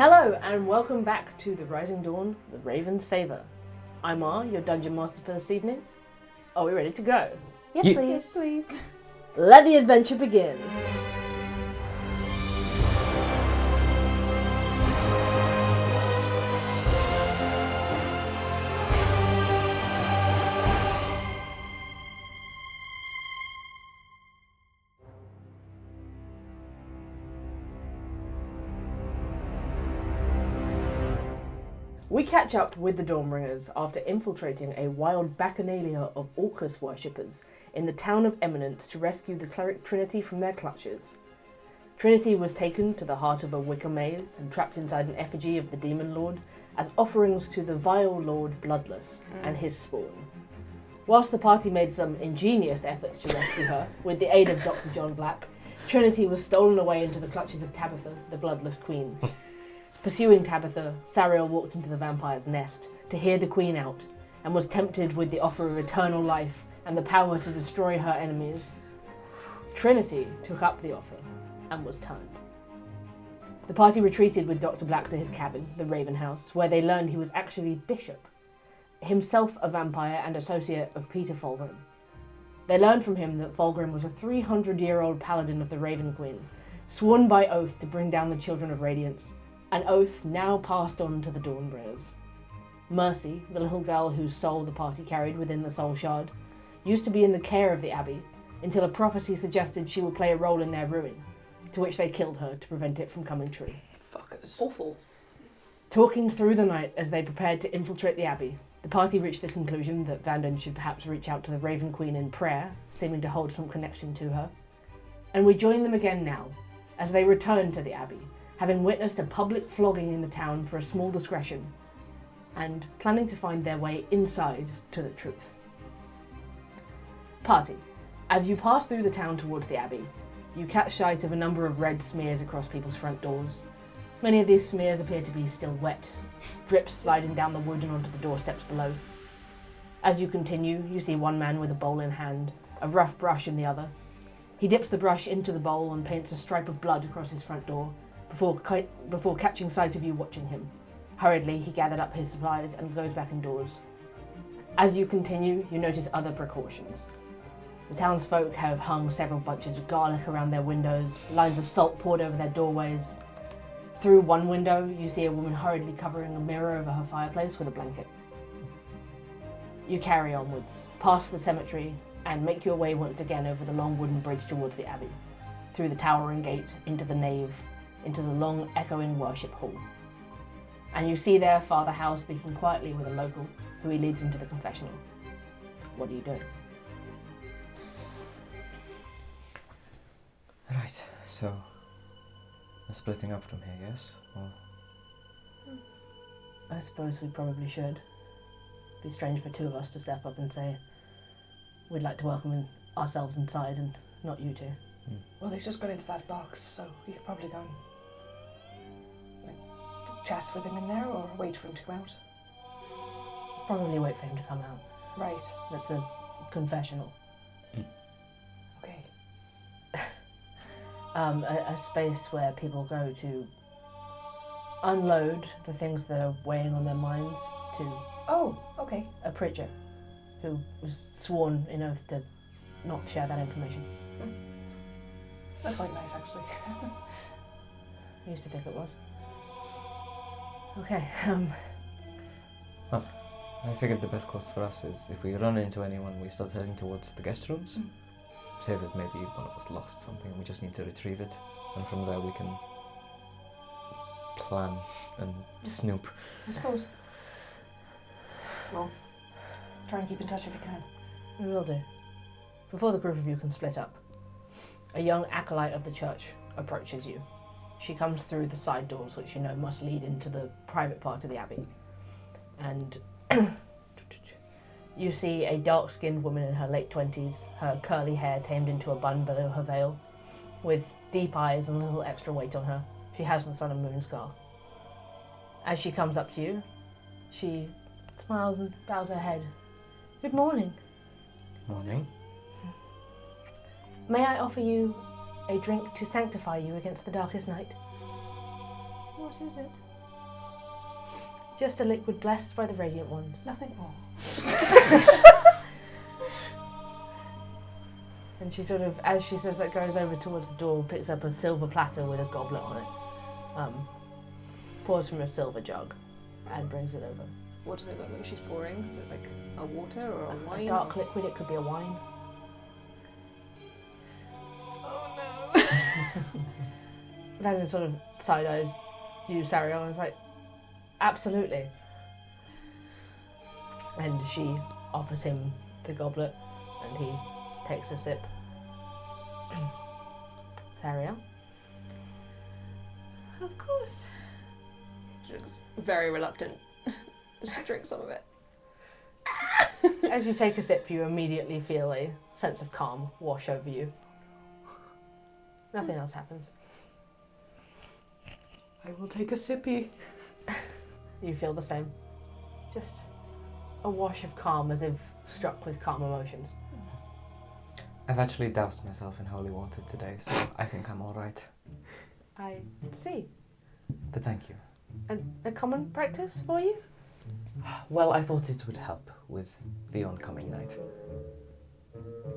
Hello and welcome back to The Rising Dawn, The Raven's Favour. I'm R, your Dungeon Master for this evening. Are we ready to go? Yes, please. Yes, please. Let the adventure begin. We catch up with the Dawnbringers after infiltrating a wild bacchanalia of Orcus worshippers in the town of Eminence to rescue the cleric Trinity from their clutches. Trinity was taken to the heart of a wicker maze and trapped inside an effigy of the Demon Lord as offerings to the vile Lord Bloodless and his spawn. Whilst the party made some ingenious efforts to rescue her, with the aid of Dr. John Black, Trinity was stolen away into the clutches of Tabitha, the Bloodless Queen. Pursuing Tabitha, Sariel walked into the vampire's nest to hear the queen out and was tempted with the offer of eternal life and the power to destroy her enemies. Trinity took up the offer and was turned. The party retreated with Dr. Black to his cabin, the Raven House, where they learned he was actually Bishop, himself a vampire and associate of Peter Fulgrim. They learned from him that Fulgrim was a 300-year-old paladin of the Raven Queen, sworn by oath to bring down the Children of Radiance, an oath now passed on to the Dawnbringers. Mercy, the little girl whose soul the party carried within the Soul Shard, used to be in the care of the Abbey, until a prophecy suggested she would play a role in their ruin, to which they killed her to prevent it from coming true. Fuckers. Awful. Talking through the night as they prepared to infiltrate the Abbey, the party reached the conclusion that Vanden should perhaps reach out to the Raven Queen in prayer, seeming to hold some connection to her. And we join them again now, as they return to the Abbey, having witnessed a public flogging in the town for a small discretion, and planning to find their way inside to the truth. Party. As you pass through the town towards the Abbey, you catch sight of a number of red smears across people's front doors. Many of these smears appear to be still wet, drips sliding down the wood and onto the doorsteps below. As you continue, you see one man with a bowl in hand, a rough brush in the other. He dips the brush into the bowl and paints a stripe of blood across his front door, before catching sight of you watching him. Hurriedly, he gathered up his supplies and goes back indoors. As you continue, you notice other precautions. The townsfolk have hung several bunches of garlic around their windows, lines of salt poured over their doorways. Through one window, you see a woman hurriedly covering a mirror over her fireplace with a blanket. You carry onwards, past the cemetery, and make your way once again over the long wooden bridge towards the Abbey, through the towering gate, into the nave, into the long, echoing worship hall. And you see there Father Howe speaking quietly with a local, who he leads into the confessional. What are you doing? Right, so we're splitting up from here, yes? Or... I suppose we probably should. Be strange for two of us to step up and say, we'd like to welcome ourselves inside and not you two. Well, he's just got into that box, so we could probably go and chat with him in there or wait for him to come out. Probably wait for him to come out. Right. That's a confessional. Okay. A space where people go to unload the things that are weighing on their minds to Oh, okay. a preacher who was sworn in oath to not share that information. That's quite nice, actually. I used to think it was. Okay, Well, I figured the best course for us is if we run into anyone, we start heading towards the guest rooms. Say that maybe one of us lost something and we just need to retrieve it, and from there we can plan and snoop. I suppose. Well, try and keep in touch if you can. we will do. Before the group of you can split up, a young acolyte of the church approaches you. She comes through the side doors, which you know must lead into the private part of the Abbey. And you see a dark-skinned woman in her late 20s, her curly hair tamed into a bun below her veil, with deep eyes and a little extra weight on her. She has the sun and moon scar. As she comes up to you, she smiles and bows her head. Good morning. Morning. May I offer you a drink to sanctify you against the darkest night? What is it? Just a liquid blessed by the Radiant Ones. Nothing more. And she sort of, as she says that, goes over towards the door, picks up a silver platter with a goblet on it, pours from a silver jug, and brings it over. What does it look like she's pouring? Is it like a water or a wine? A dark liquid, it could be a wine. Oh no! Vanden sort of side-eyes you, Sariel, and is like, absolutely. And she offers him the goblet, and he takes a sip. Sariel? Of course. Very reluctant. Just drink some of it. As you take a sip, you immediately feel a sense of calm wash over you. Nothing else happens. I will take a sippy. You feel the same. Just a wash of calm, as if struck with calm emotions. I've actually doused myself in holy water today, so I think I'm all right. I see. But thank you. And a common practice for you? Well, I thought it would help with the oncoming night.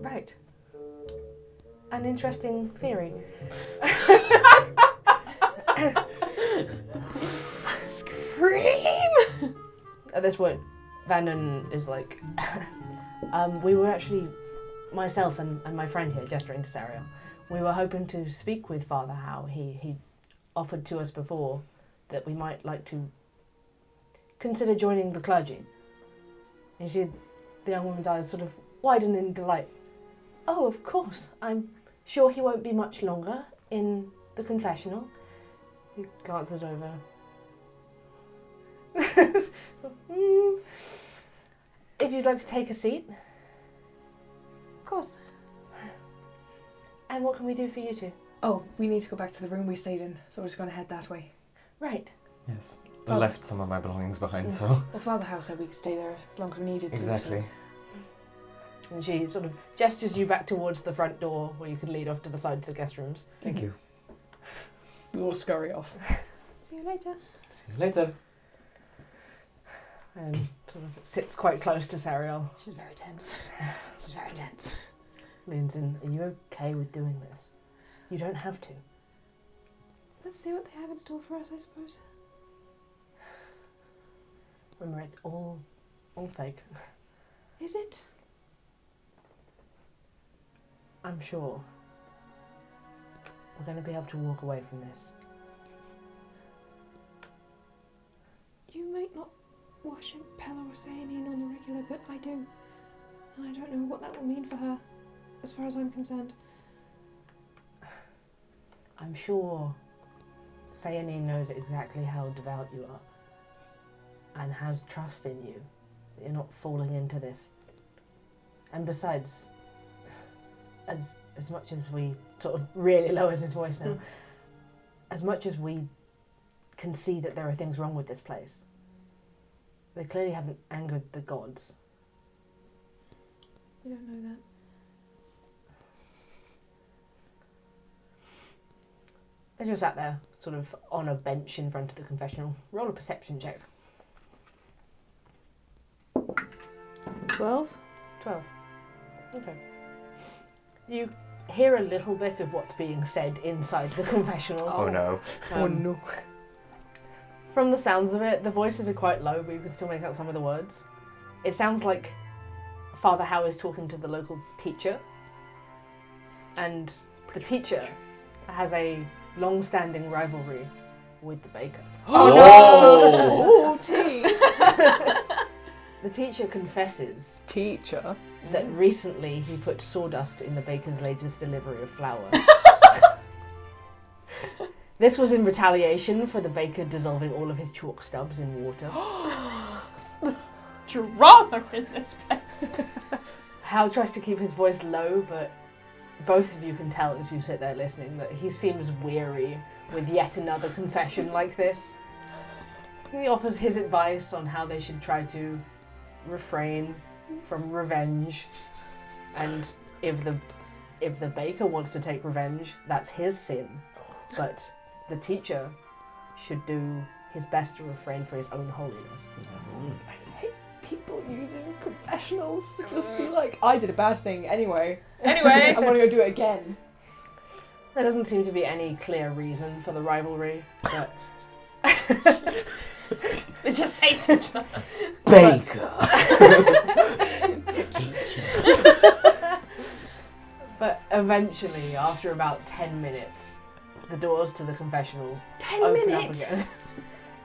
Right. An interesting theory. Scream! At this point, Vanden is like, we were actually, myself and my friend here, gesturing to Sariel, we were hoping to speak with Father Howe. He offered to us before that we might like to consider joining the clergy. And the young woman's eyes sort of widen in delight. Oh, of course. I'm sure he won't be much longer in the confessional. He glances over. If you'd like to take a seat. Of course. And what can we do for you two? Oh, we need to go back to the room we stayed in, so we're just going to head that way. Right. Yes. I Well- left some of my belongings behind, so... Well, Father Howe said we could stay there as long as we needed to. Exactly. And she sort of gestures you back towards the front door where you could lead off to the side to the guest rooms. Thank you. So we'll scurry off. See you later. See you later. And sort of sits quite close to Sariel. She's very tense. She's very tense. Leans in. Are you okay with doing this? You don't have to. Let's see what they have in store for us, I suppose. Remember, it's all fake. Is it? I'm sure we're going to be able to walk away from this. You might not worship Pella or Cyanine on the regular, but I do. And I don't know what that will mean for her, as far as I'm concerned. I'm sure Cyanine knows exactly how devout you are and has trust in you. You're not falling into this. And besides, as much as we sort of really lowers his voice now, as much as we can see that there are things wrong with this place, they clearly haven't angered the gods. We don't know that. As you're sat there, sort of on a bench in front of the confessional, roll a perception check. 12? 12. Okay. You hear a little bit of what's being said inside the confessional. Oh no. Um, From the sounds of it, the voices are quite low, but you can still make out some of the words. It sounds like Father Howe is talking to the local teacher, and the teacher has a long-standing rivalry with the baker. Oh, tea! The teacher confesses Teacher. that recently he put sawdust in the baker's latest delivery of flour. This was in retaliation for the baker dissolving all of his chalk stubs in water. Drama in this place. Howe tries to keep his voice low, but both of you can tell as you sit there listening that he seems weary with yet another confession like this. He offers his advice on how they should try to refrain from revenge, and if the baker wants to take revenge, that's his sin, but the teacher should do his best to refrain for his own holiness. I hate people using confessionals to just be like, I did a bad thing anyway. Anyway, I'm gonna go do it again. There doesn't seem to be any clear reason for the rivalry, but They just hate each other. Baker! but eventually, after about 10 minutes, the doors to the confessional 10 open minutes? up again.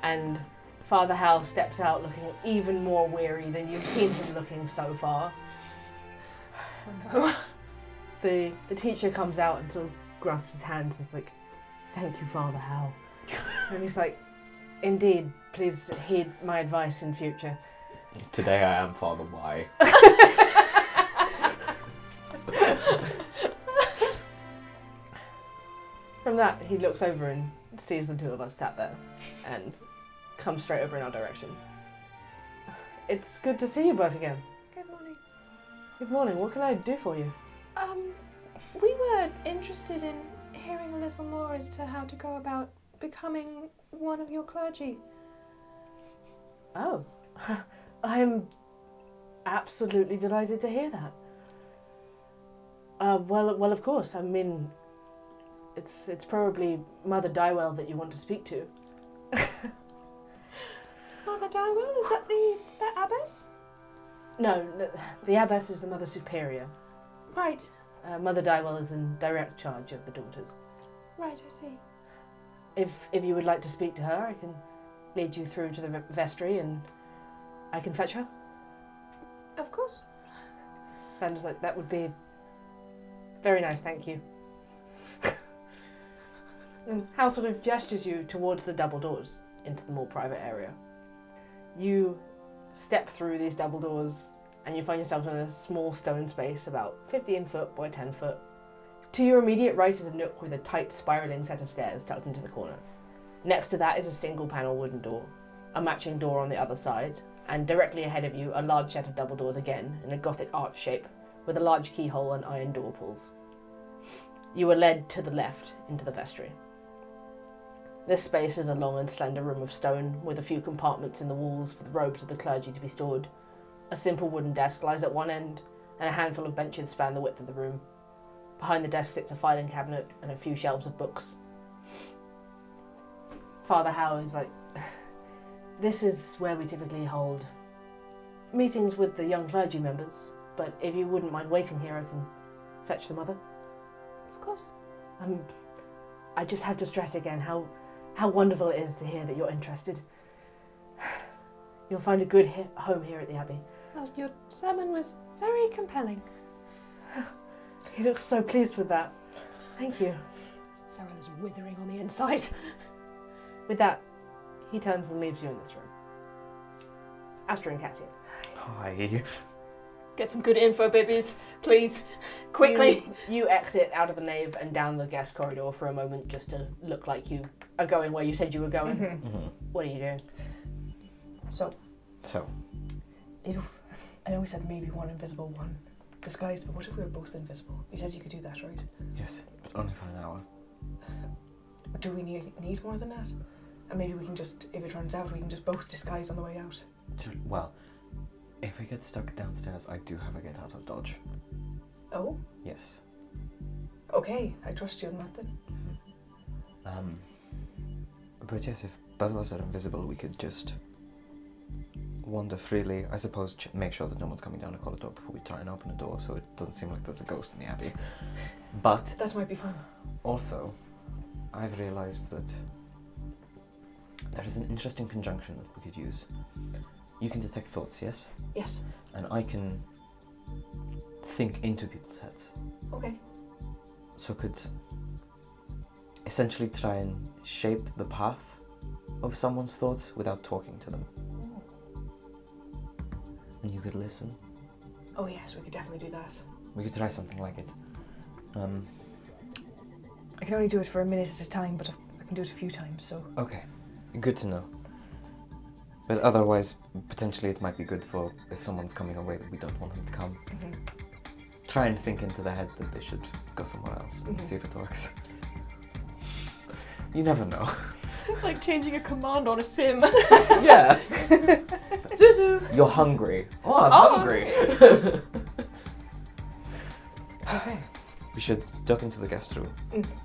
And Father Howe steps out looking even more weary than you've seen him looking so far. The teacher comes out and sort of grasps his hand and is like, "Thank you, Father Howe." And he's like, "Indeed, please heed my advice in future." Today I am Father Y. From that, he looks over and sees the two of us sat there and comes straight over in our direction. "It's good to see you both again." Good morning. "Good morning. What can I do for you?" We were interested in hearing a little more as to how to go about becoming one of your clergy. "Oh, I'm absolutely delighted to hear that. Well, of course. I mean, it's probably Mother Dywell that you want to speak to." Mother Dywell, is that the abbess? No, the abbess is the Mother Superior. Right, Mother Dywell is in direct charge of the daughters. right, I see. If you would like to speak to her, I can lead you through to the vestry and I can fetch her. Of course. Vander's like, "That would be very nice, thank you." And Hal sort of gestures you towards the double doors into the more private area. You step through these double doors and you find yourself in a small stone space about 15 foot by 10 foot. To your immediate right is a nook with a tight spiralling set of stairs tucked into the corner. Next to that is a single panel wooden door, a matching door on the other side, and directly ahead of you a large set of double doors again in a Gothic arch shape with a large keyhole and iron door pulls. You are led to the left into the vestry. This space is a long and slender room of stone with a few compartments in the walls for the robes of the clergy to be stored. A simple wooden desk lies at one end and a handful of benches span the width of the room. Behind the desk sits a filing cabinet and a few shelves of books. Father Howe is like, "This is where we typically hold meetings with the young clergy members, but if you wouldn't mind waiting here, I can fetch the mother." Of course. I just have to stress again how wonderful it is to hear that you're interested. You'll find a good home here at the Abbey. Well, your sermon was very compelling. He looks so pleased with that. Thank you. Sariel is withering on the inside. With that, he turns and leaves you in this room. Astra and Cassian. Hi. Get some good info, babies, please. Quickly. You exit out of the nave and down the guest corridor for a moment just to look like you are going where you said you were going. Mm-hmm. Mm-hmm. What are you doing? So, So, I know we said maybe one invisible, one disguised, but what if we were both invisible? You said you could do that, right? yes, but only for an hour. Do we need more than that? And maybe we can just, if it runs out, we can just both disguise on the way out. Well, if we get stuck downstairs, I do have a get out of dodge. Oh? Yes. Okay, I trust you on that then. But yes, if both of us are invisible, we could just wander freely. I suppose make sure that no one's coming down a corridor before we try and open a door, so it doesn't seem like there's a ghost in the Abbey. But That might be fun. also, I've realised that there is an interesting conjunction that we could use. You can detect thoughts, yes? Yes. And I can think into people's heads. Okay. So could essentially try and shape the path of someone's thoughts without talking to them. And you could listen. Oh yes, we could definitely do that. We could try something like it. I can only do it for a minute at a time, but I can do it a few times, so... Okay, good to know. But otherwise, potentially it might be good for if someone's coming away that we don't want them to come. Mm-hmm. Try and think into their head that they should go somewhere else and Mhm. see if it works. You never know. Like changing a command on a sim. Yeah. Zuzu. You're hungry. Oh, I'm hungry. Okay. We should duck into the guest room,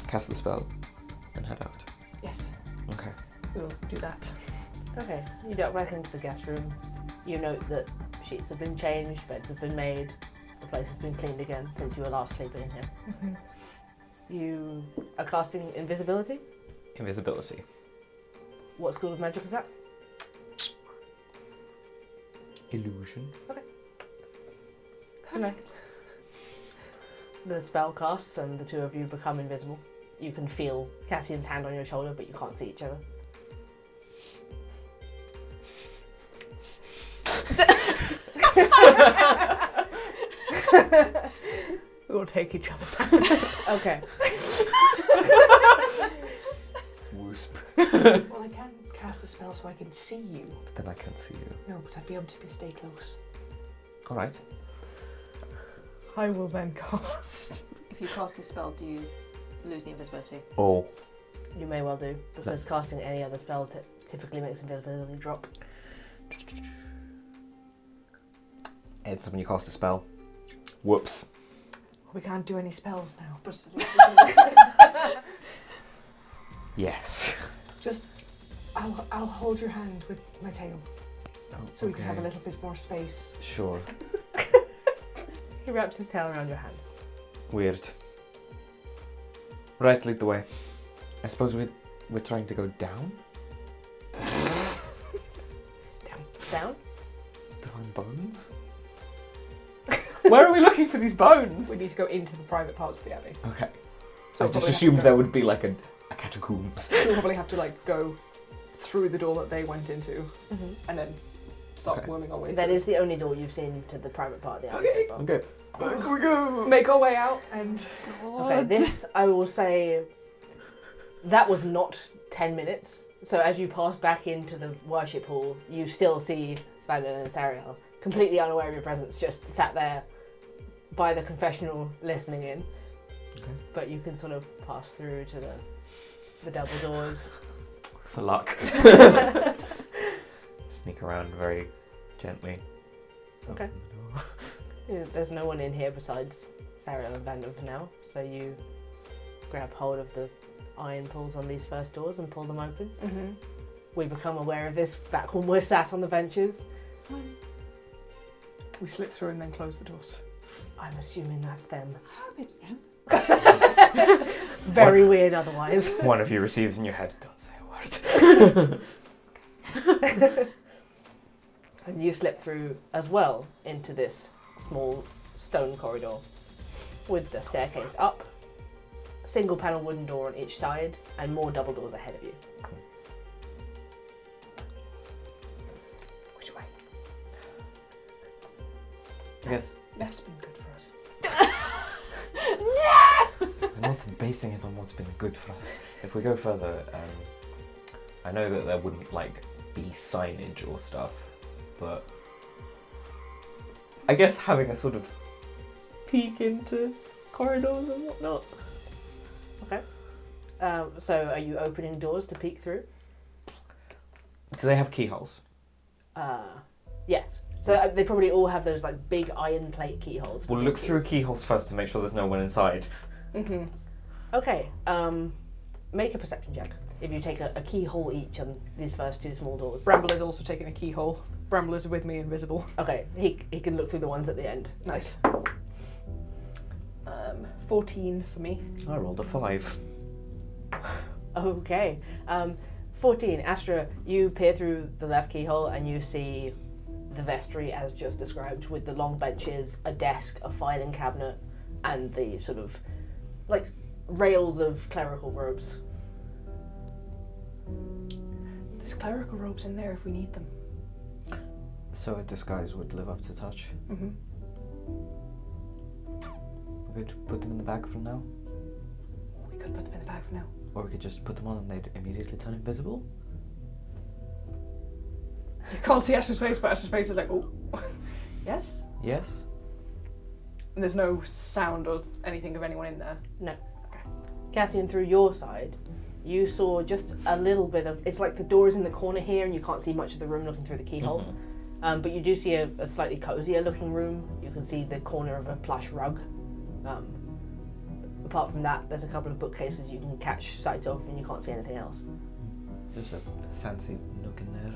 cast the spell, and head out. Yes. Okay. We'll do that. Okay, you duck back into the guest room. You note that sheets have been changed, beds have been made, the place has been cleaned again since you were last sleeping in here. Mm-hmm. You are casting Invisibility. Invisibility. What school of magic is that? Illusion. I don't know. The spell casts and the two of you become invisible. You can feel Cassian's hand on your shoulder, but you can't see each other. We'll take each other's hand. Okay. Woosp. Well, I can cast a spell so I can see you. But then I can't see you. No, but I'd be able to stay close. Alright. I will then cast. If you cast the spell, do you lose the invisibility? Oh. You may well do, because casting any other spell typically makes invisibility drop. It's when you cast a spell. Whoops. We can't do any spells now. But Yes. just, I'll hold your hand with my tail, Oh, so we can have a little bit more space. Sure. He wraps his tail around your hand. Weird. Right, lead the way. I suppose we're trying to go down? Down? To find bones? Where are we looking for these bones? We need to go into the private parts of the abbey. Okay. So I just assumed there would be like a catacombs. We'll probably have to like go through the door that they went into, Mm-hmm. and then start Okay. worming our way That through. is the only door you've seen to the private part of the abbey Okay. so far. Okay. Back we go! Make our way out and Okay, this, I will say, that was not 10 minutes. So as you pass back into the worship hall, you still see Vanden and Sariel, completely unaware of your presence, just sat there by the confessional listening in. Okay. But you can sort of pass through to the double doors. For luck. Sneak around very gently. Okay. There's no one in here besides Sariel and Vanden for now, so you grab hold of the iron pulls on these first doors and pull them open. mm-hmm. We become aware of this back when we're sat on the benches. We slip through and then close the doors. I'm assuming that's them. I hope it's them. Very weird otherwise. One of you receives in your head, don't say a word. And you slip through as well into this small stone corridor with the staircase up, single panel wooden door on each side, and more double doors ahead of you. Which way? I guess Left's been good for us. I'm not basing it on what's been good for us. If we go further, I know that there wouldn't be signage or stuff, but I guess having a sort of peek into corridors and whatnot. Okay. So are you opening doors to peek through? Do they have keyholes? Yes. So they probably all have those big iron plate keyholes. We'll look through keyholes first to make sure there's no one inside. Mm-hmm. Okay. Make a perception check. If you take a keyhole each on these first two small doors. Bramble is also taking a keyhole. Bramble is with me, invisible. Okay. He can look through the ones at the end. Nice. 14 for me. I rolled a 5. Okay. 14. Astra, you peer through the left keyhole and you see the vestry as just described, with the long benches, a desk, a filing cabinet, and the sort of rails of clerical robes. There's clerical robes in there if we need them. So a disguise would live up to touch. Mm-hmm. We could put them in the bag for now, We could put them in the bag for now. or we could just put them on and they'd immediately turn invisible. You can't see Astra's face, but Astra's face is like, oh. Yes? Yes. And there's no sound of anything of anyone in there. Cassian, through your side, you saw just a little bit of... It's like the door is in the corner here and you can't see much of the room looking through the keyhole. But you do see a slightly cozier looking room. You can see the corner of a plush rug. Apart from that, there's a couple of bookcases you can catch sight of and you can't see anything else. Just a fancy nook in there.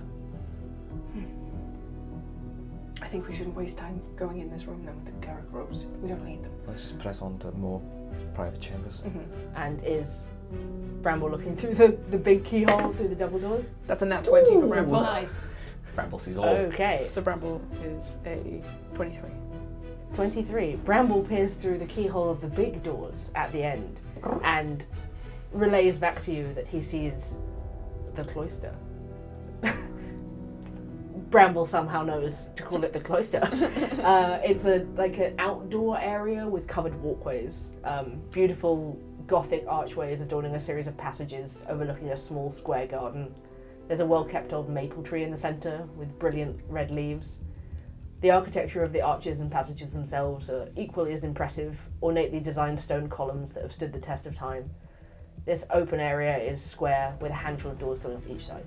I think we shouldn't waste time going in this room then with the cleric robes. We don't need them. Let's just press on to more private chambers. And is Bramble looking through the big keyhole through the double doors? That's a nat 20 for Ooh. Bramble. Nice. Bramble sees all. Okay. So Bramble is a 23. 23. Bramble peers through the keyhole of the big doors at the end and relays back to you that he sees the cloister. Bramble somehow knows to call it the cloister. It's like an outdoor area with covered walkways, beautiful Gothic archways adorning a series of passages overlooking a small square garden. There's a well-kept old maple tree in the centre with brilliant red leaves. The architecture of the arches and passages themselves are equally as impressive, ornately designed stone columns that have stood the test of time. This open area is square with a handful of doors coming off each side.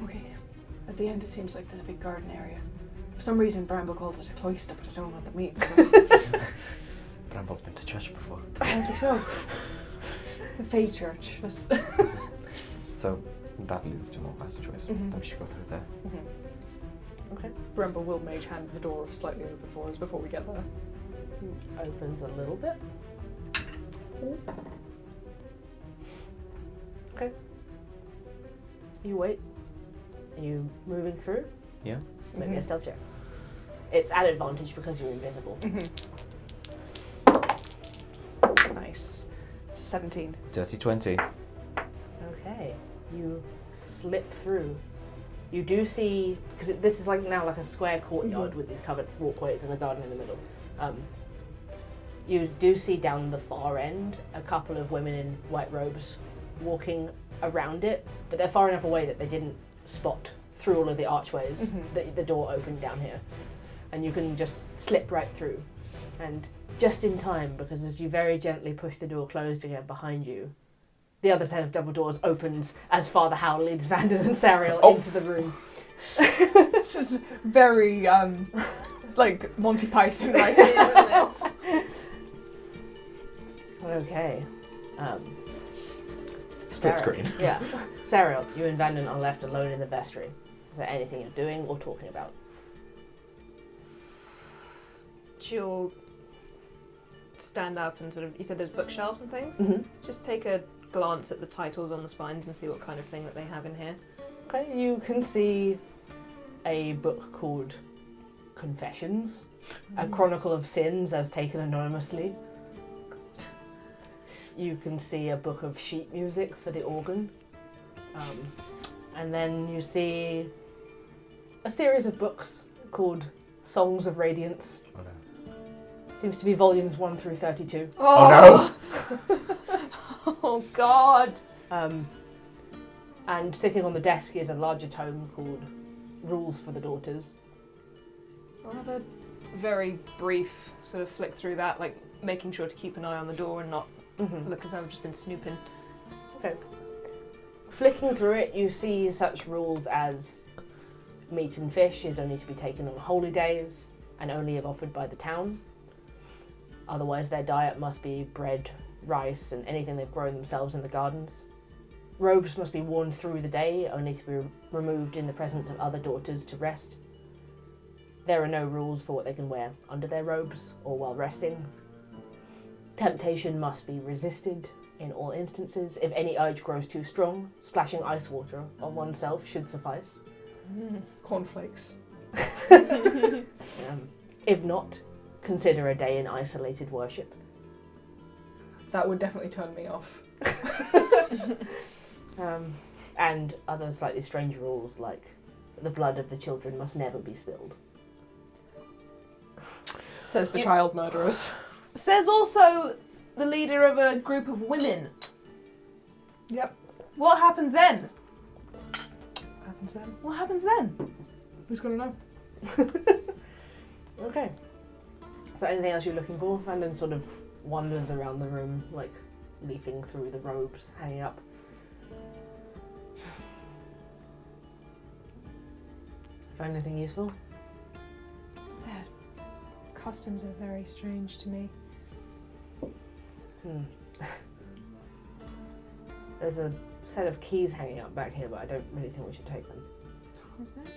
Okay. At the end it seems like there's a big garden area. For some reason Bramble called it a cloister, but I don't know what that means. So. Bramble's been to church before. Apparently so. The Fae Church. So that leads to more passageways. Then we should go through there. Okay. Bramble will mage hand the door slightly open for us before we get there. Opens a little bit. Okay. You wait. Are you moving through? Yeah. Maybe a stealth check. It's at advantage because you're invisible. Nice. 17. Dirty 20. Okay. You slip through. You do see, because this is now like a square courtyard with these covered walkways and a garden in the middle. You do see down the far end a couple of women in white robes walking around it, but they're far enough away that they didn't spot through all of the archways that the door opened down here. And you can just slip right through. And just in time, because as you very gently push the door closed again behind you, the other set of double doors opens as Father Howe leads Vanden and Sariel into the room. This is very, like Monty Python right here, isn't it? Okay. Split Sariel. screen. Yeah. Sariel, you and Vanden are left alone in the vestry. Is there anything you're doing or talking about? She'll stand up and sort of, you said there's bookshelves and things? Just take a glance at the titles on the spines and see what kind of thing that they have in here. Okay, you can see a book called Confessions, a chronicle of sins as taken anonymously. You can see a book of sheet music for the organ. And then you see a series of books called Songs of Radiance. Oh no. Seems to be volumes 1 through 32. Oh no! Oh God! And sitting on the desk is a larger tome called Rules for the Daughters. I'll have a very brief sort of flick through that, like making sure to keep an eye on the door and not look as though I've just been snooping. Okay. Flicking through it, you see such rules as meat and fish is only to be taken on holy days and only if offered by the town. Otherwise, their diet must be bread, rice, and anything they've grown themselves in the gardens. Robes must be worn through the day, only to be removed in the presence of other daughters to rest. There are no rules for what they can wear under their robes or while resting. Temptation must be resisted in all instances. If any urge grows too strong, splashing ice water on oneself should suffice. Cornflakes. If not, consider a day in isolated worship. That would definitely turn me off. And other slightly strange rules like the blood of the children must never be spilled. Says the child murderers. Says also the leader of a group of women. Yep. What happens then? Happens then. What happens then? Who's gonna know? Okay. So anything else you're looking for? Vanden sort of wanders around the room, like leafing through the robes hanging up. Find anything useful? Their customs are very strange to me. There's a set of keys hanging up back here, but I don't really think we should take them. What's that?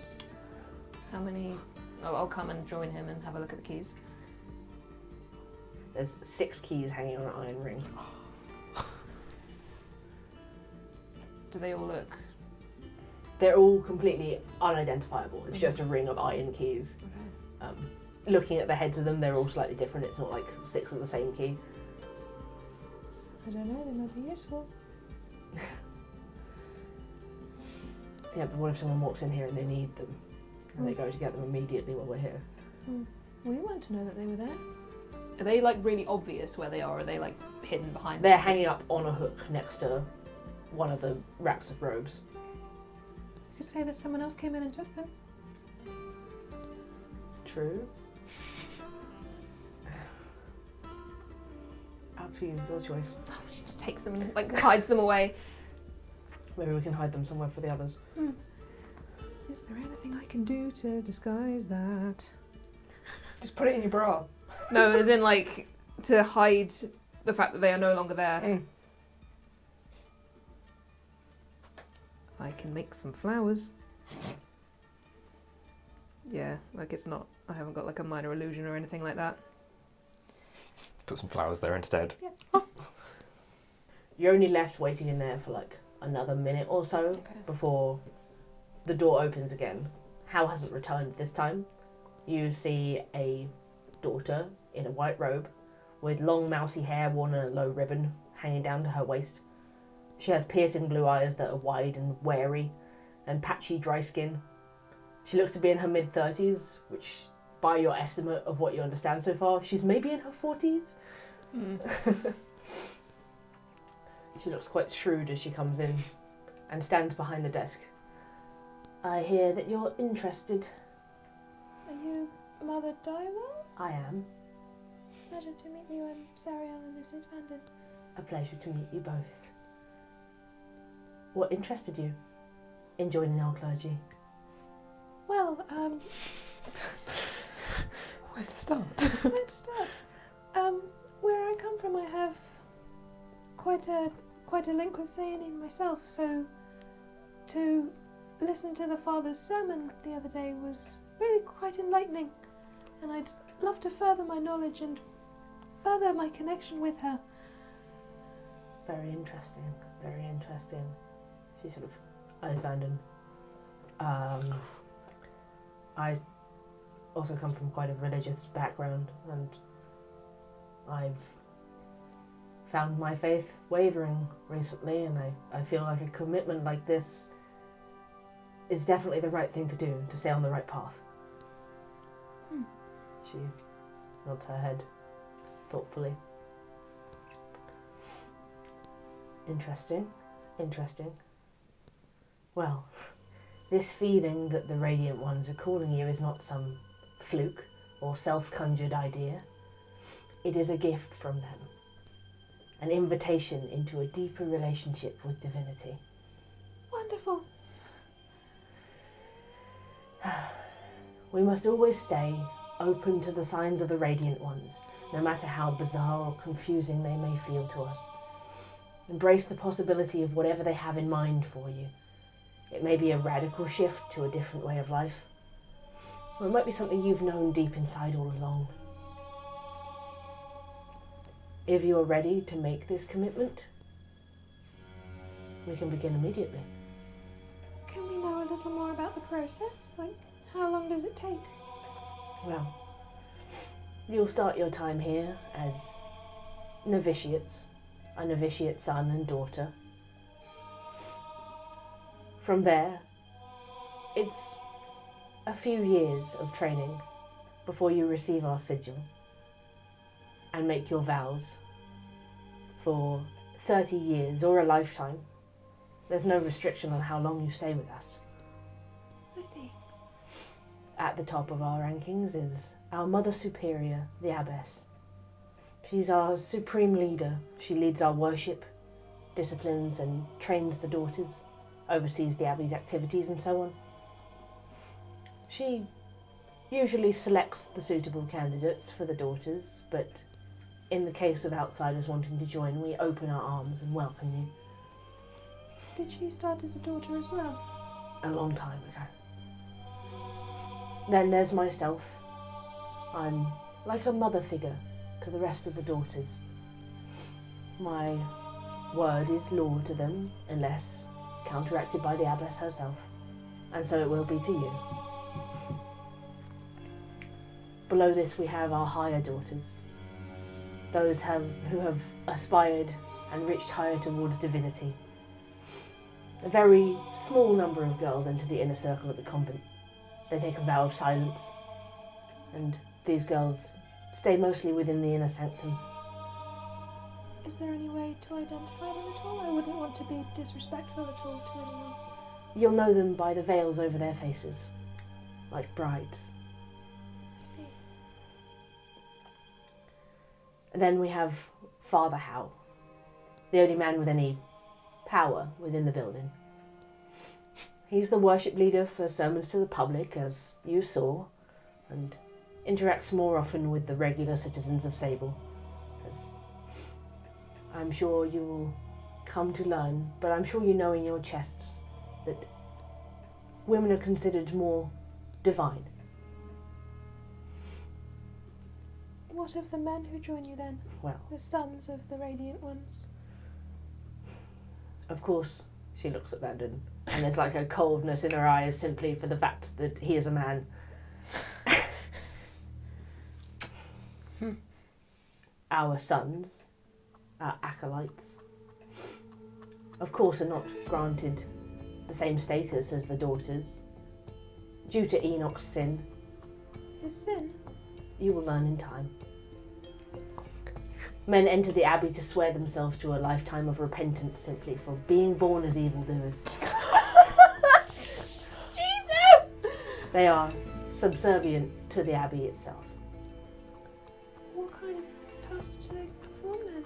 How many? Oh, I'll come and join him and have a look at the keys. There's 6 keys hanging on an iron ring. Do they all look? They're all completely unidentifiable. It's just a ring of iron keys. Looking at the heads of them, they're all slightly different. It's not like 6 of the same key. I don't know, they might be useful. Yeah, but what if someone walks in here and they need them? And they go to get them immediately while we're here? We want to know that they were there. Are they like really obvious where they are? Or are they like hidden behind? They're something? hanging up on a hook next to one of the racks of robes. You could say that someone else came in and took them. True. Up to you, your choice. She just takes them, like hides them away. Maybe we can hide them somewhere for the others. Is there anything I can do to disguise that? Just put it in your bra. No, as in like to hide the fact that they are no longer there. I can make some flowers. Yeah, like it's not. I haven't got like a minor illusion or anything like that. Put some flowers there instead. You're only left waiting in there for like another minute or so before the door opens again. Howe hasn't returned this time. You see a daughter in a white robe with long mousy hair worn in a low ribbon hanging down to her waist. She has piercing blue eyes that are wide and wary and patchy dry skin. She looks to be in her mid-30s, which by your estimate of what you understand so far, she's maybe in her 40s. She looks quite shrewd as she comes in and stands behind the desk. I hear that you're interested. Are you Mother Daiwa? I am. Pleasure to meet you. I'm Sariel and this is Vanden. A pleasure to meet you both. What interested you in joining our clergy? Well, Where to start? where to start? Where I come from, I have quite a link with Sayanin myself. So, to listen to the father's sermon the other day was really quite enlightening, and I'd love to further my knowledge and further my connection with her. Very interesting. Very interesting. She sort of eyes Vanden. I also come from quite a religious background, and I've found my faith wavering recently, and I feel like a commitment like this is definitely the right thing to do, to stay on the right path. She nods her head thoughtfully. Interesting. Well, this feeling that the Radiant Ones are calling you is not some fluke or self-conjured idea. It is a gift from them. An invitation into a deeper relationship with divinity. Wonderful. We must always stay open to the signs of the Radiant Ones, no matter how bizarre or confusing they may feel to us. Embrace the possibility of whatever they have in mind for you. It may be a radical shift to a different way of life, or it might be something you've known deep inside all along. If you are ready to make this commitment, we can begin immediately. Can we know a little more about the process? Like, how long does it take? Well, you'll start your time here as novitiates, a novitiate son and daughter. From there, it's a few years of training before you receive our sigil and make your vows for 30 years or a lifetime. There's no restriction on how long you stay with us. I see. At the top of our rankings is our Mother Superior, the Abbess. She's our supreme leader. She leads our worship, disciplines and trains the daughters, oversees the Abbey's activities and so on. She usually selects the suitable candidates for the daughters, but in the case of outsiders wanting to join, we open our arms and welcome you. Did she start as a daughter as well? A long time ago. Then there's myself. I'm like a mother figure to the rest of the daughters. My word is law to them, unless counteracted by the abbess herself, and so it will be to you. Below this we have our higher daughters, those who have aspired and reached higher towards divinity. A very small number of girls enter the inner circle at the convent. They take a vow of silence, and these girls stay mostly within the inner sanctum. Is there any way to identify them at all? I wouldn't want to be disrespectful at all to anyone. You'll know them by the veils over their faces, like brides. I see. And then we have Father Howe, the only man with any power within the building. He's the worship leader for sermons to the public, as you saw, and interacts more often with the regular citizens of Sable, as I'm sure you will come to learn, but I'm sure you know in your chests that women are considered more divine. What of the men who join you then? Well, The sons of the Radiant Ones? of course, she looks at Vanden, and there's like a coldness in her eyes simply for the fact that he is a man. Our sons, our acolytes, of course are not granted the same status as the daughters. Due to Enoch's sin, His sin? you will learn in time. Men enter the Abbey to swear themselves to a lifetime of repentance simply for being born as evildoers. Jesus! They are subservient to the Abbey itself. What kind of tasks do they perform then?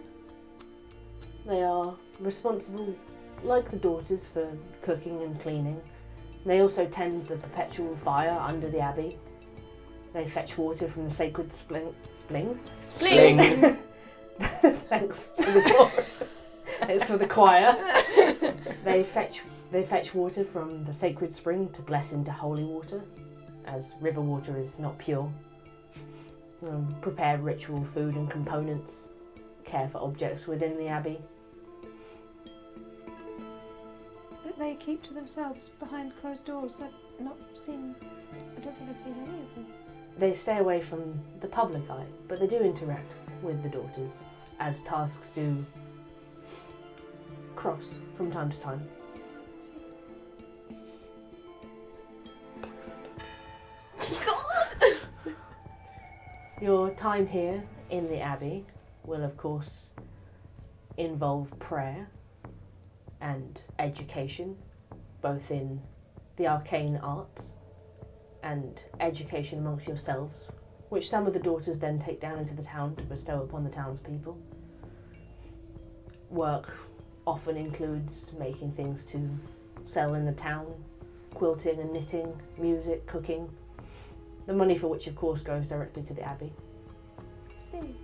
They are responsible, like the daughters, for cooking and cleaning. They also tend the perpetual fire under the Abbey. They fetch water from the sacred spling. Sling! Thanks for the chorus. Thanks for the choir. They fetch water from the sacred spring to bless into holy water, as river water is not pure. Prepare ritual food and components. Care for objects within the Abbey. That they keep to themselves behind closed doors. I don't think I've seen any of them. They stay away from the public eye, but they do interact with the daughters, as tasks do cross from time to time. Your time here in the Abbey will, of course, involve prayer and education, both in the arcane arts and education amongst yourselves, which some of the daughters then take down into the town to bestow upon the townspeople. Work often includes making things to sell in the town, quilting and knitting, music, cooking, the money for which of course goes directly to the Abbey. I see.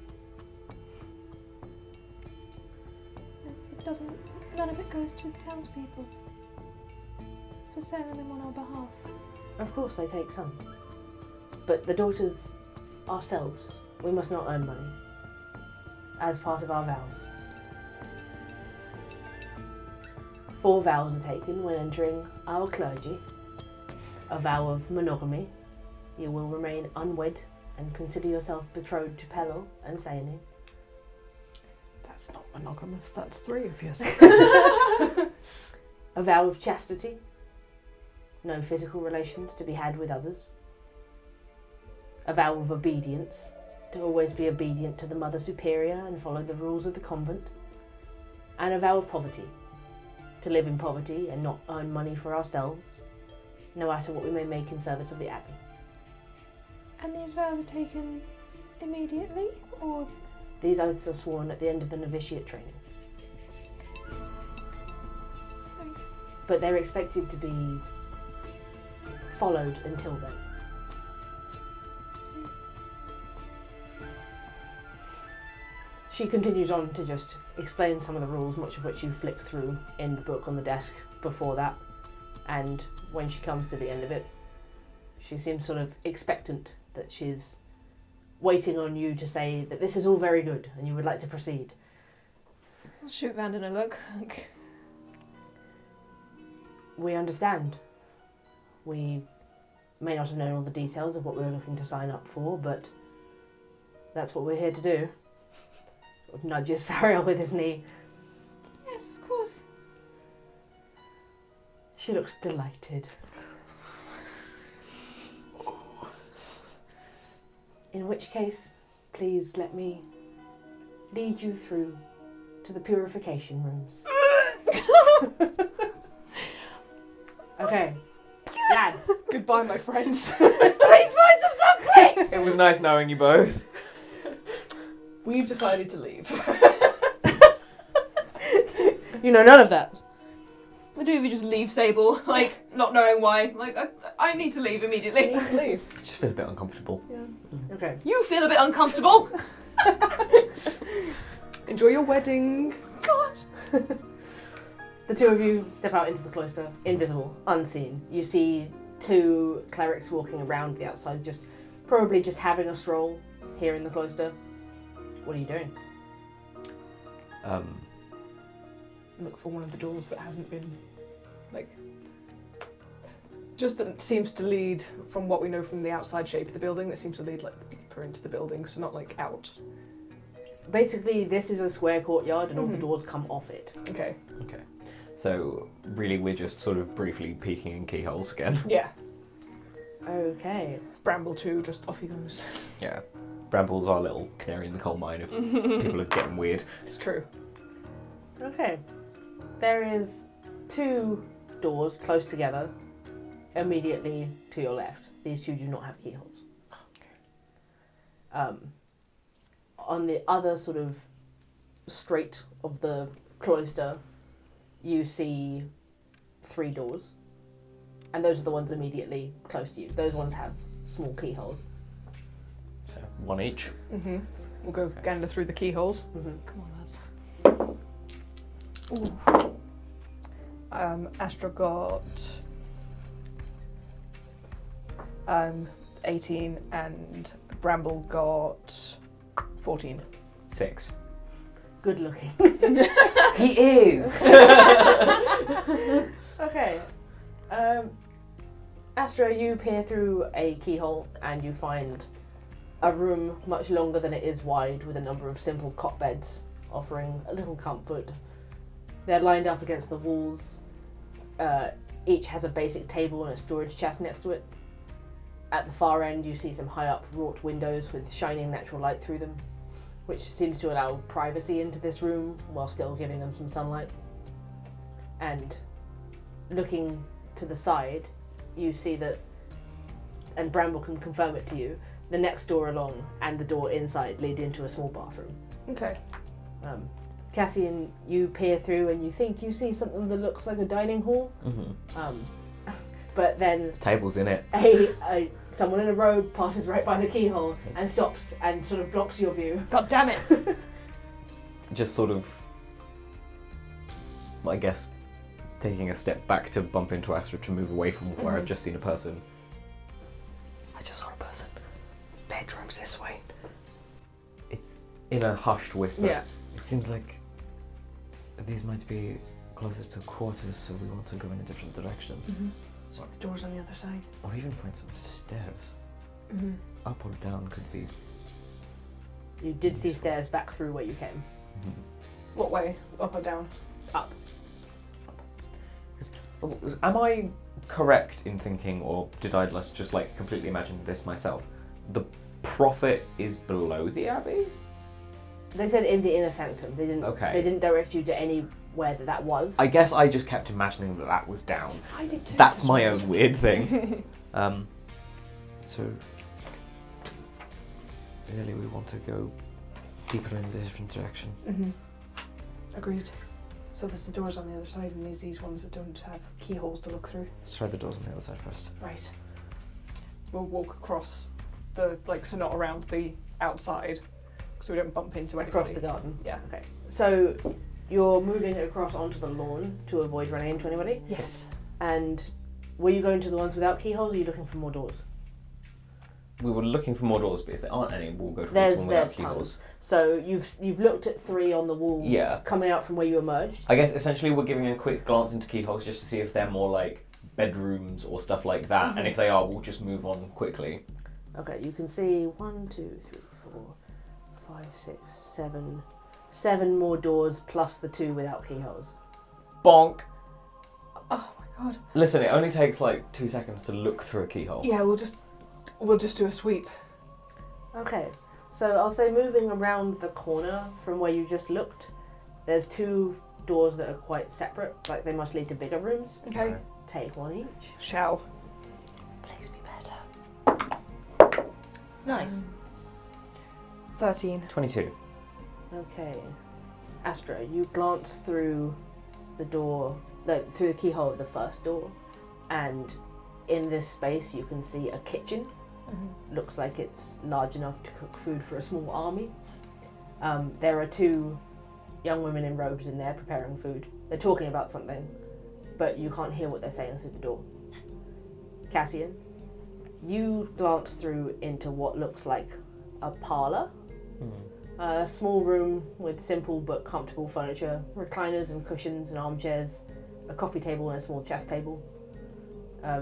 None of it goes to the townspeople for selling them on our behalf. Of course they take some, but the daughters ourselves, we must not earn money, as part of our vows. 4 vows are taken when entering our clergy. A vow of monogamy. You will remain unwed and consider yourself betrothed to Pelor and Seine. That's not monogamous, that's 3 of you. A vow of chastity. No physical relations to be had with others. A vow of obedience. To always be obedient to the Mother Superior and follow the rules of the convent. And a vow of poverty. To live in poverty and not earn money for ourselves, no matter what we may make in service of the Abbey. And these vows are taken immediately, or These oaths are sworn at the end of the novitiate training. But they're expected to be followed until then. She continues on to just explain some of the rules, much of which you flick through in the book on the desk before that. And when she comes to the end of it, she seems sort of expectant that she's waiting on you to say that this is all very good and you would like to proceed. I'll shoot Vanden a look. We understand. We may not have known all the details of what we were looking to sign up for, but that's what we're here to do. Nudges Sariel with his knee. Yes, of course. She looks delighted. In which case, please let me lead you through to the Purification Rooms. Okay, lads. Goodbye, my friends. Please find some stuff, please! It was nice knowing you both. We've decided to leave. You know none of that. The two of you just leave Sable, not knowing why. I need to leave immediately. Leave. I just feel a bit uncomfortable. Okay. You feel a bit uncomfortable. Enjoy your wedding. God. The two of you step out into the cloister, invisible, unseen. You see two clerics walking around the outside, probably just having a stroll here in the cloister. What are you doing? Look for one of the doors that hasn't been, just that seems to lead, from what we know from the outside shape of the building, that seems to lead, deeper into the building, so not, out. Basically, this is a square courtyard and all the doors come off it. Okay. Okay. So, really, we're just sort of briefly peeking in keyholes again. Yeah. Okay. Bramble 2, just off he goes. Yeah. Bramble's our little canary in the coal mine if people are getting weird. It's true. Okay. There is two doors close together, immediately to your left. These two do not have keyholes. On the other sort of straight of the cloister, you see three doors, and those are the ones immediately close to you. Those ones have small keyholes. So, one each. Mm-hmm. We'll go gander through the keyholes. Mm-hmm. Come on, lads. Ooh. Astra got 18 and Bramble got 14. 6. Good looking. He is! Okay. Astra, you peer through a keyhole and you find a room much longer than it is wide, with a number of simple cot beds offering a little comfort. They're lined up against the walls. Each has a basic table and a storage chest next to it. At the far end, you see some high up wrought windows with shining natural light through them, which seems to allow privacy into this room while still giving them some sunlight. And looking to the side, you see that, and Bramble can confirm it to you, the next door along and the door inside lead into a small bathroom. Okay. Cassian, you peer through and you think you see something that looks like a dining hall. Mm-hmm. But then Table's in it. someone in a robe passes right by the keyhole and stops and sort of blocks your view. God damn it! Just sort of, I guess, taking a step back to bump into Astra to move away from where I've just seen a person. I just saw a person. Bedroom's this way. It's in a hushed whisper. Yeah. It seems like these might be closer to quarters, so we want to go in a different direction. Mm-hmm. So the door's on the other side. Or even find some stairs. Mm-hmm. Up or down could be. You did see stairs back through where you came. What way? Up or down? Up. Am I correct in thinking, or did I just completely imagine this myself? The prophet is below the abbey? They said in the inner sanctum. They didn't. Okay. They didn't direct you to anywhere that was. I guess I just kept imagining that was down. I did too. That's my own weird thing. So, really we want to go deeper in a different direction. Mm-hmm. Agreed. So there's the doors on the other side, and there's these ones that don't have keyholes to look through. Let's try the doors on the other side first. Right. We'll walk across the, so not around the outside, so we don't bump into anybody. Across the garden. Yeah. Okay. So you're moving across onto the lawn to avoid running into anybody? Yes. And were you going to the ones without keyholes, or are you looking for more doors? We were looking for more doors, but if there aren't any, we'll go to the There's one without tons. keyholes. So you've looked at 3 on the wall Yeah. coming out from where you emerged. I guess essentially we're giving a quick glance into keyholes just to see if they're more like bedrooms or stuff like that, and if they are, we'll just move on quickly. Okay, you can see 1, 2, 3, 4, 5, 6, 7. 7 more doors plus the 2 without keyholes. Bonk! Oh my god. Listen, it only takes like 2 seconds to look through a keyhole. Yeah, we'll just do a sweep. Okay, so I'll say moving around the corner from where you just looked, there's 2 doors that are quite separate, like they must lead to bigger rooms. Okay. Take 1 each. Shall. Please be better. Nice. 13. 22. Okay. Astra, you glance through the door, through the keyhole of the first door, and in this space you can see a kitchen. Looks like it's large enough to cook food for a small army. There are 2 young women in robes in there preparing food. They're talking about something, but you can't hear what they're saying through the door. Cassian, you glance through into what looks like a parlour. A small room with simple but comfortable furniture, recliners and cushions and armchairs, a coffee table and a small chest table.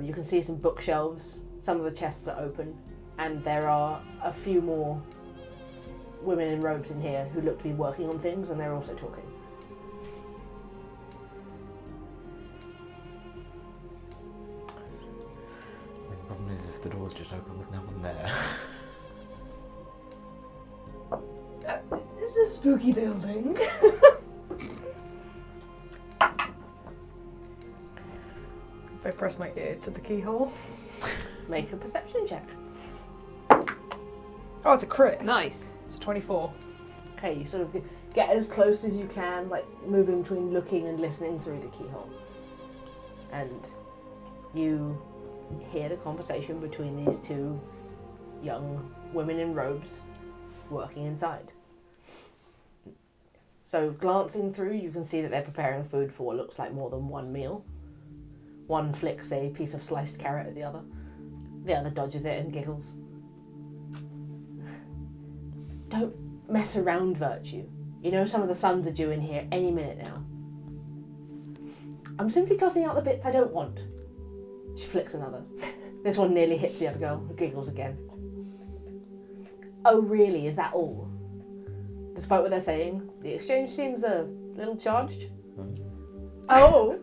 You can see some bookshelves. Some of the chests are open, and there are a few more women in robes in here who look to be working on things, and they're also talking. The problem is if the door's just open with no one there. This is a spooky building. If I press my ear to the keyhole. Make a perception check. Oh, it's a crit. Nice. It's a 24. Okay, you sort of get as close as you can, like moving between looking and listening through the keyhole. And you hear the conversation between these 2 young women in robes working inside. So glancing through, you can see that they're preparing food for what looks like more than 1 meal. One flicks a piece of sliced carrot at the other. The other dodges it and giggles. Don't mess around, Virtue. You know some of the sons are due in here any minute now. I'm simply tossing out the bits I don't want. She flicks another. This one nearly hits the other girl, who giggles again. Oh really, is that all? Despite what they're saying, the exchange seems a little charged. Oh!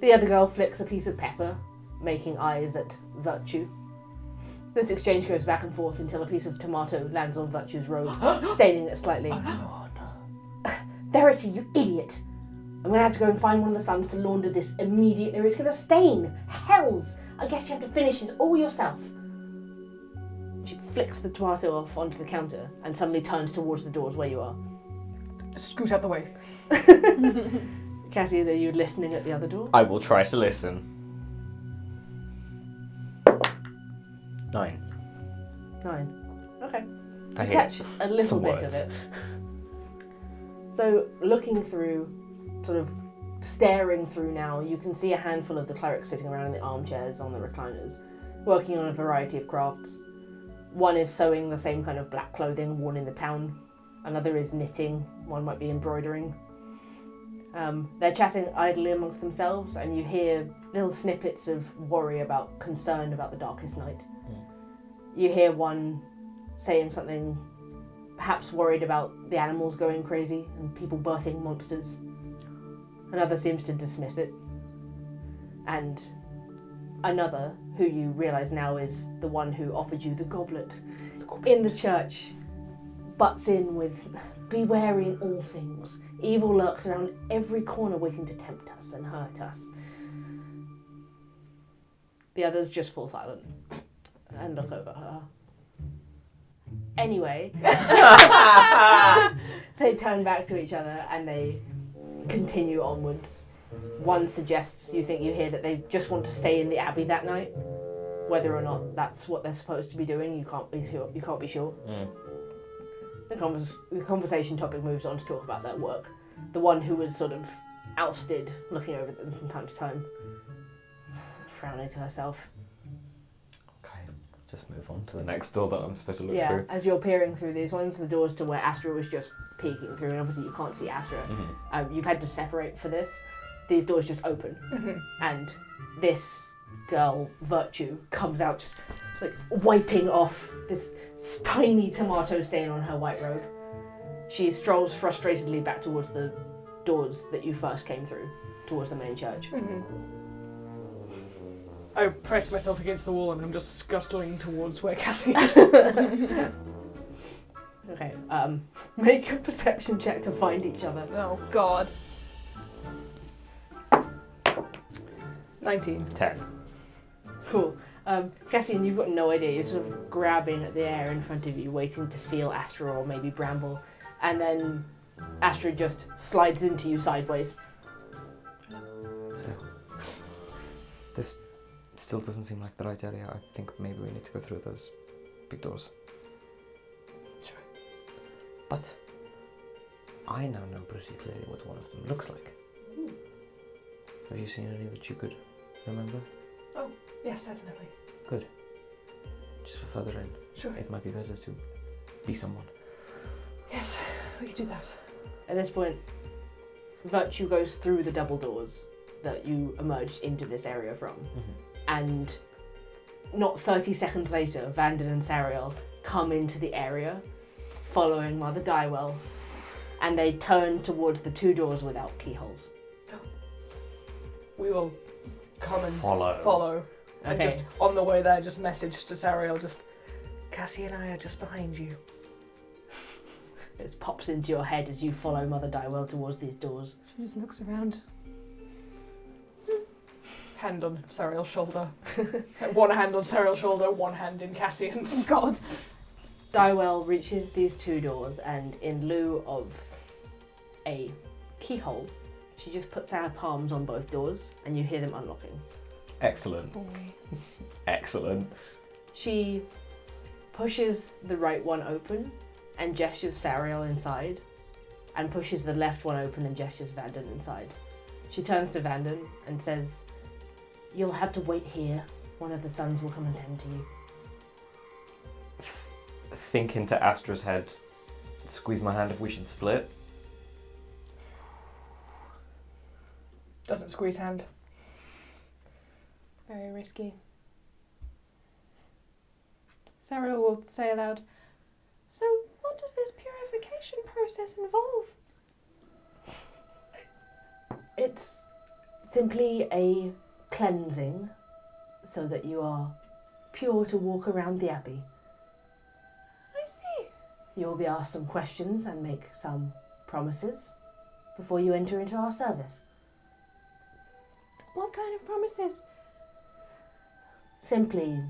The other girl flicks a piece of pepper, making eyes at Virtue. This exchange goes back and forth until a piece of tomato lands on Virtue's robe, staining it slightly. Oh no. Verity, you idiot! I'm gonna have to go and find one of the sons to launder this immediately, or it's gonna stain! Hells! I guess you have to finish this all yourself. She flicks the tomato off onto the counter and suddenly turns towards the doors where you are. Scoot out the way. Cassian, are you listening at the other door? I will try to listen. 9. 9. Okay. I You hear catch a little some bit words. of it. So, looking through, sort of staring through now, you can see a handful of the clerics sitting around in the armchairs on the recliners, working on a variety of crafts. One is sewing the same kind of black clothing worn in the town. Another is knitting. One might be embroidering. They're chatting idly amongst themselves, and you hear little snippets of worry about concern about the darkest night. You hear one saying something, perhaps worried about the animals going crazy and people birthing monsters. Another seems to dismiss it. And another, who you realise now is the one who offered you the goblet in the church, butts in with, "Be wary in all things. Evil lurks around every corner waiting to tempt us and hurt us." The others just fall silent and look over her. Anyway, they turn back to each other and they continue onwards. One suggests you hear that they just want to stay in the Abbey that night. Whether or not that's what they're supposed to be doing, you can't be sure. Mm. The conversation topic moves on to talk about their work. The one who was sort of ousted, looking over at them from time to time, frowning to herself. Okay, just move on to the next door that I'm supposed to look Yeah, through. as you're peering through these ones, the doors to where Astra was just peeking through, and obviously you can't see Astra. Mm-hmm. You've had to separate for this. These doors just open, and this girl, Virtue, comes out just like wiping off this tiny tomato stain on her white robe. She strolls frustratedly back towards the doors that you first came through, towards the main church. I press myself against the wall and I'm just scuttling towards where Cassian is. Okay, make a perception check to find each other. Oh god. 19. 10. Cool. Cassian, you've got no idea. You're sort of grabbing at the air in front of you, waiting to feel Astra or maybe Bramble. And then Astra just slides into you sideways. This still doesn't seem like the right area. I think maybe we need to go through those big doors. Sure. But I now know pretty clearly what one of them looks like. Have you seen any that you could remember? Yes, definitely. Just for further in. Sure. It might be better to be someone. Yes, we could do that. At this point, Virtue goes through the double doors that you emerged into this area from. And not 30 seconds later, Vanden and Sariel come into the area, following Mother Dywell, and they turn towards the two doors without keyholes. We will come and Follow. And Okay. just on the way there, just message to Sariel, just, Cassie and I are just behind you. It pops into your head as you follow Mother Dywell towards these doors. She just looks around. Hand on Sariel's shoulder. One hand on Sariel's shoulder, one hand in Cassian's. God. Dywell reaches these two doors, and in lieu of a keyhole, she just puts her palms on both doors, and you hear them unlocking. Excellent. Boy. Excellent. She pushes the right one open and gestures Sariel inside, and pushes the left one open and gestures Vanden inside. She turns to Vanden and says, "You'll have to wait here. One of the sons will come and tend to you." Think into Astra's head. Squeeze my hand if we should split. Doesn't squeeze hand. Very risky. Sarah will say aloud, "So, what does this purification process involve?" It's simply a cleansing so that you are pure to walk around the Abbey. I see. You will be asked some questions and make some promises before you enter into our service. What kind of promises? Simply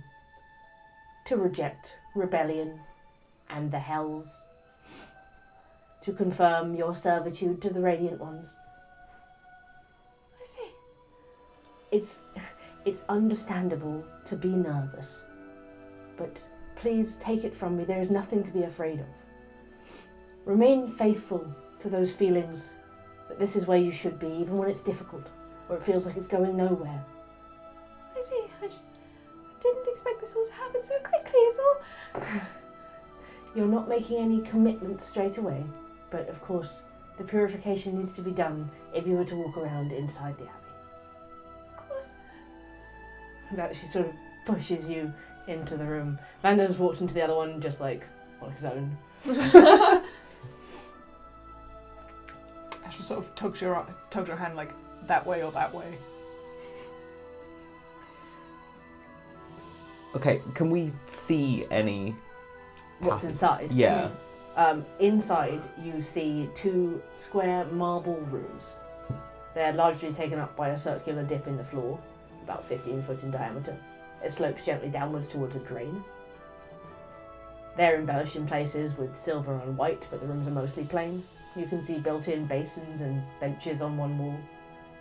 to reject rebellion and the Hells, to confirm your servitude to the Radiant Ones. I see. It's understandable to be nervous, but please take it from me, there is nothing to be afraid of. Remain faithful to those feelings that this is where you should be, even when it's difficult, or it feels like it's going nowhere. I see. I just didn't expect this all to happen so quickly, is all. You're not making any commitments straight away, but of course, the purification needs to be done if you were to walk around inside the Abbey. Of course. That she sort of pushes you into the room. Vanden's walked into the other one just like on his own. Astra sort of tugs your hand like that way or that way. Okay, can we see any... What's passage? inside? Yeah. Inside, you see two square marble rooms. They're largely taken up by a circular dip in the floor, about 15 foot in diameter. It slopes gently downwards towards a drain. They're embellished in places with silver and white, but the rooms are mostly plain. You can see built-in basins and benches on one wall,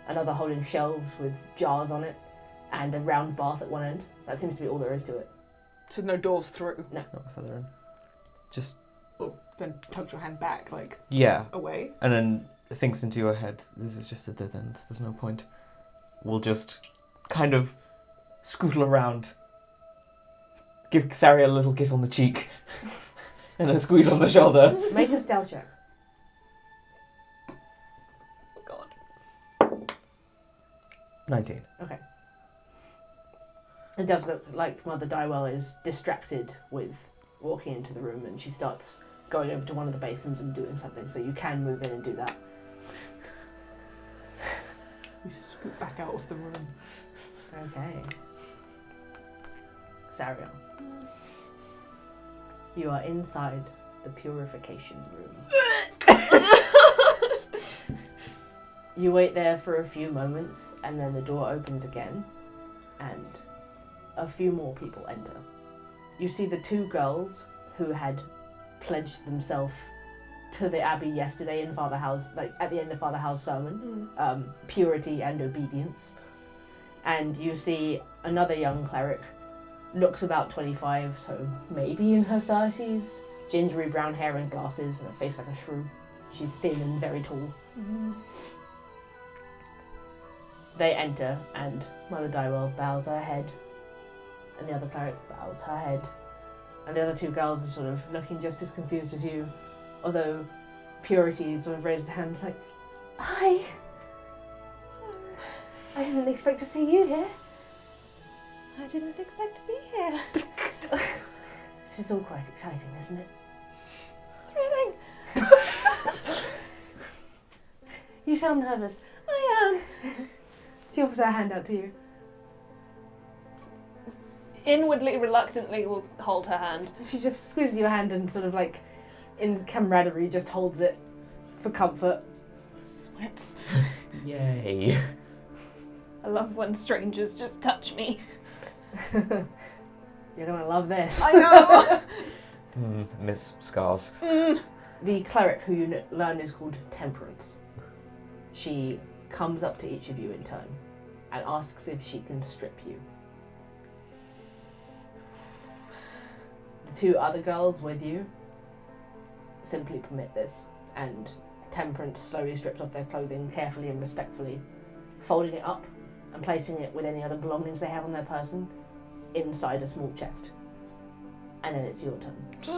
another holding shelves with jars on it, and a round bath at one end. That seems to be all there is to it. So no doors through. No. Not further in. Just Oh, then tugs your hand back, like, yeah, away. and then thinks into your head, this is just a dead end. There's no point. We'll just kind of scootle around, give Sariel a little kiss on the cheek, and then squeeze on the shoulder. Make a stealth check. God. 19. Okay. It does look like Mother Dywell is distracted with walking into the room, and she starts going over to one of the basins and doing something, so you can move in and do that. We scoot back out of the room. Okay. Sariel. You are inside the Purification Room. You wait there for a few moments, and then the door opens again, and a few more people enter. You see the two girls who had pledged themselves to the Abbey yesterday in Father Howe's, like at the end of Father Howe's sermon, purity and obedience. And you see another young cleric, looks about 25, so maybe in her 30s, gingery brown hair and glasses, and a face like a shrew. She's thin and very tall. They enter, and Mother Dywell bows her head, and the other cleric bows her head, and the other two girls are sort of looking just as confused as you, although Purity sort of raises her hand, it's like, hi! I didn't expect to see you here. I didn't expect to be here. This is all quite exciting, isn't it? Thrilling. You sound nervous. I am. She offers her hand out to you. Inwardly, reluctantly, will hold her hand. She just squeezes your hand and sort of like, in camaraderie, just holds it for comfort. Sweats. Yay. I love when strangers just touch me. You're gonna love this. I know. Miss Scars. The cleric who you learn is called Temperance. She comes up to each of you in turn and asks if she can strip you. The two other girls with you simply permit this, and Temperance slowly strips off their clothing carefully and respectfully, folding it up and placing it with any other belongings they have on their person inside a small chest. And then it's your turn. Do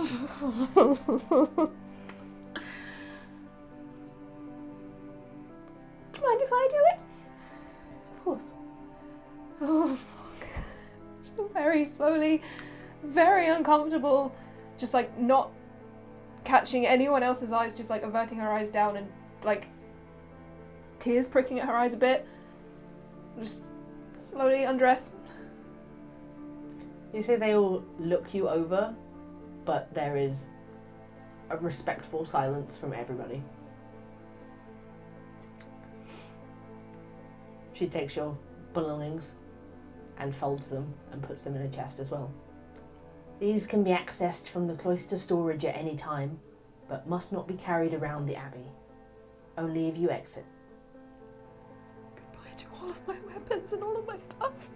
you mind if I do it? Of course. Oh, fuck. Very slowly, very uncomfortable, just like not catching anyone else's eyes, just like averting her eyes down and like tears pricking at her eyes a bit. Just slowly undress. You see they all look you over, but there is a respectful silence from everybody. She takes your belongings and folds them and puts them in a chest as well. These can be accessed from the cloister storage at any time, but must not be carried around the Abbey. Only if you exit. Goodbye to all of my weapons and all of my stuff.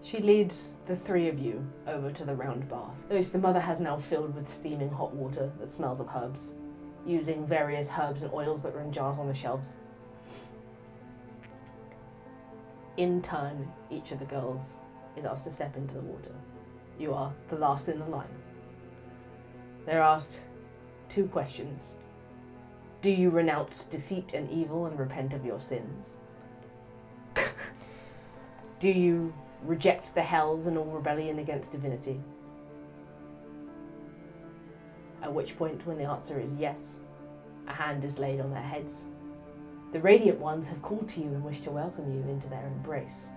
She leads the three of you over to the round bath, which the mother has now filled with steaming hot water that smells of herbs, using various herbs and oils that are in jars on the shelves. In turn, each of the girls is asked to step into the water. You are the last in the line. They're asked 2 questions. Do you renounce deceit and evil and repent of your sins? Do you reject the hells and all rebellion against divinity? At which point, when the answer is yes, a hand is laid on their heads. The Radiant Ones have called to you and wish to welcome you into their embrace.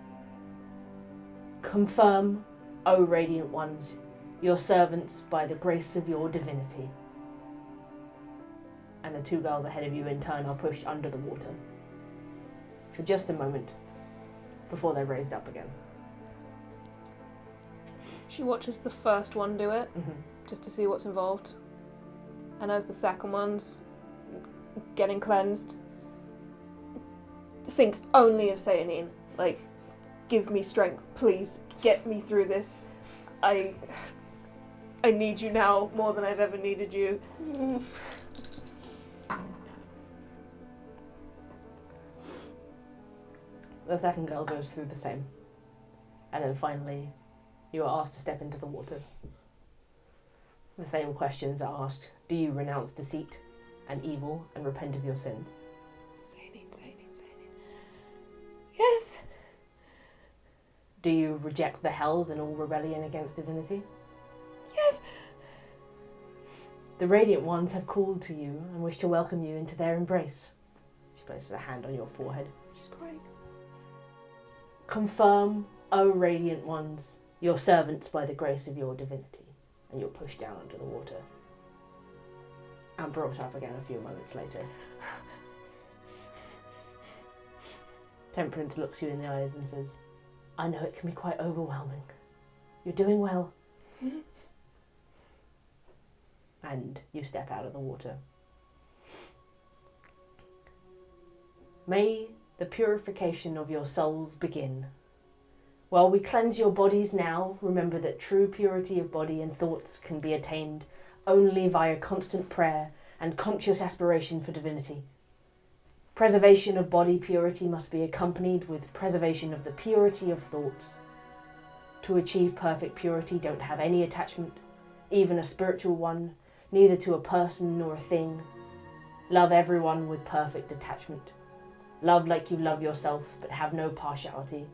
Confirm, O Radiant Ones, your servants by the grace of your divinity. And the 2 girls ahead of you in turn are pushed under the water for just a moment before they're raised up again. She watches the first one do it, Mm-hmm. just to see what's involved. And as the second one's getting cleansed, thinks only of Sayanine. Like, give me strength, please. Get me through this. I need you now more than I've ever needed you. The second girl goes through the same. And then finally, you are asked to step into the water. The same questions are asked. Do you renounce deceit and evil and repent of your sins? Sayanine. Yes. Do you reject the hells and all rebellion against divinity? Yes. The Radiant Ones have called to you and wish to welcome you into their embrace. She places a hand on your forehead. She's crying. Confirm, O Radiant Ones, your servants by the grace of your divinity. And you're pushed down under the water. And brought up again a few moments later. Temperance looks you in the eyes and says, I know it can be quite overwhelming. You're doing well. And you step out of the water. May the purification of your souls begin. While we cleanse your bodies now, remember that true purity of body and thoughts can be attained only via constant prayer and conscious aspiration for divinity. Preservation of body purity must be accompanied with preservation of the purity of thoughts. To achieve perfect purity, don't have any attachment, even a spiritual one, neither to a person nor a thing. Love everyone with perfect detachment. Love like you love yourself, but have no partiality.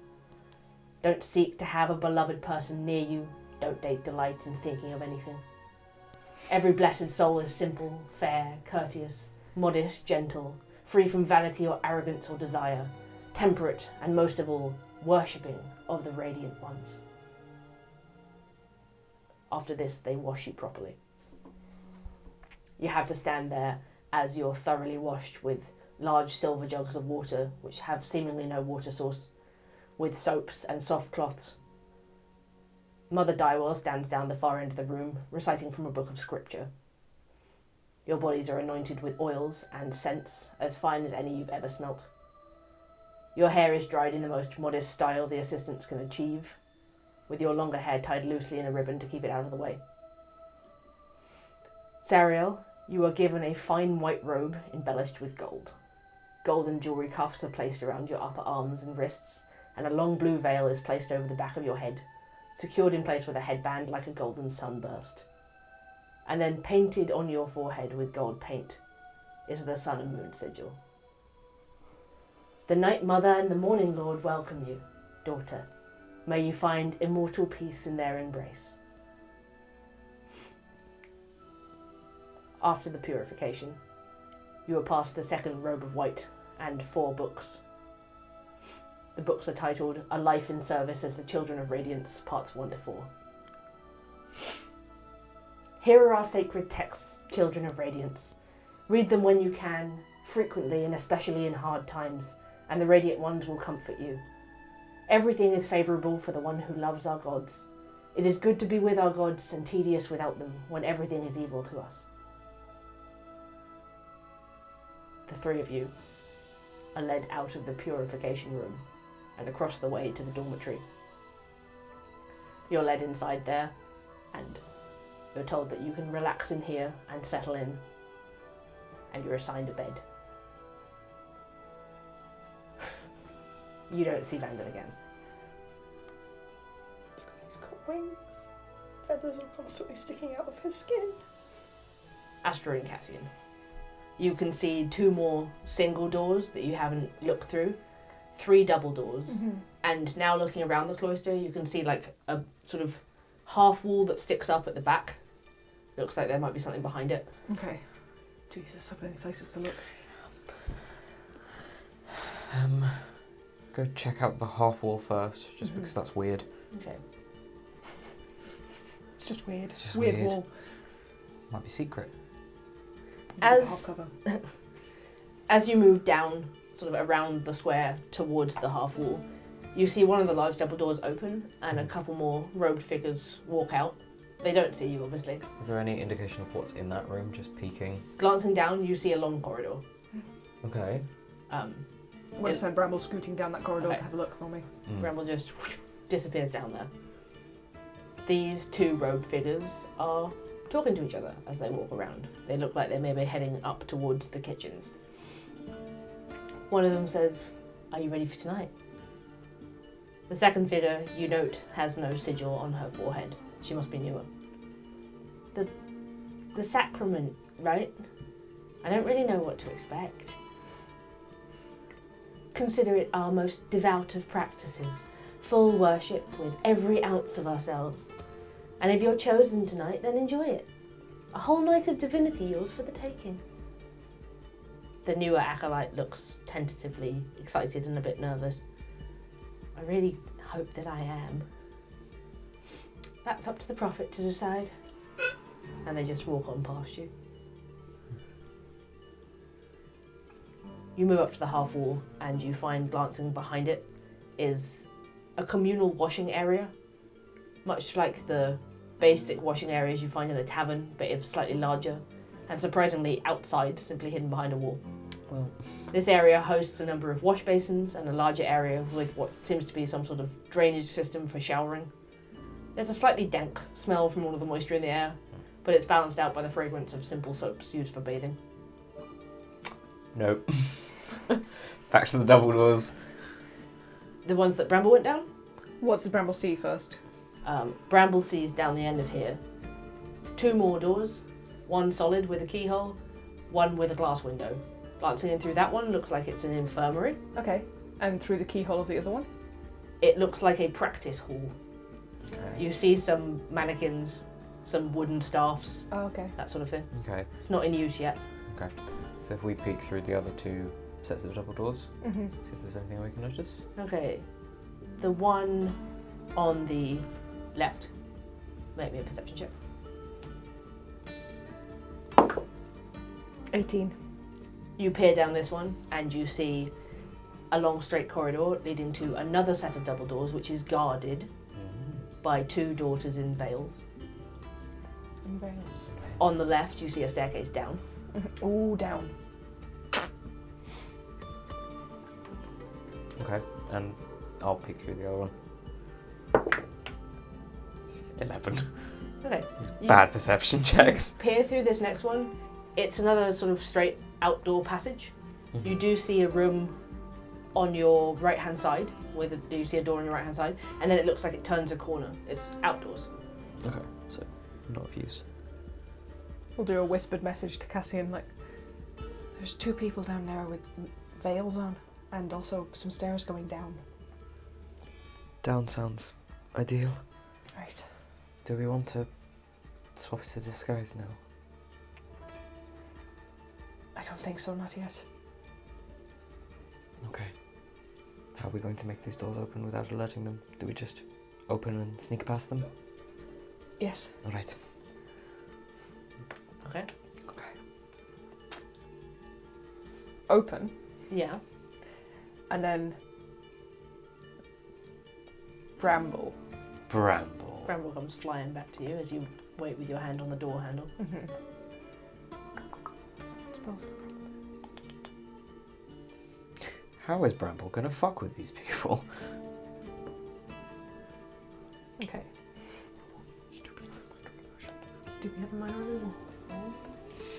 Don't seek to have a beloved person near you. Don't take delight in thinking of anything. Every blessed soul is simple, fair, courteous, modest, gentle, free from vanity or arrogance or desire, temperate, and most of all, worshipping of the Radiant Ones. After this, they wash you properly. You have to stand there as you're thoroughly washed with large silver jugs of water, which have seemingly no water source, with soaps and soft cloths. Mother Dywell stands down the far end of the room, reciting from a book of scripture. Your bodies are anointed with oils and scents as fine as any you've ever smelt. Your hair is dried in the most modest style the assistants can achieve, with your longer hair tied loosely in a ribbon to keep it out of the way. Sariel, you are given a fine white robe embellished with gold. Golden jewellery cuffs are placed around your upper arms and wrists, and a long blue veil is placed over the back of your head, secured in place with a headband like a golden sunburst. And then painted on your forehead with gold paint is the sun and moon sigil. The Night Mother and the Morning Lord welcome you, daughter. May you find immortal peace in their embrace. After the purification, you are passed the second robe of white and 4 books. The books are titled A Life in Service as the Children of Radiance, Parts 1 to 4. Here are our sacred texts, Children of Radiance. Read them when you can, frequently and especially in hard times, and the Radiant Ones will comfort you. Everything is favourable for the one who loves our gods. It is good to be with our gods and tedious without them when everything is evil to us. The 3 of you are led out of the Purification Room and across the way to the dormitory. You're led inside there, and you're told that you can relax in here and settle in, and you're assigned a bed. You don't see Vanden again. He's got wings. Feathers are constantly sticking out of his skin. Astra and Cassian. You can see 2 more single doors that you haven't looked through, 3 double doors, and now looking around the cloister, you can see like a sort of half wall that sticks up at the back. Looks like there might be something behind it. Okay. Jesus, so many places to look. Go check out the half wall first, just because that's weird. Okay. It's just weird. It's just weird weird. wall. Might be secret. As you move down, sort of around the square towards the half wall, You see one of the large double doors open and a couple more robed figures walk out. They don't see you, obviously. Is there any indication of what's in that room? Just peeking. Glancing down, you see a long corridor. Okay. I'm going to send Bramble scooting down that corridor Okay. to have a look for me. Bramble just disappears down there. These two robed figures are talking to each other as they walk around. They look like they may be heading up towards the kitchens. One of them says, "Are you ready for tonight?" The second figure, you note, has no sigil on her forehead. She must be newer. The sacrament, right? I don't really know what to expect. Consider it our most devout of practices, full worship with every ounce of ourselves. And if you're chosen tonight, then enjoy it. A whole night of divinity yours for the taking. The newer acolyte looks tentatively excited and a bit nervous. I really hope that I am. That's up to the prophet to decide. And they just walk on past you. You move up to the half wall and you find glancing behind it is a communal washing area, much like the basic washing areas you find in a tavern, but if slightly larger, and surprisingly outside, simply hidden behind a wall. Well, This area hosts a number of wash basins and a larger area with what seems to be some sort of drainage system for showering. There's a slightly dank smell from all of the moisture in the air, but it's balanced out by the fragrance of simple soaps used for bathing. nope. Back to the double doors. The ones that Bramble went down? What does Bramble see first? Bramble sees down the end of here 2 more doors, one solid with a keyhole, one with a glass window. Glancing in through that one looks like it's an infirmary. Okay. And through the keyhole of the other one? It looks like a practice hall. Okay. You see some mannequins, some wooden staffs, Oh, okay. that sort of thing. Okay. It's not in use yet. So if we peek through the other 2 sets of double doors, Mm-hmm. see if there's anything we can notice. Okay. The one on the left. Make me a perception check. 18. You peer down this one and you see a long straight corridor leading to another set of double doors which is guarded by 2 daughters in veils. On the left you see a staircase down. Ooh, down. Okay, and I'll peek through the other one. 11. Okay. You Bad perception checks. peer through this next one. It's another sort of straight outdoor passage. Mhm. You do see a room on your right hand side, you see a door on your right hand side, and then it looks like it turns a corner. It's outdoors. Okay, so not of use. We'll do a whispered message to Cassian, like, there's 2 people down there with veils on, and also some stairs going down. Down sounds ideal. Right. Do we want to swap to disguise now? I don't think so, not yet. Okay. How are we going to make these doors open without alerting them? Do we just open and sneak past them? Yes. Alright. Okay. Okay. Open, Yeah. and then Bramble. Bramble. Bramble comes flying back to you as you wait with your hand on the door handle. Mm-hmm. How is Bramble gonna fuck with these people? Okay. Do we have a minor removal?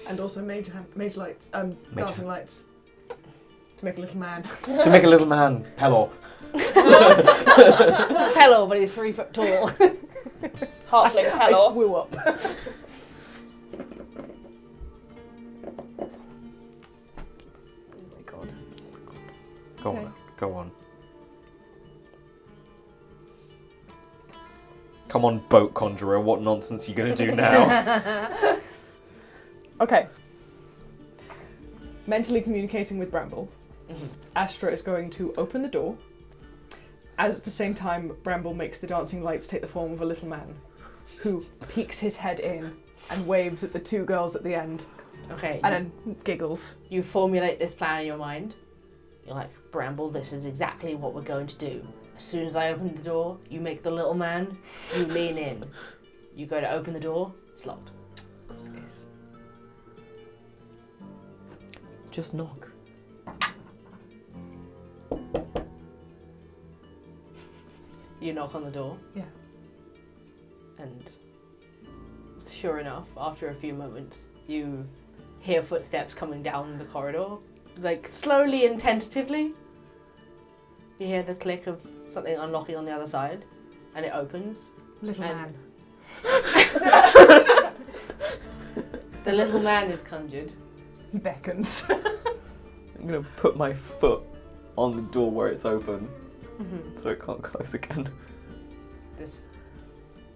And also mage lights, dancing lights. To make a little man. To make a little man. Hello. Hello, but he's 3 foot tall. Halfling I hello. flew up. Oh my god. Go Okay. on. Go on. Come on, boat conjurer. What nonsense are you gonna do now? Okay. Mentally communicating with Bramble, Mhm. Astra is going to open the door. As at the same time, Bramble makes the dancing lights take the form of a little man, who peeks his head in and waves at the 2 girls at the end, Okay. and then giggles. You formulate this plan in your mind. You're like, Bramble, this is exactly what we're going to do. As soon as I open the door, you make the little man, you lean in. You go to open the door, it's locked. Just knock. You knock on the door. Yeah. And sure enough, after a few moments, you hear footsteps coming down the corridor. Like, slowly and tentatively. You hear the click of something unlocking on the other side, and it opens. Little And- man. The little man is conjured. He beckons. I'm gonna put my foot on the door where it's open, Mm-hmm. so it can't close again. This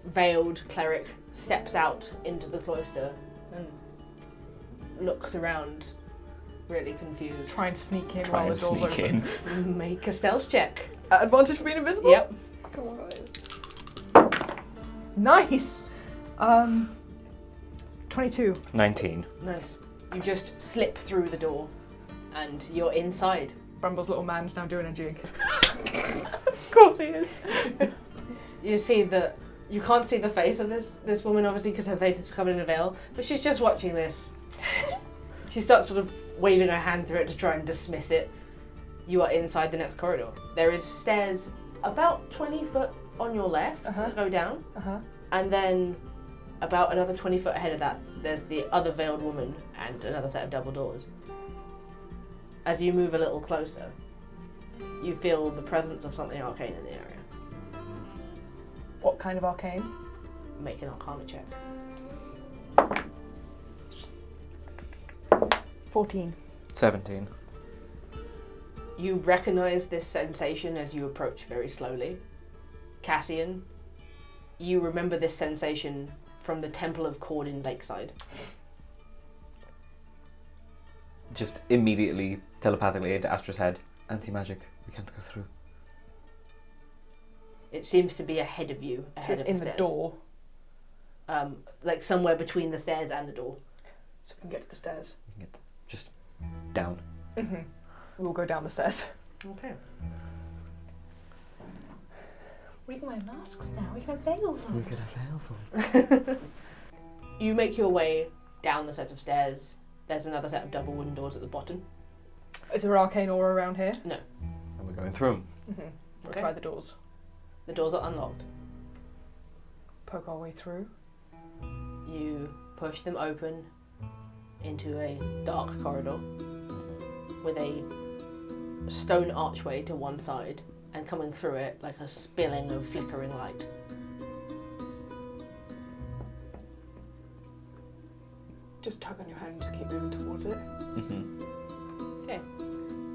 veiled cleric steps out into the cloister and looks around, really confused. Try and sneak in Try while and the door's sneak open. in. Make a stealth check. Advantage for being invisible? Yep. Come on, guys. Nice! 22. 19. Nice. You just slip through the door and you're inside. Bramble's little man's now doing a jig. Of course he is. You see that you can't see the face of this woman, obviously, because her face is covered in a veil, but she's just watching this. She starts sort of waving her hand through it to try and dismiss it. You are inside the next corridor. There is stairs about 20 foot on your left that go down, and then about another 20 foot ahead of that, there's the other veiled woman and another set of double doors. As you move a little closer, you feel the presence of something arcane in the area. What kind of arcane? Make an Arcana check. 14. 17. You recognise this sensation as you approach very slowly. Cassian, you remember this sensation from the Temple of Cord in Lakeside. Just immediately, telepathically into Astra's head. Anti-magic. We can't go through. It seems to be ahead of you, So ahead it's of in the the stairs. door, Like somewhere between the stairs and the door. so we can get to the stairs. We can get just down. We'll go down the stairs. Okay. We can wear masks now. We can veil them. We could have helpful. You make your way down the set of stairs. There's another set of double wooden doors at the bottom. Is there arcane aura around here? And we're going through them. We'll Okay. try the doors. The doors are unlocked. Poke our way through. You push them open into a dark corridor with a stone archway to one side, and coming through it like a spilling of flickering light. Just tug on your hand to keep moving towards it.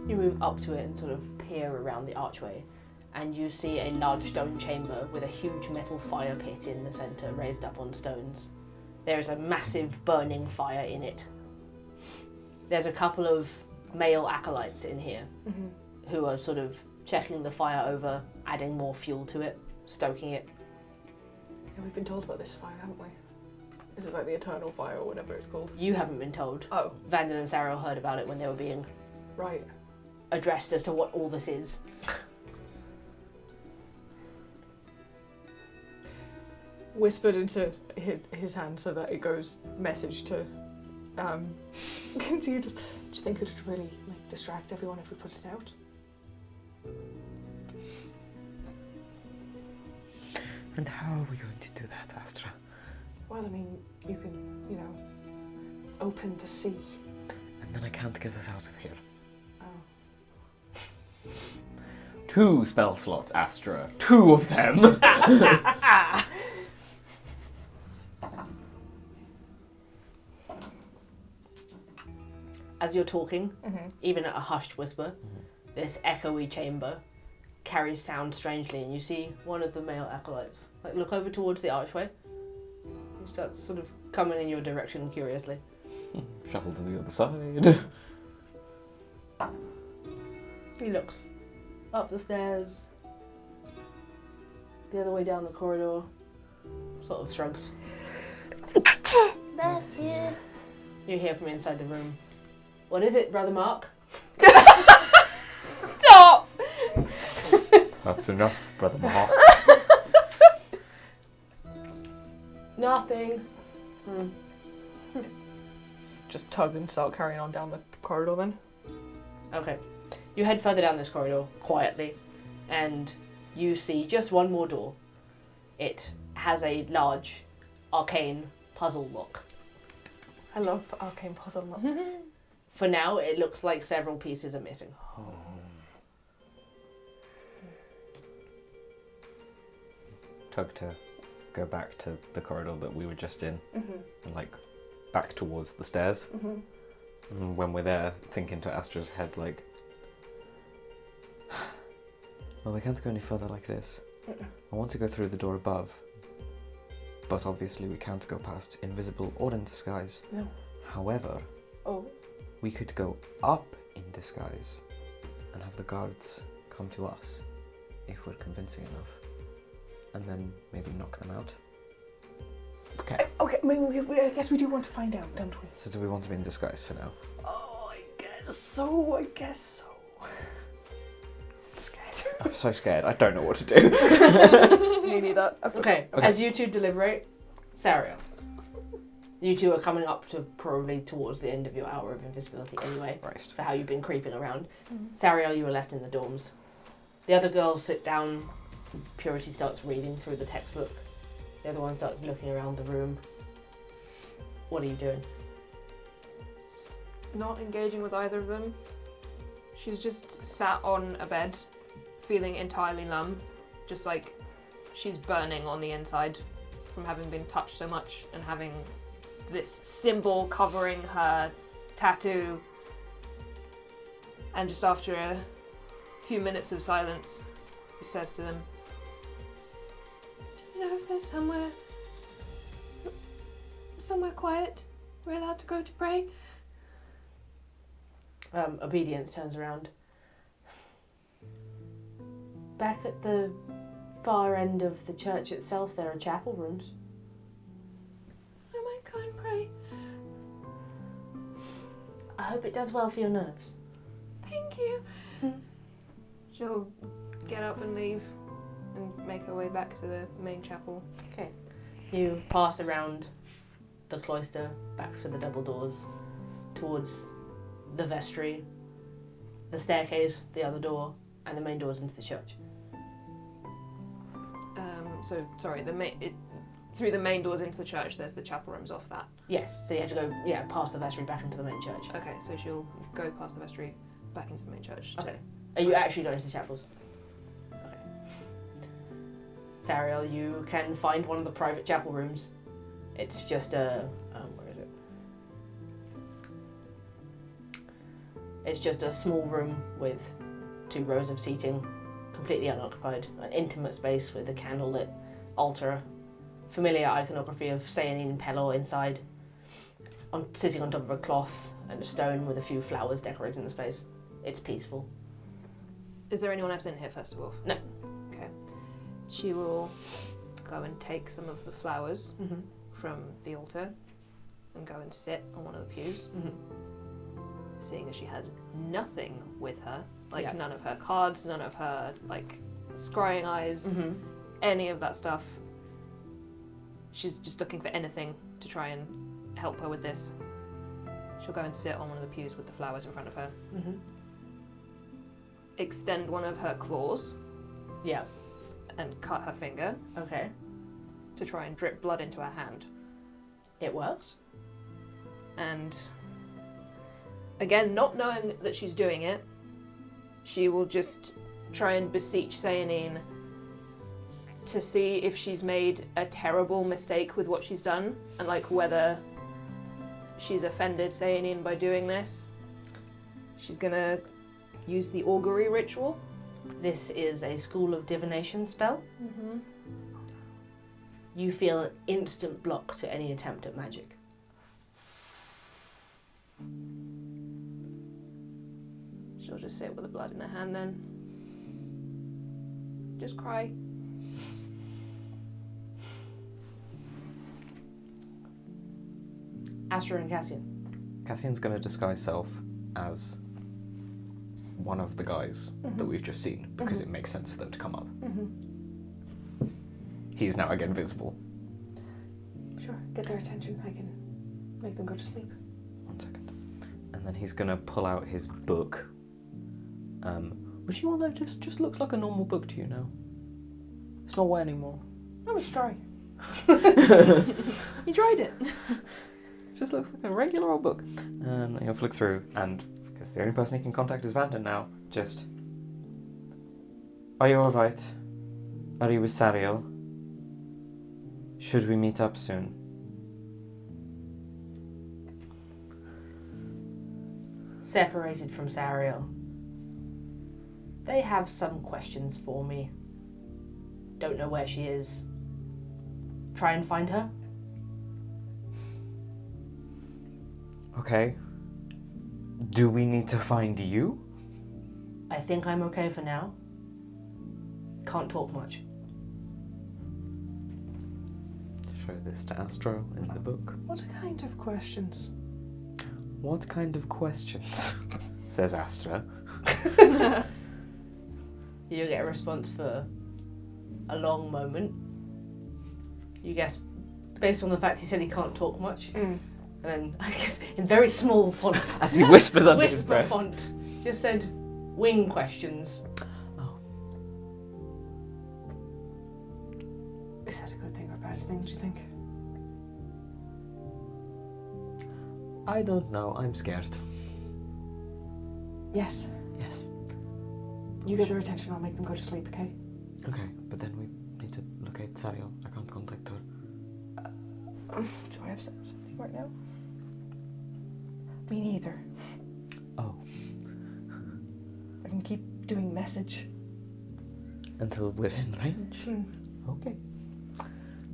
You move up to it and sort of peer around the archway, and you see a large stone chamber with a huge metal fire pit in the centre, raised up on stones. There is a massive burning fire in it. There's a couple of male acolytes in here who are sort of checking the fire over, adding more fuel to it, stoking it. Yeah, we've been told about this fire, haven't we? This is like the eternal fire or whatever it's called. You haven't been told. Oh, Vanden and Sariel heard about it when they were being right. addressed as to what all this is. Whispered into his hand so that it goes message to do you just think it would really like distract everyone if we put it out? And how are we going to do that, Astra? Well, I mean, you can, open the sea. And then I can't get us out of here. Oh. 2 spell slots, Astra. 2 of them! As you're talking, even at a hushed whisper, this echoey chamber carries sound strangely, and you see one of the male acolytes look over towards the archway. He starts sort of coming in your direction curiously. Shuffle to the other side. He looks up the stairs, the other way down the corridor, sort of shrugs. Bless you. You hear from inside the room. What is it, Brother Mark? That's enough, Brother Mahal. Nothing. Just tug and start carrying on down the corridor then. Okay. You head further down this corridor quietly, and you see just one more door. It has a large arcane puzzle lock. I love arcane puzzle locks. For now, it looks like several pieces are missing. Tug to go back to the corridor that we were just in, and like back towards the stairs. And when we're there, think into Astra's head like, well, we can't go any further like this. I want to go through the door above, but obviously we can't go past invisible or in disguise. No. However, we could go up in disguise and have the guards come to us if we're convincing enough, and then maybe knock them out. Okay. Okay, I guess we do want to find out, don't we? So do we want to be in disguise for now? Oh, I guess so. I'm scared. I'm so scared. I don't know what to do. Me neither. Okay. As you two deliberate, Sariel. You two are coming up to probably towards the end of your hour of invisibility anyway, Christ. for how you've been creeping around. Sariel, you were left in the dorms. The other girls sit down. Purity starts reading through the textbook. The other one starts looking around the room. What are you doing? Not engaging with either of them. She's just sat on a bed, feeling entirely numb, just like she's burning on the inside from having been touched so much and having this symbol covering her tattoo. And just after a few minutes of silence, he says to them, "Do you know if there's somewhere quiet we're allowed to go to pray?" Obedience turns around. Back at the far end of the church itself, there are chapel rooms. I might go and pray. I hope it does well for your nerves. Thank you. She'll get up and leave and make her way back to the main chapel. Okay. You pass around the cloister, back to the double doors, towards the vestry, the staircase, the other door, and the main doors into the church. Through the main doors into the church, there's the chapel rooms off that. Yes, so you have to go, past the vestry back into the main church. Okay, so she'll go past the vestry back into the main church. Okay. Are you actually going to the chapels? Okay. Sariel, you can find one of the private chapel rooms. It's just a... where is it? It's just a small room with 2 rows of seating, completely unoccupied. An intimate space with a candlelit altar. Familiar iconography of Sayanine Pelor inside. Sitting on top of a cloth and a stone with a few flowers decorating the space. It's peaceful. Is there anyone else in here, first of all? No. Okay. She will go and take some of the flowers from the altar and go and sit on one of the pews. Seeing as she has nothing with her, none of her cards, none of her, scrying eyes, any of that stuff. She's just looking for anything to try and help her with this. She'll go and sit on one of the pews with the flowers in front of her. Extend one of her claws. Yeah. And cut her finger. Okay. To try and drip blood into her hand. It works. And again, not knowing that she's doing it, she will just try and beseech Sayanine to see if she's made a terrible mistake with what she's done, and whether she's offended Sayanine by doing this. She's gonna use the Augury Ritual. This is a School of Divination spell. You feel an instant block to any attempt at magic. She'll just sit with the blood in her hand then. Just cry. Astra and Cassian. Cassian's going to disguise self as one of the guys that we've just seen, because it makes sense for them to come up. He's now again visible. Sure, get their attention. I can make them go to sleep. 1 second. And then he's going to pull out his book, which you all know just looks like a normal book to you now. It's not wet anymore. Oh, it's dry. You tried it. It just looks like a regular old book. And he'll flick through, and because the only person he can contact is Vanden now, just... Are you alright? Are you with Sariel? Should we meet up soon? Separated from Sariel. They have some questions for me. Don't know where she is. Try and find her. Okay. Do we need to find you? I think I'm okay for now. Can't talk much. Show this to Astra in the book. What kind of questions? What kind of questions? Says Astra. You get a response for a long moment. You guess, based on the fact he said he can't talk much, and then I guess in very small font, As he whispers under his whisper breath. font, just said wing questions. Oh. Is that a good thing or a bad thing, do you think? I don't know, I'm scared. Yes. Yes. You get their attention, I'll make them go to sleep, okay? Okay, but then we need to locate Sariel. I can't contact her. Do I have something right now? Me neither. Oh. I can keep doing message. Until we're in range? Okay.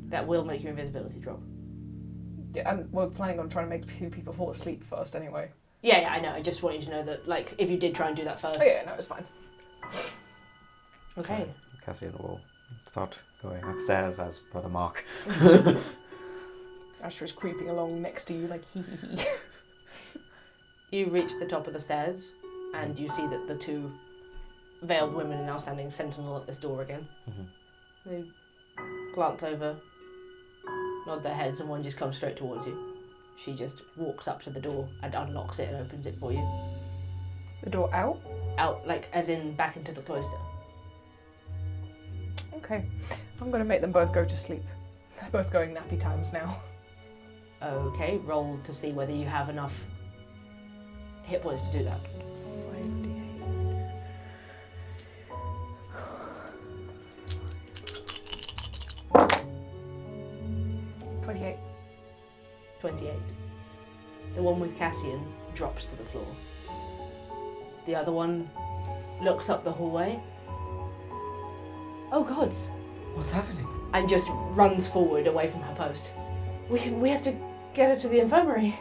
That will make your invisibility drop. Yeah, and we're planning on trying to make two people fall asleep first anyway. Yeah, I know. I just want you to know that, like, if you did try and do that first. Oh yeah, no, it's fine. Okay. So Cassian will start going upstairs as Brother Mark. Astra's creeping along next to you like hee hee hee. You reach the top of the stairs, and you see that the two veiled women are now standing sentinel at this door again. They glance over, nod their heads, and one just comes straight towards you. She just walks up to the door and unlocks it and opens it for you. The door out? Out, like, as in back into the cloister. Okay. I'm gonna make them both go to sleep. They're both going nappy times now. Okay, roll to see whether you have enough hit points to do that. 5d8. 28. 28. The one with Cassian drops to the floor. The other one looks up the hallway. Oh gods! What's happening? And just runs forward away from her post. We have to get her to the infirmary.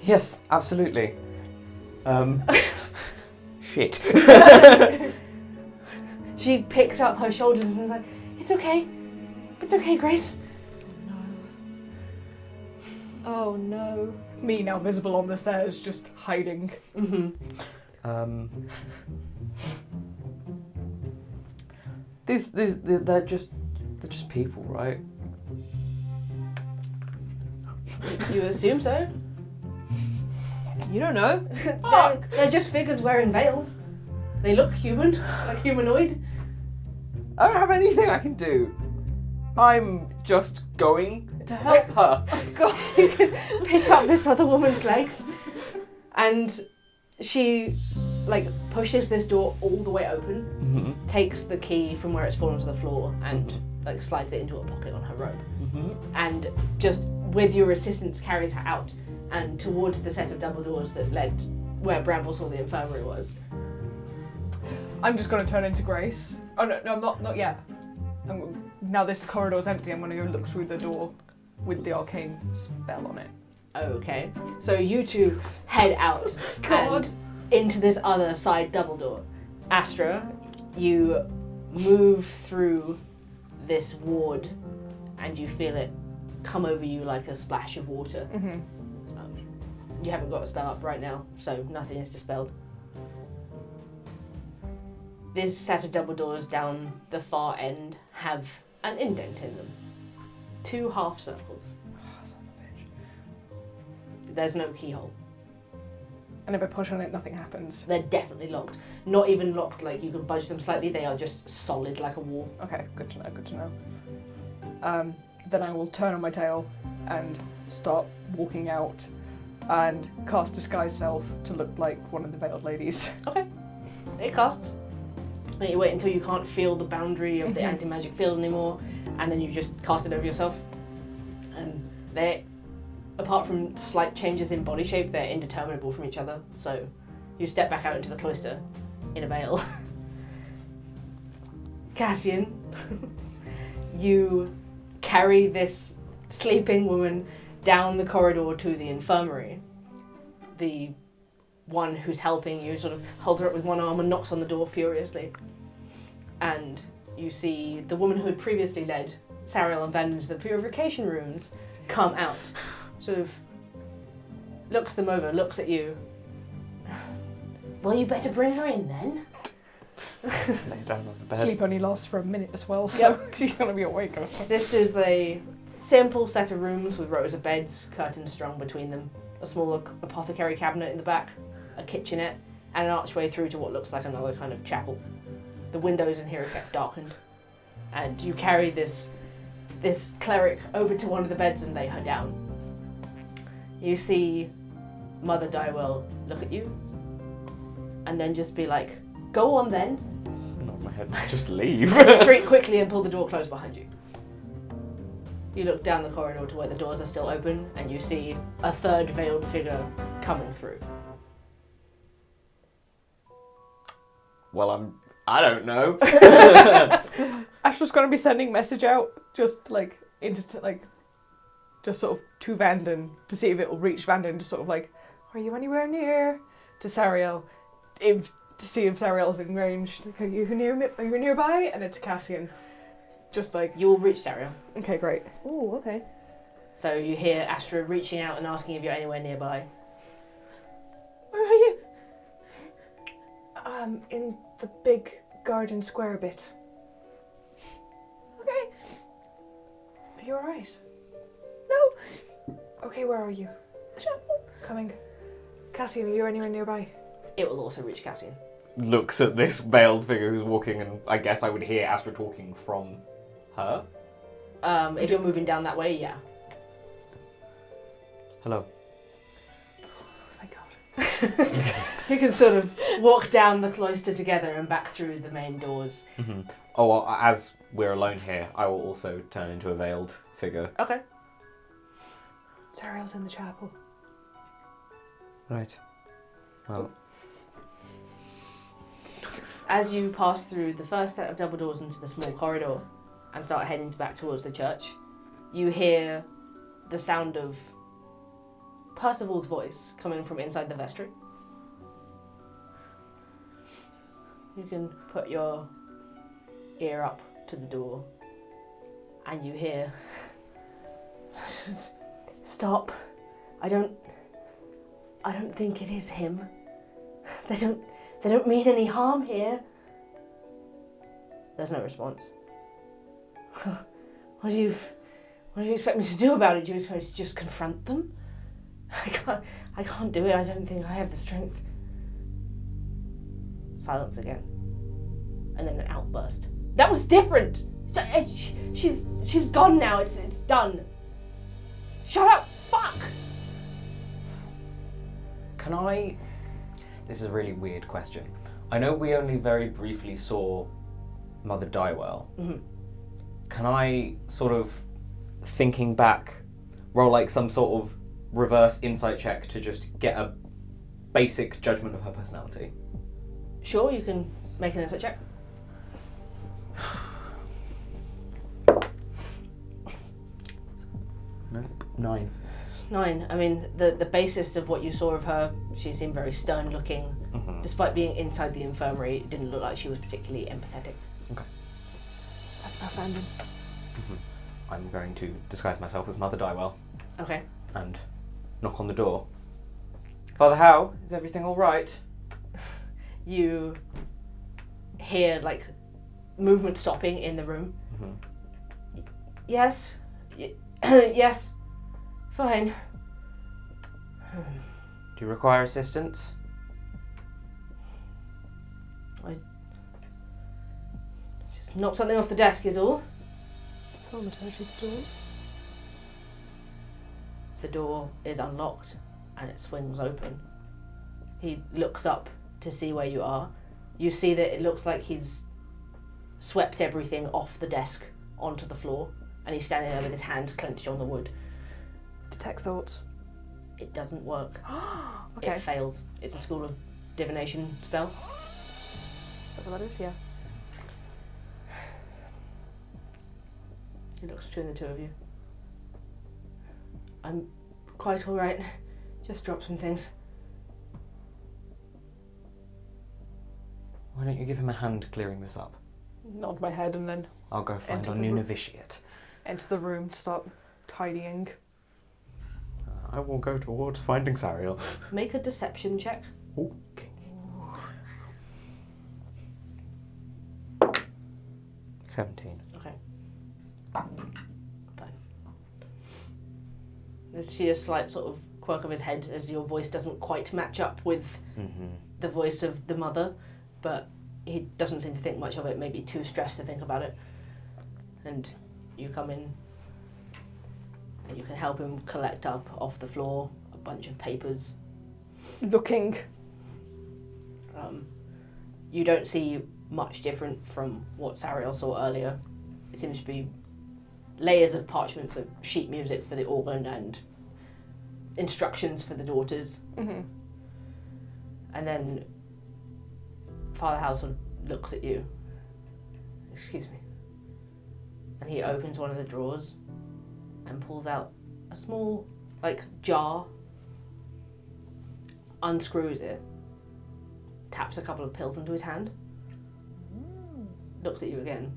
Yes, absolutely. Shit. She picks up her shoulders and is like, it's okay, Grace. Oh no. Me now visible on the stairs, just hiding. They're just people, right? You assume so? You don't know. They're just figures wearing veils. They look human, like humanoid. I don't have anything I can do. I'm just going to help her. God, you can pick up this other woman's legs, and she, like, pushes this door all the way open, takes the key from where it's fallen to the floor, and like slides it into a pocket on her robe, and just with your assistance carries her out and towards the set of double doors that led where Bramble saw the infirmary was. I'm just gonna turn into Grace. Oh no, I'm not yet. Now this corridor's empty, I'm gonna go look through the door with the arcane spell on it. Okay, so you two head out and into this other side double door. Astra, you move through this ward and you feel it come over you like a splash of water. You haven't got a spell up right now, so nothing is dispelled. This set of double doors down the far end have an indent in them. 2 half circles. There's no keyhole. And if I push on it, nothing happens. They're definitely locked. Not even locked like you can budge them slightly, they are just solid like a wall. Okay, good to know, good to know. Then I will turn on my tail and start walking out and cast Disguise Self to look like one of the veiled ladies. Okay. It casts. And you wait until you can't feel the boundary of the anti-magic field anymore, and then you just cast it over yourself. And they, apart from slight changes in body shape, they're indeterminable from each other. So you step back out into the cloister in a veil. Cassian, you carry this sleeping woman down the corridor to the infirmary. The one who's helping you sort of holds her up with one arm and knocks on the door furiously. And you see the woman who had previously led Sariel and Vanden to the Purification Rooms come out. Sort of looks them over, looks at you. Well, you better bring her in then. Lay down on the bed. Sleep only lasts for a minute as well, so she's gonna be awake. This is a simple set of rooms with rows of beds, curtains strung between them, a small apothecary cabinet in the back, a kitchenette, and an archway through to what looks like another kind of chapel. The windows in here are kept darkened, and you carry this cleric over to one of the beds and lay her down. You see Mother Dywell look at you, and then just be like, "Go on then." Nod my head. Just leave. Retreat quickly and pull the door closed behind you. You look down the corridor to where the doors are still open, and you see a third veiled figure coming through. Well, I don't know. Astra's gonna be sending message out, just like just sort of to Vanden to see if it will reach Vanden. Just sort of like, "Are you anywhere near?" To Sariel, to see if Sariel's in range. Like, "Are you near me? Are you nearby?" And then to Cassian, just like, You will reach Sariel. "Okay, great." Ooh, okay. So you hear Astra reaching out and asking if you're anywhere nearby. Where are you? In the big garden square bit. Okay. Are you alright? No. Okay, where are you? Chapel. Coming. Cassian, are you anywhere nearby? It will also reach Cassian. Looks at this veiled figure who's walking, and I guess I would hear Astra talking from her. If you're moving down that way, yeah. Hello. Thank God. You can sort of walk down the cloister together and back through the main doors. Mm-hmm. Oh, well, as we're alone here, I will also turn into a veiled figure. Okay. Sariel's in the chapel. Right. Well, As you pass through the first set of double doors into the small corridor and start heading back towards the church, you hear the sound of Percival's voice coming from inside the vestry. You can put your ear up to the door and you hear, "Stop. I don't think it is him. They don't mean any harm here." There's no response. What do you expect me to do about it? Do you expect me to just confront them? I can't do it. I don't think I have the strength. Silence again. And then an outburst. That was different. She's gone now. It's done. Shut up. Fuck. can I... This is a really weird question. I know we only very briefly saw Mother Dywell. Mm-hmm. Can I sort of, thinking back, roll like some sort of reverse insight check to just get a basic judgment of her personality? Sure, you can make an insight check. Nope. 9. 9. I mean, the basis of what you saw of her, she seemed very stern looking. Mm-hmm. Despite being inside the infirmary, it didn't look like she was particularly empathetic. Okay. That's about Vanden. Mm-hmm. I'm going to disguise myself as Mother Dywell Okay. and knock on the door. Father Howe, is everything all right? You hear like movement stopping in the room. Yes. Yes. Fine. Do you require assistance? Just knock something off the desk is all. Thaumaturgy doors. The door is unlocked and it swings open. He looks up to see where you are. You see that it looks like he's swept everything off the desk onto the floor, and he's standing there with his hands clenched on the wood. Detect thoughts. It doesn't work. Okay. It fails. It's a school of divination spell. Is that what that is? Yeah. He looks between the two of you. I'm quite alright. Just dropped some things. Why don't you give him a hand clearing this up? Nod my head and then I'll go find Enter our the new room. novitiate. enter the room to start tidying. I will go towards finding Sariel. Make a deception check. Okay. 17. Okay. Fine. There's see a slight sort of quirk of his head as your voice doesn't quite match up with the voice of the mother, but he doesn't seem to think much of it, maybe too stressed to think about it. And you come in and you can help him collect up off the floor a bunch of papers. Looking. You don't see much different from what Sariel saw earlier. It seems to be layers of parchments of sheet music for the organ and instructions for the daughters. Mm-hmm. And then Father Howe sort of looks at you. Excuse me. And he opens one of the drawers and pulls out a small, like, jar, unscrews it, taps a couple of pills into his hand, looks at you again,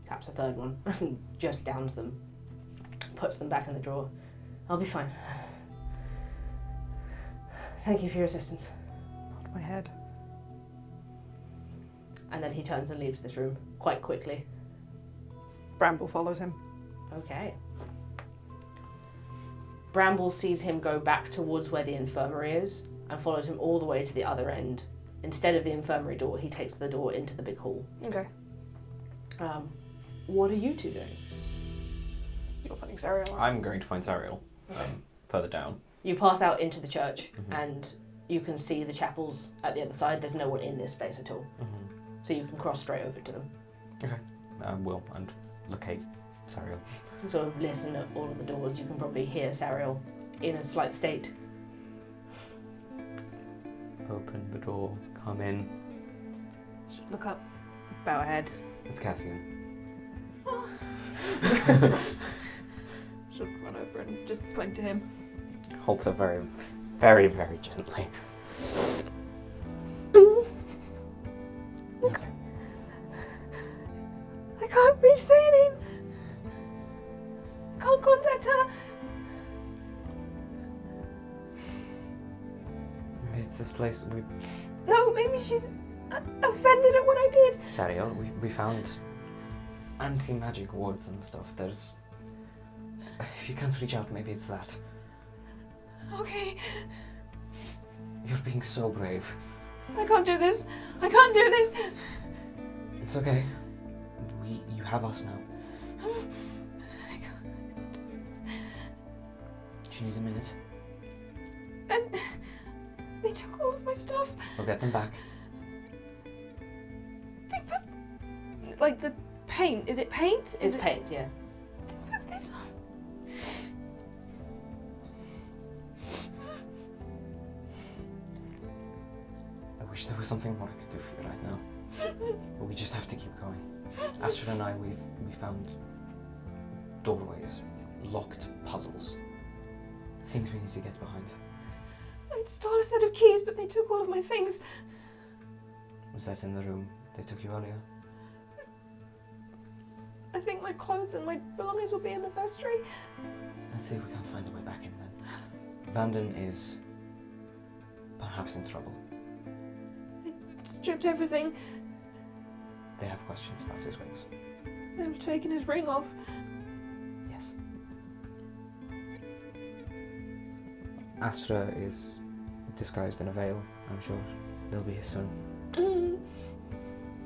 taps a third one, and just downs them, puts them back in the drawer. I'll be fine. Thank you for your assistance. Nod my head. And then he turns and leaves this room quite quickly. Bramble follows him. Okay. Bramble sees him go back towards where the infirmary is and follows him all the way to the other end. Instead of the infirmary door, he takes the door into the big hall. Okay. What are you two doing? You're finding Sariel. I'm going to find Sariel further down. You pass out into the church and you can see the chapels at the other side. There's no one in this space at all. So you can cross straight over to them. Okay. Will and locate Sariel. You sort of listen at all of the doors. You can probably hear Sariel in a slight state. Open the door. Come in. Look up, bow ahead. It's Cassian. She'll run over and just cling to him. Hold her very, very, very gently. Look, I can't reach Saline. I can't contact her. Maybe it's this place we... No, maybe she's offended at what I did. Sariel, we found anti-magic wards and stuff. There's... If you can't reach out, maybe it's that. Okay, You're being so brave. I can't do this. I can't do this. It's okay. You have us now. I can't do this. Do you need a minute? And they took all of my stuff. We'll get them back. They put, like, the paint. Is it paint? It's paint, yeah. They put this on. I wish there was something more I could do for you right now. But we just have to keep going. Astra and I, we found doorways, locked puzzles, things we need to get behind. I'd stole a set of keys, but they took all of my things. Was that in the room they took you earlier? I think my clothes and my belongings will be in the vestry. Let's see if we can't find a way back in then. Vanden is perhaps in trouble. stripped everything. They have questions about his wings. They've taken his ring off. Yes. Astra is disguised in a veil. I'm sure they'll be here soon.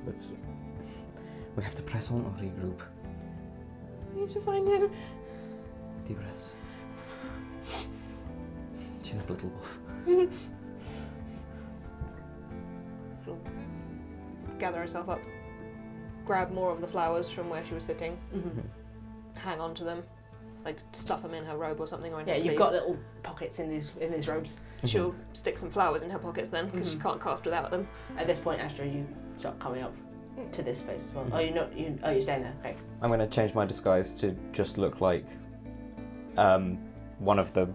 But we have to press on or regroup. We need to find him. Deep breaths. Chin up, little wolf. She'll gather herself up, grab more of the flowers from where she was sitting, hang on to them, like stuff them in her robe or something, or in her Yeah, sleeve. you've got little pockets in these robes. She'll stick some flowers in her pockets then, because she can't cast without them. At this point, Astra, you start coming up to this space as well. Oh, you're not. You're staying there. Okay. I'm going to change my disguise to just look like one of the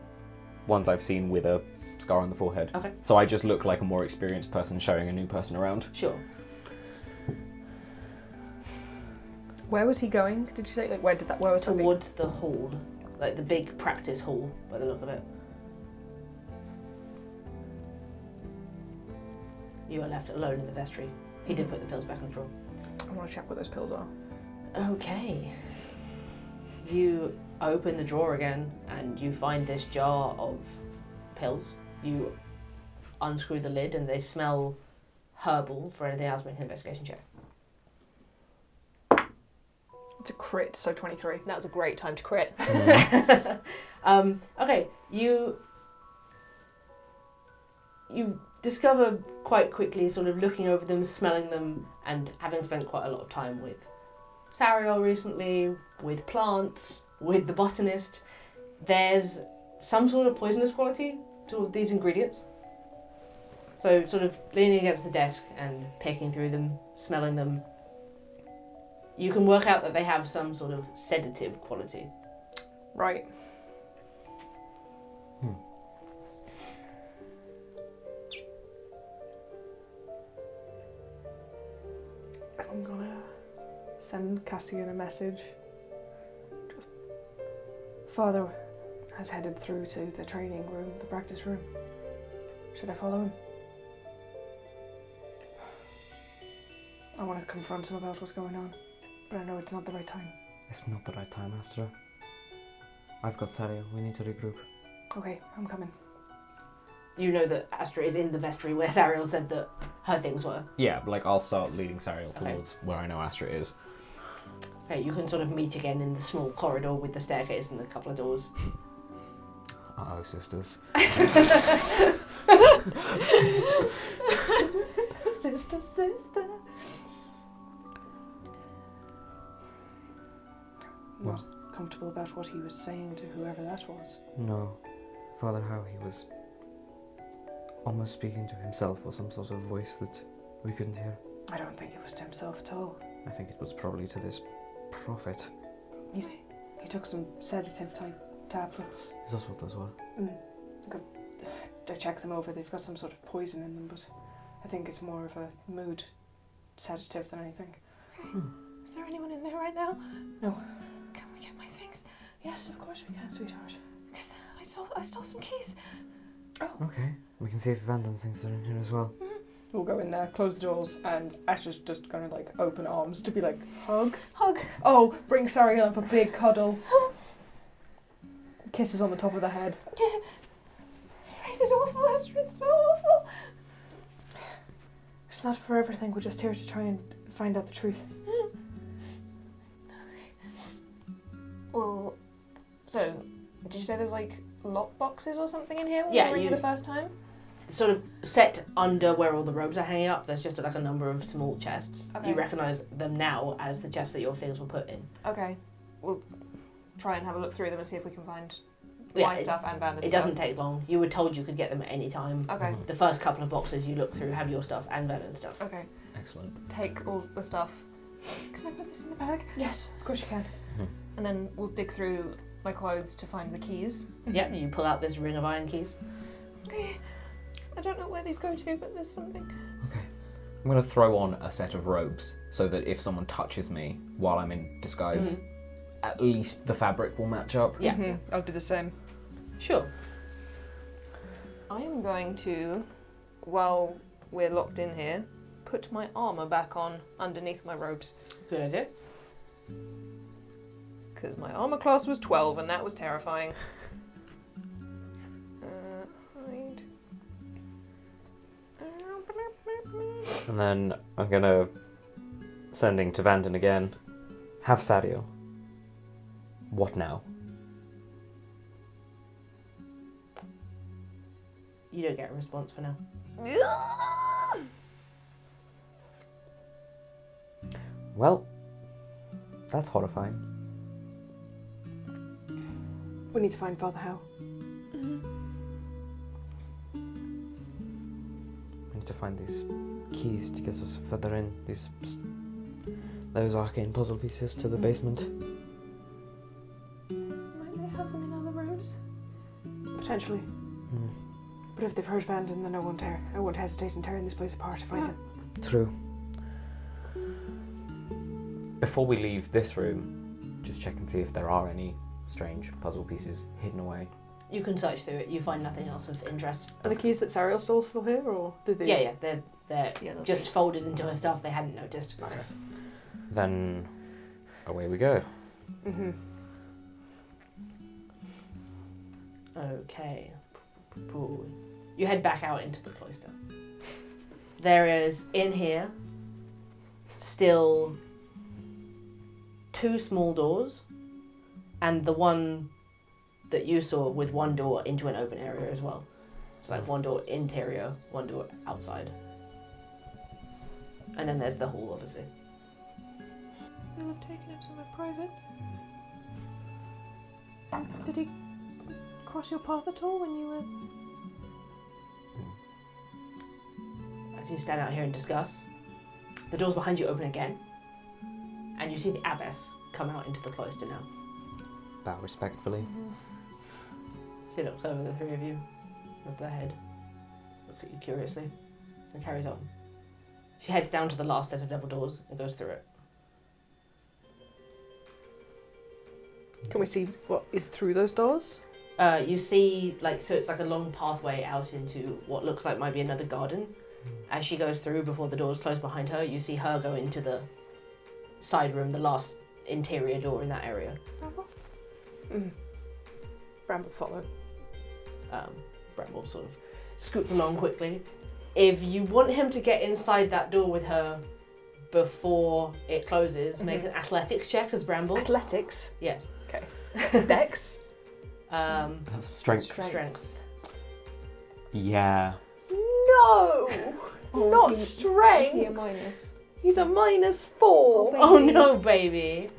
ones I've seen with a scar on the forehead. Okay. So I just look like a more experienced person showing a new person around. Sure. Where was he going? Did you say where was that? Towards the hall, like the big practice hall, by the look of it. You are left alone in the vestry. He did put the pills back in the drawer. I want to check what those pills are. Okay. You open the drawer again and you find this jar of pills. You unscrew the lid and they smell herbal. For anything else, make an investigation check. It's a crit, so 23. That was a great time to crit. Okay, you discover quite quickly, sort of looking over them, smelling them, and having spent quite a lot of time with Sariel recently, with plants, with the botanist, there's some sort of poisonous quality to these ingredients. So sort of leaning against the desk and picking through them, smelling them, you can work out that they have some sort of sedative quality. Right. I'm gonna send Cassian a message. Just, Father has headed through to the training room, the practice room. Should I follow him? I want to confront him about what's going on, but I know it's not the right time. It's not the right time, Astra. I've got Sariel. We need to regroup. Okay, I'm coming. You know that Astra is in the vestry where Sariel said that her things were. Yeah, like I'll start leading Sariel Okay. towards where I know Astra is. Okay, you can sort of meet again in the small corridor with the staircase and a couple of doors. Uh-oh, sisters. Sister. Not comfortable about what he was saying to whoever that was. No. Father Howe, he was almost speaking to himself or some sort of voice that we couldn't hear. I don't think it was to himself at all. I think it was probably to this prophet. He took some sedative type tablets. Is that what those were? I checked them over. They've got some sort of poison in them, but I think it's more of a mood sedative than anything. Is there anyone in there right now? No. Can we get my things? Yes, of course we can, sweetheart. Because I stole some keys. Okay. We can see if Vanden's things are in here as well. We'll go in there, close the doors, and Astra's just gonna open arms to be like, hug. Hug. Oh, bring Sariel in for a big cuddle. Kisses on the top of the head. This place is awful, Astra. It's so awful. It's not for everything. We're just here to try and find out the truth. Well, so did you say there's lock boxes or something in here when Yeah, we were in you- here the first time? Sort of set under where all the robes are hanging up, there's just a number of small chests. Okay. You recognise them now as the chests that your things were put in. Okay. We'll try and have a look through them and see if we can find Yeah, my stuff and Vanden It stuff. doesn't take long. You were told you could get them at any time. Okay. The first couple of boxes you look through have your stuff and Vanden stuff. Okay. Excellent. Take all the stuff. Can I put this in the bag? Yes, of course you can. And then we'll dig through my clothes to find the keys. Yep, you pull out this ring of iron keys. Okay. I don't know where these go to, but there's something. Okay. I'm going to throw on a set of robes so that if someone touches me while I'm in disguise, at least the fabric will match up. Yeah. I'll do the same. Sure. I am going to, while we're locked in here, put my armour back on underneath my robes. Good idea. Because my armour class was 12 and that was terrifying. Hide. And then I'm gonna, sending to Vanden again, have Sariel. What now? You don't get a response for now. Well, that's horrifying. We need to find Father Howe. We need to find these keys to get us further in. Those arcane puzzle pieces to the basement. Might they have them in other rooms? Potentially. Hmm. But if they've heard Vanden, then I won't hesitate in tearing this place apart to find him. True. Before we leave this room, just check and see if there are any strange puzzle pieces hidden away. You can search through it. You find nothing else of interest. Are the keys that Sariel stole still here, or did they? Yeah, they're Yeah, they'll just folded into her stuff. They hadn't noticed. Okay. Then away we go. Mhm. Okay. You head back out into the cloister. There is, in here, still 2 small doors, and the one that you saw with one door into an open area as well. So like one door interior, one door outside. And then there's the hall, obviously. You'll have taken him somewhere private. Did he cross your path at all when you were... As you stand out here and discuss, the doors behind you open again, and you see the abbess come out into the cloister now. Bow respectfully. She looks over the 3 of you, nods her head, looks at you curiously, and carries on. She heads down to the last set of double doors and goes through it. Can we see what is through those doors? You see, so it's like a long pathway out into what looks like might be another garden. As she goes through, before the doors close behind her, you see her go into the side room, the last interior door in that area. Bramble followed. Bramble sort of scoots along quickly. If you want him to get inside that door with her before it closes, make an athletics check as Bramble. Athletics? Yes. Okay. Dex? That's strength. Strength. Yeah. No! Not Is he a strength! minus? He's a -4. Oh no, baby.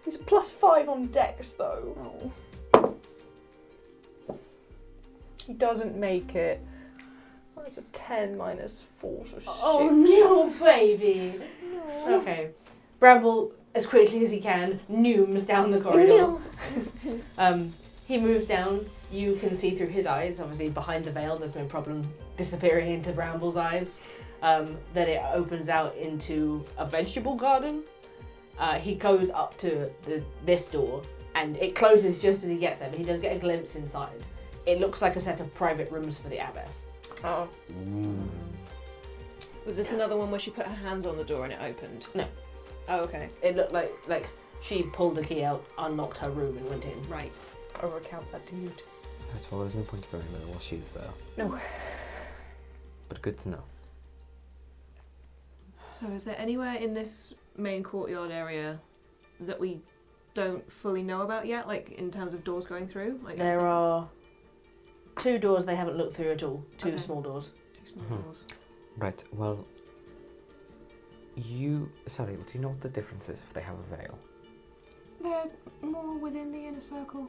He's a +5 on Dex though. Oh. He doesn't make it. Well, it's a 10 -4, so Oh shit. no, baby. Okay. Bramble, as quickly as he can, nooms down the corridor. He moves down. You can see through his eyes, obviously behind the veil, there's no problem disappearing into Bramble's eyes, that it opens out into a vegetable garden. He goes up to this door, and it closes just as he gets there, but he does get a glimpse inside. It looks like a set of private rooms for the abbess. Oh. Was this another one where she put her hands on the door and it opened? No. Oh, okay. It looked like she pulled the key out, unlocked her room, and went in. Right. I'll recount that to you. Right, well, there's no point going there while she's there. No. But good to know. So is there anywhere in this main courtyard area that we don't fully know about yet, like in terms of doors going through? Like There are 2 doors they haven't looked through at all. 2 Okay. small doors. 2 small doors. Right, well, do you know what the difference is if they have a veil? They're more within the inner circle.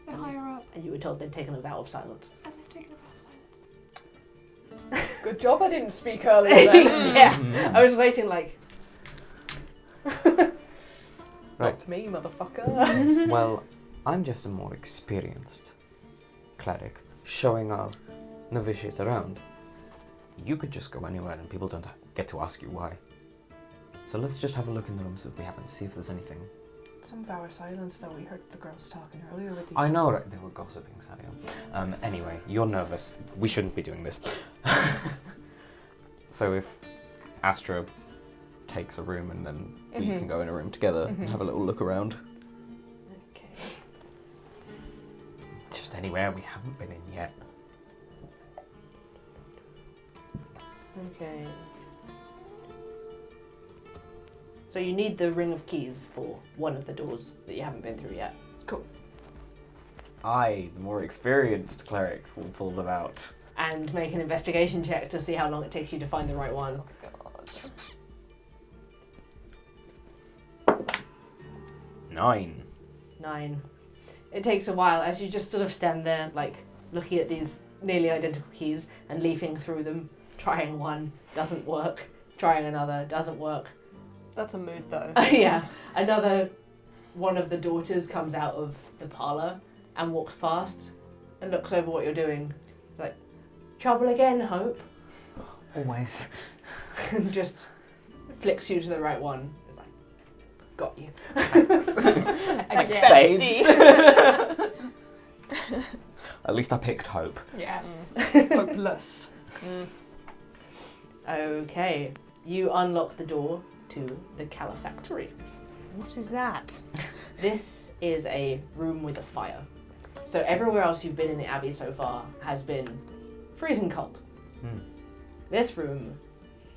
They're higher up. And you were told they'd taken a vow of silence. And they're taking a vow of silence. Good job I didn't speak earlier then. Yeah, I was waiting Right. Not me, motherfucker. Well, I'm just a more experienced cleric showing our novitiate around. You could just go anywhere and people don't get to ask you why. So let's just have a look in the rooms that we haven't, see if there's anything. Some vow of silence though, we heard the girls talking earlier with these. I know, right? They were gossiping, Sariel. Anyway, you're nervous. We shouldn't be doing this. So if Astra takes a room and then we can go in a room together and have a little look around. Okay. Just anywhere we haven't been in yet. Okay. So you need the ring of keys for one of the doors that you haven't been through yet. I, the more experienced cleric, will pull them out. And make an investigation check to see how long it takes you to find the right one. God. 9. 9. It takes a while as you just sort of stand there, like, looking at these nearly identical keys and leafing through them, trying one, doesn't work, trying another, doesn't work. That's a mood though. Yeah. Another one of the daughters comes out of the parlour and walks past and looks over what you're doing. Like, trouble again, Hope? Always. And just flicks you to the right one. It's like, got you. Like Yes. spades. At least I picked Hope. Yeah. Hopeless. Okay. You unlock the door to the Califactory. What is that? This is a room with a fire. So everywhere else you've been in the Abbey so far has been freezing cold. This room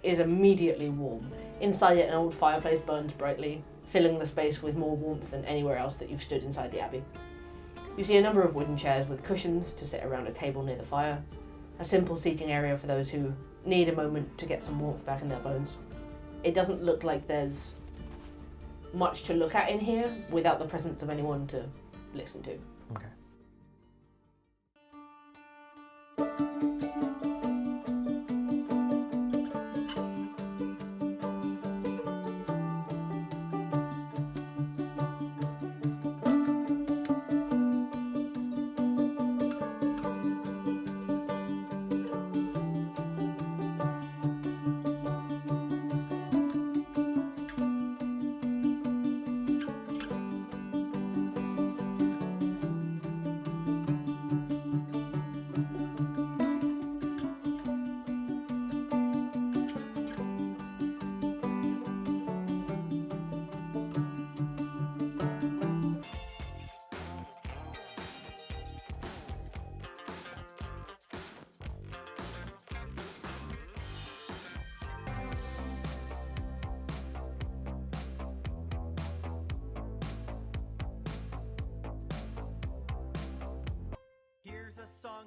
is immediately warm. Inside it, an old fireplace burns brightly, filling the space with more warmth than anywhere else that you've stood inside the Abbey. You see a number of wooden chairs with cushions to sit around a table near the fire, a simple seating area for those who need a moment to get some warmth back in their bones. It doesn't look like there's much to look at in here without the presence of anyone to listen to. Okay.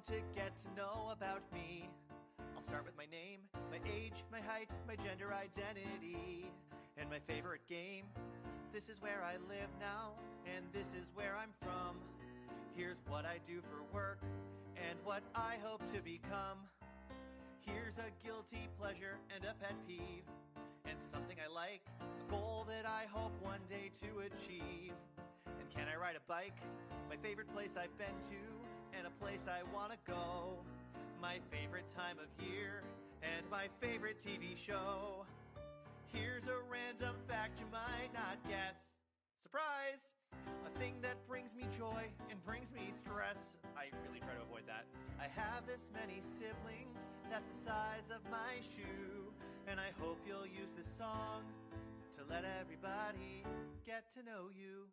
To get to know about me, I'll start with my name, my age, my height, my gender identity, and my favorite game. This is where I live now, and this is where I'm from. Here's what I do for work, and what I hope to become. Here's a guilty pleasure and a pet peeve, and something I like, a goal that I hope one day to achieve. And can I ride a bike? My favorite place I've been to, and a place I wanna go. My favorite time of year, and my favorite TV show. Here's a random fact you might not guess. Surprise! A thing that brings me joy and brings me stress. I really try to avoid that. I have this many siblings, that's the size of my shoe. And I hope you'll use this song to let everybody get to know you.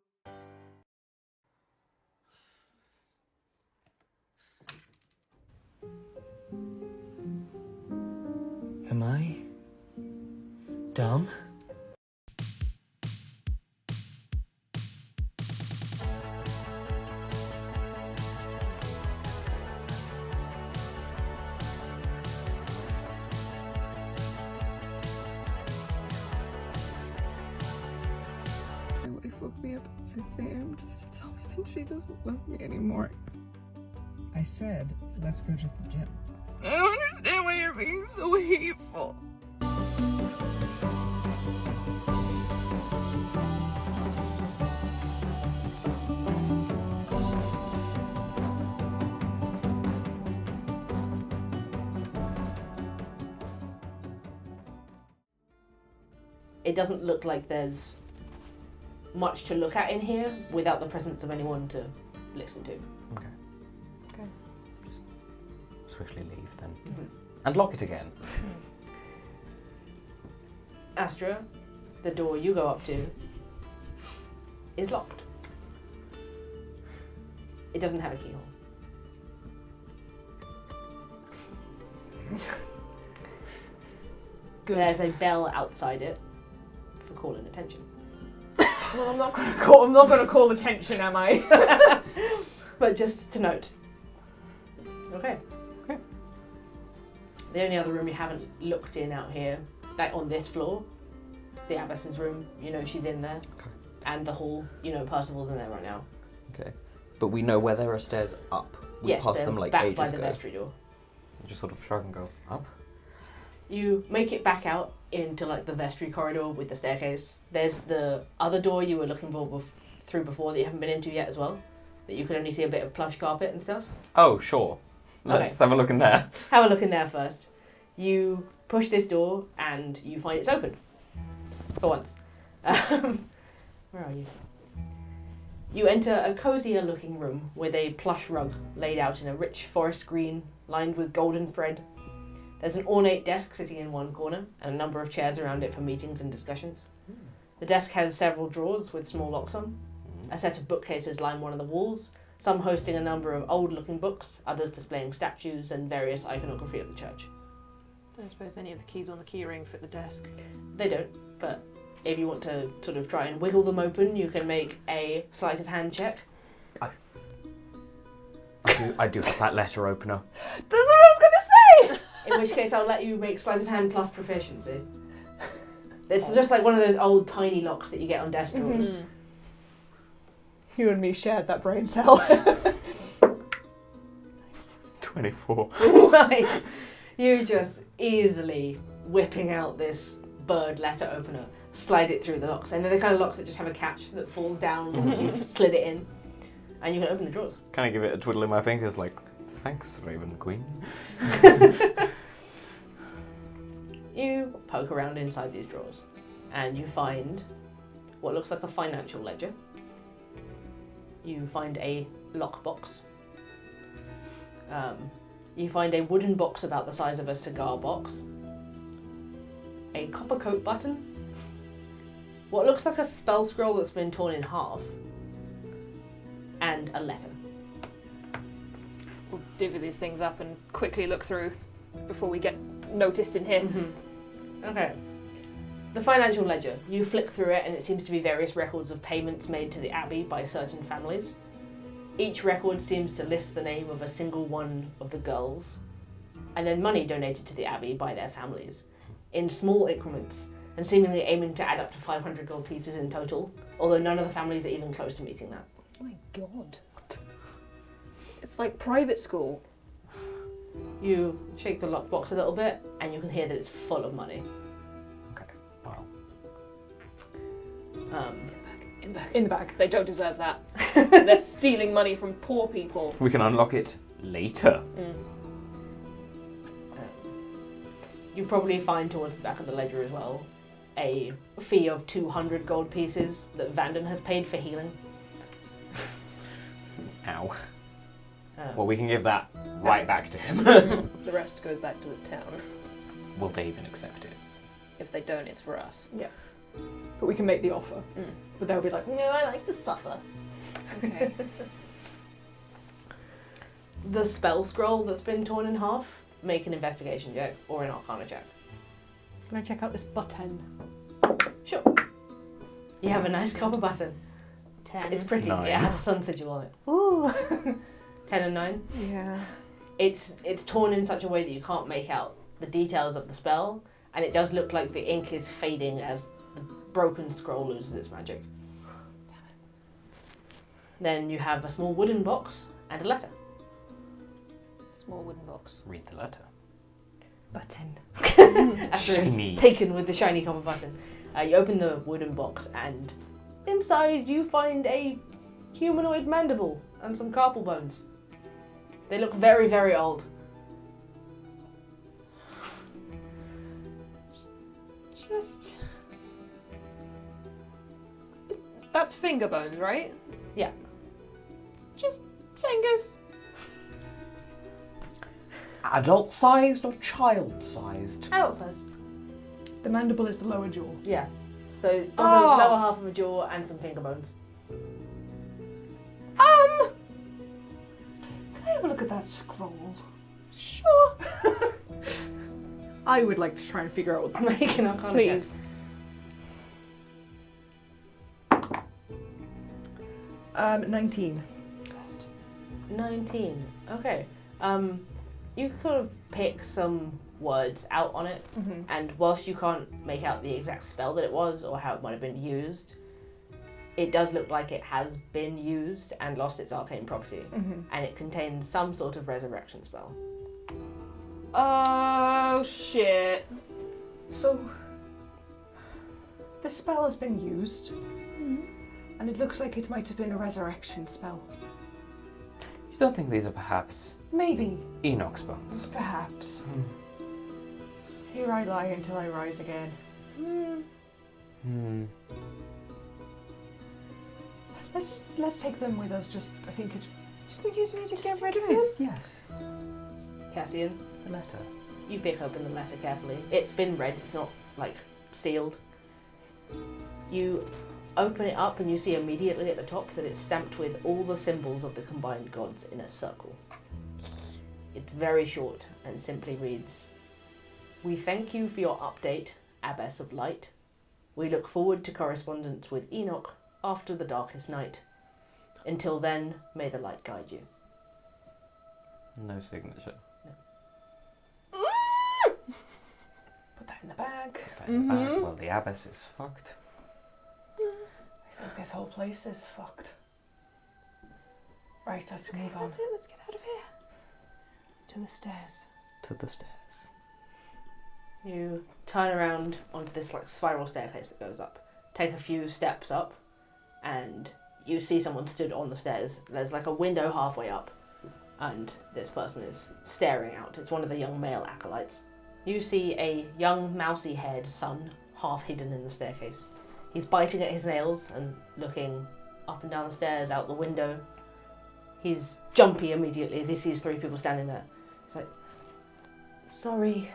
Am I dumb? My wife woke me up at 6 a.m. just to tell me that she doesn't love me anymore. I said, let's go to the gym. I don't understand why you're being so hateful. It doesn't look like there's much to look at in here without the presence of anyone to listen to. Okay. Swiftly leave then. And lock it again. Astra, the door you go up to is locked. It doesn't have a keyhole. Good. There's a bell outside it for calling attention. Well, I'm not gonna call attention, am I? But just to note. Okay. Okay. The only other room you haven't looked in out here, like on this floor, the Abbess's room, you know she's in there. Okay. And the hall, you know Percival's in there right now. Okay. But we know where there are stairs up. We Yes, passed they're them like back ages by the ago. vestry door. Just sort of shrug and go, up? You make it back out into like the vestry corridor with the staircase. There's the other door you were looking for through before that you haven't been into yet as well. That you could only see a bit of plush carpet and stuff. Oh, sure. Let's have a look in there. Have a look in there first. You push this door and you find it's open. For once. Where are you? You enter a cozier looking room with a plush rug laid out in a rich forest green lined with golden thread. There's an ornate desk sitting in one corner and a number of chairs around it for meetings and discussions. The desk has several drawers with small locks on. A set of bookcases line one of the walls, some hosting a number of old-looking books, others displaying statues and various iconography of the church. Don't suppose any of the keys on the keyring fit the desk. They don't, but if you want to sort of try and wiggle them open, you can make a sleight of hand check. I do have that letter opener. That's what I was gonna say! In which case, I'll let you make sleight of hand plus proficiency. It's just like one of those old tiny locks that you get on desk drawers. Mm-hmm. You and me shared that brain cell. 24. Nice. You just easily whipping out this bird letter opener, slide it through the locks, and they're the kind of locks that just have a catch that falls down once you've slid it in, and you can open the drawers. Can I give it a twiddle in my fingers like, thanks, Raven Queen? You poke around inside these drawers, and you find what looks like a financial ledger. You find a lockbox. You find a wooden box about the size of a cigar box. A copper coat button. What looks like a spell scroll that's been torn in half. And a letter. We'll divvy these things up and quickly look through before we get noticed in here. Okay. The financial ledger. You flick through it and it seems to be various records of payments made to the Abbey by certain families. Each record seems to list the name of a single one of the girls, and then money donated to the Abbey by their families, in small increments, and seemingly aiming to add up to 500 gold pieces in total, although none of the families are even close to meeting that. Oh my god. It's like private school. You shake the lockbox a little bit, and you can hear that it's full of money. Okay, wow. In the bag. They don't deserve that. They're stealing money from poor people. We can unlock it later. You probably find towards the back of the ledger as well a fee of 200 gold pieces that Vanden has paid for healing. Ow. Well, we can give that right back to him. The rest goes back to the town. Will they even accept it? If they don't, it's for us. Yeah. But we can make the offer. But they'll be like, no, I like to suffer. Okay. The spell scroll that's been torn in half, make an investigation check or an arcana check. Can I check out this button? Sure. You have a nice copper button. 10. It's pretty. 9. It has a sun sigil on it. Ooh. 10 and 9. Yeah. It's torn in such a way that you can't make out the details of the spell, and it does look like the ink is fading as the broken scroll loses its magic. Then you have a small wooden box and a letter. Small wooden box. Read the letter. Button. After Shiny. it's taken with the shiny copper button. You open the wooden box and inside you find a humanoid mandible and some carpal bones. They look very, very old. Just... That's finger bones, right? Yeah. Just fingers. Adult-sized or child-sized? Adult size. The mandible is the lower jaw. Yeah. So there's a lower half of a jaw and some finger bones. Can I have a look at that scroll? Sure. I would like to try and figure out what Make an arcana Please. check. 19. 19. Okay. You could have picked some words out on it, and whilst you can't make out the exact spell that it was or how it might have been used, it does look like it has been used and lost its arcane property, and it contains some sort of resurrection spell. Oh shit. So, the spell has been used, and it looks like it might have been a resurrection spell. You don't think these are perhaps Maybe, Enoch's bones? perhaps. Here I lie until I rise again. Let's take them with us. Just in case we need to get rid of them. Yes. Cassian, The letter. you pick open the letter carefully. It's been read, it's not, like, sealed. You open it up and you see immediately at the top that it's stamped with all the symbols of the combined gods in a circle. It's very short and simply reads, "We thank you for your update, Abbess of Light. We look forward to correspondence with Enoch after the darkest night. Until then, may the light guide you." No signature. Put that in the bag. Put that in the bag. Well, the abbess is fucked. I think this whole place is fucked. Right, let's move on. That's it, let's get out of here. To the stairs. To the stairs. You turn around onto this like spiral staircase that goes up. Take a few steps up, and you see someone stood on the stairs. There's like a window halfway up, and this person is staring out. It's one of the young male acolytes. You see a young mousy-haired son, half hidden in the staircase. He's biting at his nails and looking up and down the stairs, out the window. He's jumpy immediately as he sees three people standing there. He's like, "Sorry,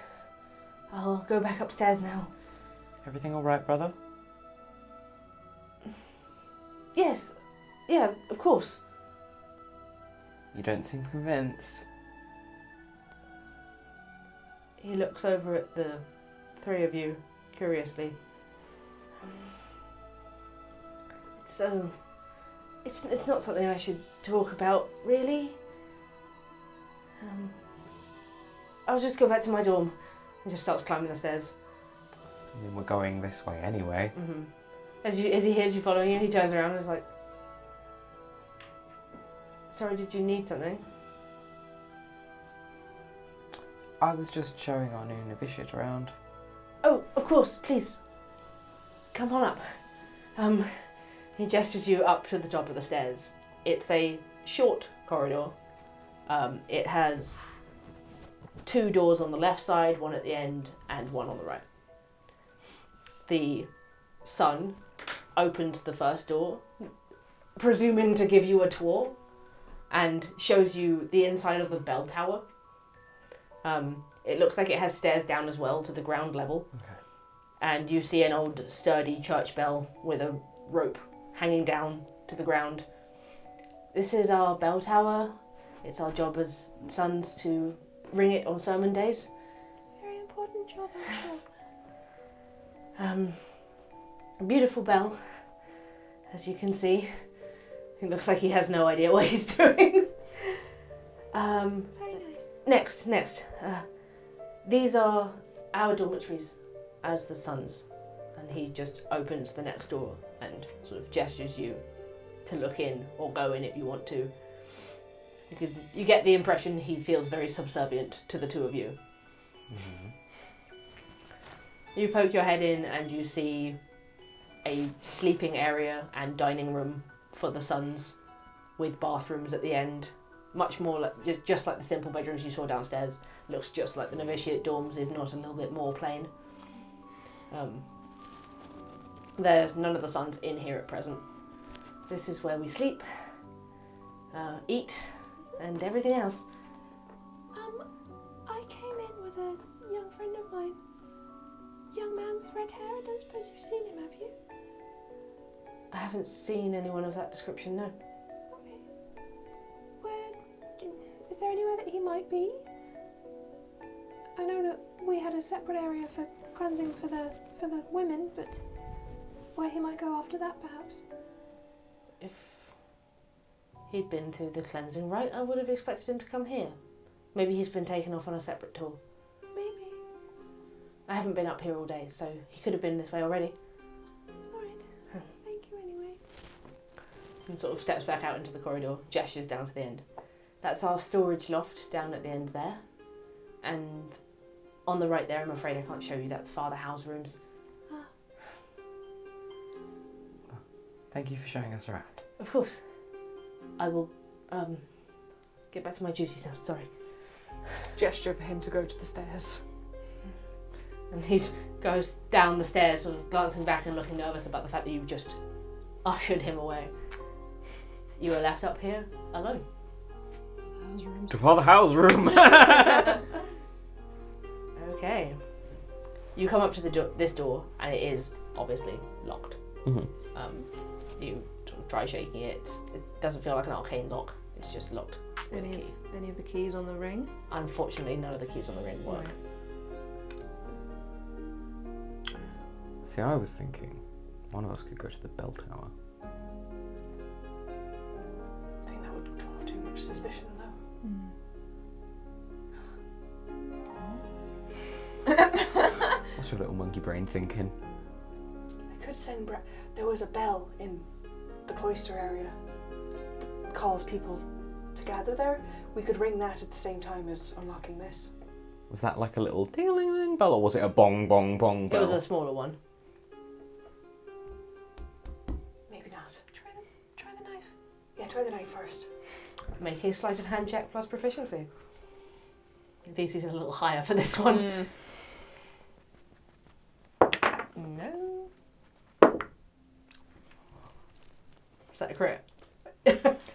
I'll go back upstairs now." Everything all right, brother? "Yes, yeah, of course." You don't seem convinced. He looks over at the three of you curiously. "So, it's not something I should talk about, really. I'll just go back to my dorm." He just starts climbing the stairs. I mean, we're going this way anyway. As he hears you following you, he turns around and is like, "Sorry, did you need something?" I was just showing our new novitiate around. "Oh, of course, please. Come on up." He gestures you up to the top of the stairs. It's a short corridor. It has two doors on the left side, one at the end, and one on the right. The son opens the first door, presuming to give you a tour, and shows you the inside of the bell tower. It looks like it has stairs down as well to the ground level. Okay. And you see an old sturdy church bell with a rope hanging down to the ground. "This is our bell tower. It's our job as sons to ring it on sermon days." Very important job, I'm sure. A beautiful bell, as you can see. It looks like he has no idea what he's doing. Very nice. Next. These are our dormitories as the sons. And he just opens the next door and sort of gestures you to look in or go in if you want to. You get the impression he feels very subservient to the two of you. You poke your head in and you see a sleeping area and dining room for the sons with bathrooms at the end. Much more like, just like the simple bedrooms you saw downstairs. Looks just like the novitiate dorms, if not a little bit more plain. There's none of the sons in here at present. This is where we sleep, eat, and everything else. I came in with a young friend of mine. young man with red hair? I don't suppose you've seen him, have you? I haven't seen anyone of that description, no. Okay. Is there anywhere that he might be? I know that we had a separate area for cleansing for the women, but where he might go after that, perhaps? If he'd been through the cleansing rite, I would have expected him to come here. Maybe he's been taken off on a separate tour. Maybe. I haven't been up here all day, so he could have been this way already. Alright. Thank you anyway. And sort of steps back out into the corridor, gestures down to the end. That's our storage loft down at the end there. And on the right there, I'm afraid I can't show you, that's Father Howe's rooms. Thank you for showing us around. Of course. I will get back to my duties now, sorry. Gesture for him to go to the stairs. And he goes down the stairs, sort of glancing back and looking nervous about the fact that you just ushered him away. You were left up here alone. To Father Howe's room. Okay. You come up to this door, and it is obviously locked. Mhm. You sort of try shaking it. It doesn't feel like an arcane lock. It's just locked with a key. Any of the keys on the ring? Unfortunately, none of the keys on the ring work. See, I was thinking one of us could go to the bell tower. I think that would draw too much suspicion, though. What's your little monkey brain thinking? I could send there was a bell in the cloister area that calls people to gather there. We could ring that at the same time as unlocking this. Was that like a little ding-a-ling-ling bell, or was it a bong bong bong bell? It was a smaller one. Maybe not. Try the knife. Yeah, try the knife first. Make a sleight of hand check plus proficiency. DC's a little higher for this one. No. Is that a crit?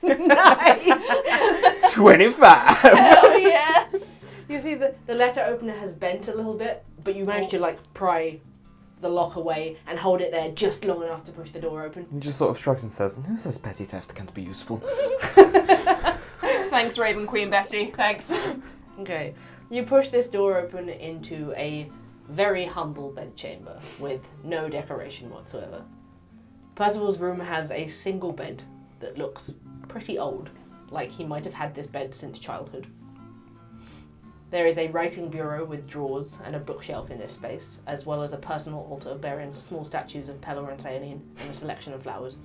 Nice! 25! Hell yeah! You see the letter opener has bent a little bit, but you managed to like pry the lock away and hold it there just long enough to push the door open. He just sort of shrugs and says, "Who says petty theft can't be useful?" Thanks, Raven Queen Bestie. Thanks. Okay. You push this door open into a very humble bedchamber with no decoration whatsoever. Percival's room has a single bed that looks pretty old, like he might have had this bed since childhood. There is a writing bureau with drawers and a bookshelf in this space, as well as a personal altar bearing small statues of Pella and Sayanine and a selection of flowers.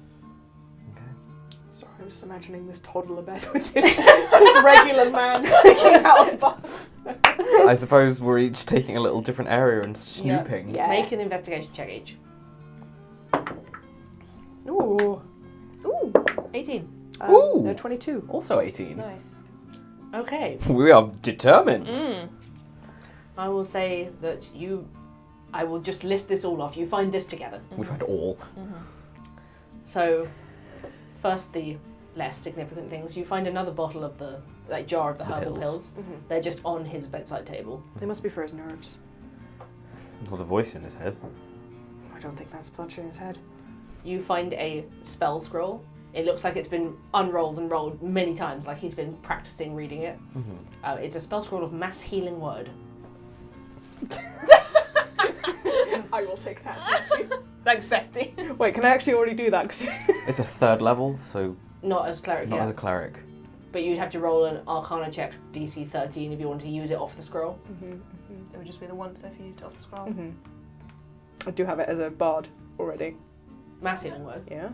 Sorry, I'm just imagining this toddler bed with this regular man sticking out above. I suppose we're each taking a little different area and snooping. Yeah. Make an investigation check each. Ooh. 18. Ooh. No, 22. Also 18. Nice. Okay. We are determined. I will say that I will just list this all off. You find this together. We've had all. So, first the less significant things. You find another bottle of the jar of the herbal pills. They're just on his bedside table. They must be for his nerves. Or the voice in his head. I don't think that's punching in his head. You find a spell scroll. It looks like it's been unrolled and rolled many times, like he's been practicing reading it. It's a spell scroll of mass healing word. I will take that. Thank you. Thanks, Bestie. Wait, can I actually already do that? It's a 3rd level, so Not as cleric not yet, as a cleric. but you'd have to roll an Arcana check DC 13 if you want to use it off the scroll. It would just be the once if you used it off the scroll. I do have it as a bard already. Mass healing word. Yeah.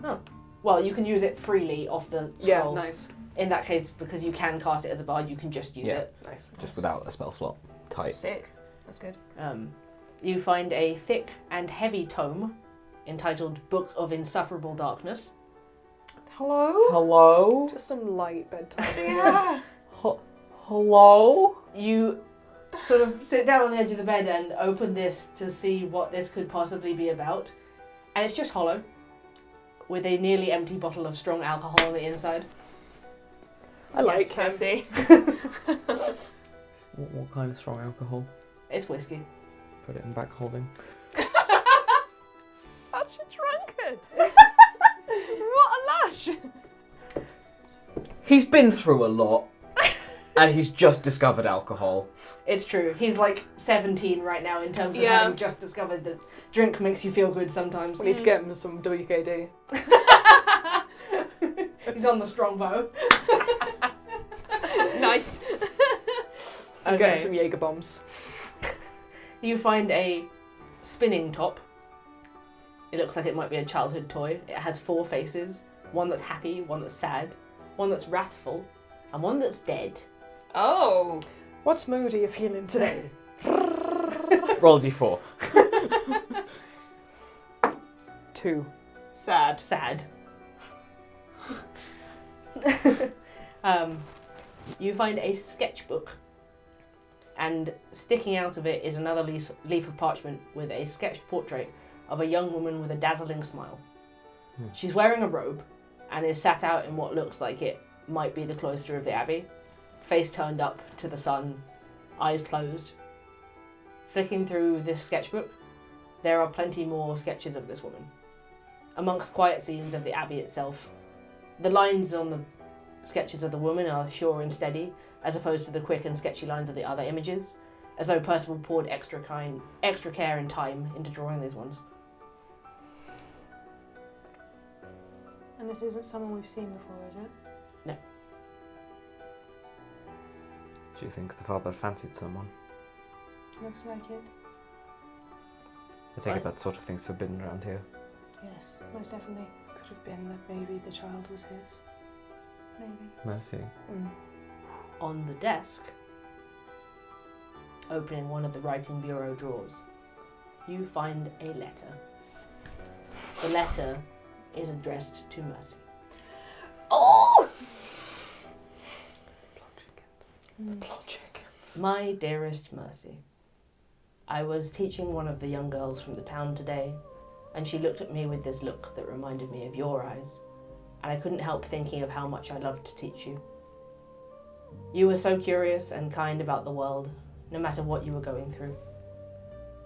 Well, you can use it freely off the Yeah, scroll. nice. In that case, because you can cast it as a bard, you can just use it. Nice. Just without a spell slot. Tight. Sick. That's good. You find a thick and heavy tome entitled Book of Insufferable Darkness. Hello? Hello? Just some light bedtime. Yeah. Hello? You sort of sit down on the edge of the bed and open this to see what this could possibly be about. And it's just hollow, with a nearly empty bottle of strong alcohol on the inside. I like him. Percy. What kind of strong alcohol? It's whiskey. Put it in back holding. good. What a lash! He's been through a lot, and he's just discovered alcohol. It's true. He's like 17 right now in terms of having just discovered that drink makes you feel good sometimes. We need to get him some WKD. He's on the strongbow. Nice. And get him some Jaeger bombs. You find a spinning top. It looks like it might be a childhood toy. It has 4 faces. One that's happy, one that's sad, one that's wrathful, and one that's dead. Oh. What mood are you feeling today? Roll d4. 2. Sad. Sad. You find a sketchbook, and sticking out of it is another leaf of parchment with a sketched portrait of a young woman with a dazzling smile. She's wearing a robe and is sat out in what looks like it might be the cloister of the abbey, face turned up to the sun, eyes closed. Flicking through this sketchbook, there are plenty more sketches of this woman. Amongst quiet scenes of the abbey itself, the lines on the sketches of the woman are sure and steady, as opposed to the quick and sketchy lines of the other images, as though Percival poured extra care and time into drawing these ones. And this isn't someone we've seen before, is it? No. Do you think the father fancied someone? Looks like it. I take it that sort of thing's forbidden around here. Yes, most definitely. Could have been that maybe the child was his. Maybe. Mercy. On the desk, opening one of the writing bureau drawers, you find a letter. The letter is addressed to Mercy. Oh! Plot chickens. My dearest Mercy, I was teaching one of the young girls from the town today, and she looked at me with this look that reminded me of your eyes, and I couldn't help thinking of how much I loved to teach you. You were so curious and kind about the world, no matter what you were going through.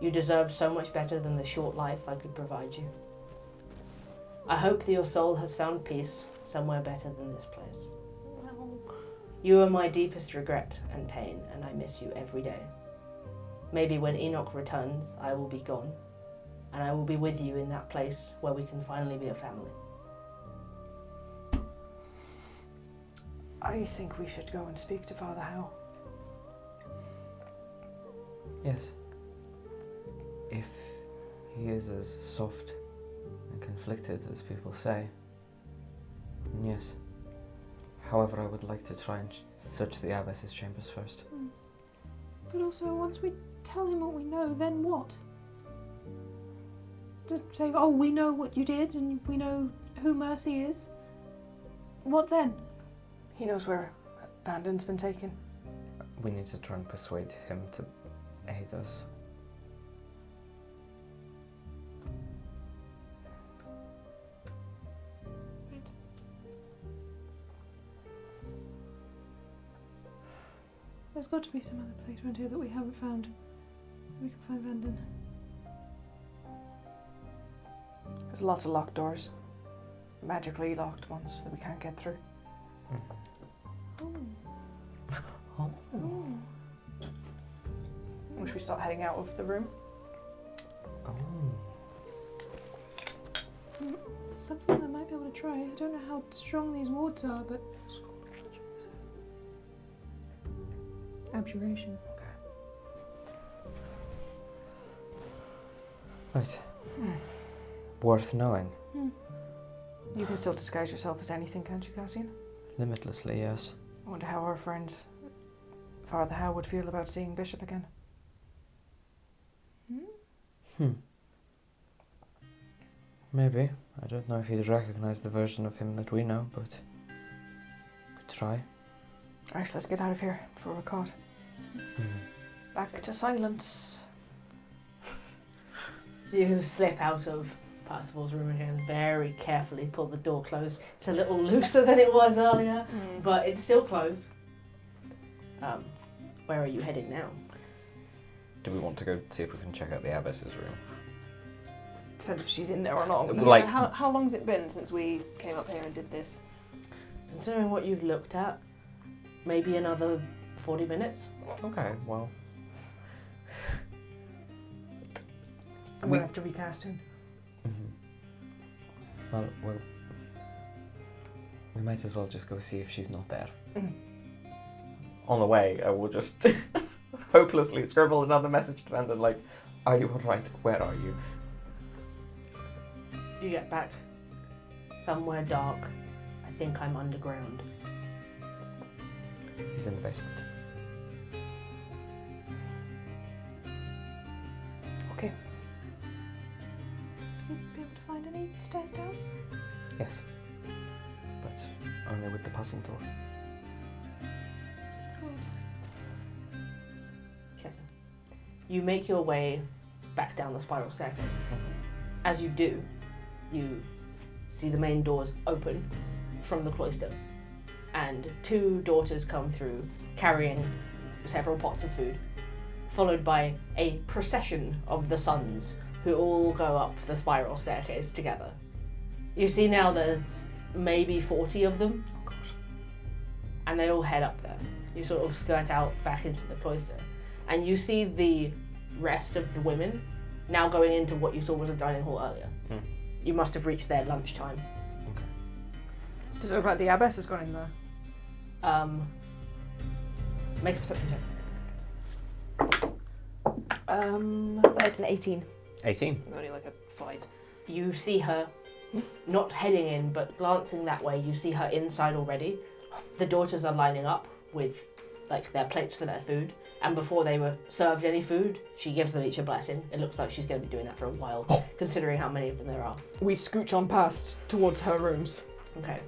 You deserved so much better than the short life I could provide you. I hope that your soul has found peace somewhere better than this place. You are my deepest regret and pain, and I miss you every day. Maybe when Enoch returns, I will be gone, and I will be with you in that place where we can finally be a family. I think we should go and speak to Father Howe. Yes. If he is as soft and conflicted as people say, then yes. However, I would like to try and search the abbess's chambers first. But also, once we tell him what we know, then what? To say, oh, we know what you did and we know who Mercy is. What then? He knows where Vanden's been taken. We need to try and persuade him to aid us. There's got to be some other place around here that we haven't found. We can find Vanden. There's lots of locked doors. Magically locked ones that we can't get through. Should we start heading out of the room? There's something I might be able to try. I don't know how strong these wards are, but... Abjuration. Right. Worth knowing. You can still disguise yourself as anything, can't you, Cassian? Limitlessly, yes. I wonder how our friend Father Howe would feel about seeing Bishop again. Maybe. I don't know if he'd recognize the version of him that we know, but could try. Right, let's get out of here before we're caught. Back to silence. You slip out of Percival's room again, very carefully pull the door closed. It's a little looser than it was earlier, but it's still closed. Where are you heading now? Do we want to go see if we can check out the abbess's room? Depends if she's in there or not. Like- how long's it been since we came up here and did this? Considering what you've looked at, maybe another 40 minutes. Okay, well. I'm going to have to recast him. Well, we might as well just go see if she's not there. On the way, I will just hopelessly scribble another message to Vanden, like, are you alright? Where are you? You get back somewhere dark. I think I'm underground. He's in the basement. Okay. Will you be able to find any stairs down? Yes. But only with the puzzle door. Okay. You make your way back down the spiral staircase. As you do, you see the main doors open from the cloister, and two daughters come through carrying several pots of food, followed by a procession of the sons who all go up the spiral staircase together. You see now there's maybe 40 of them, and they all head up there. You sort of skirt out back into the cloister, and you see the rest of the women now going into what you saw was a dining hall earlier. You must have reached their lunchtime. Does it look like the abbess has gone in there? Make a perception check. That's an 18. 18. Only like a 5. You see her not heading in, but glancing that way. You see her inside already. The daughters are lining up with like their plates for their food, and before they were served any food, she gives them each a blessing. It looks like she's going to be doing that for a while, considering how many of them there are. We scooch on past towards her rooms. Okay.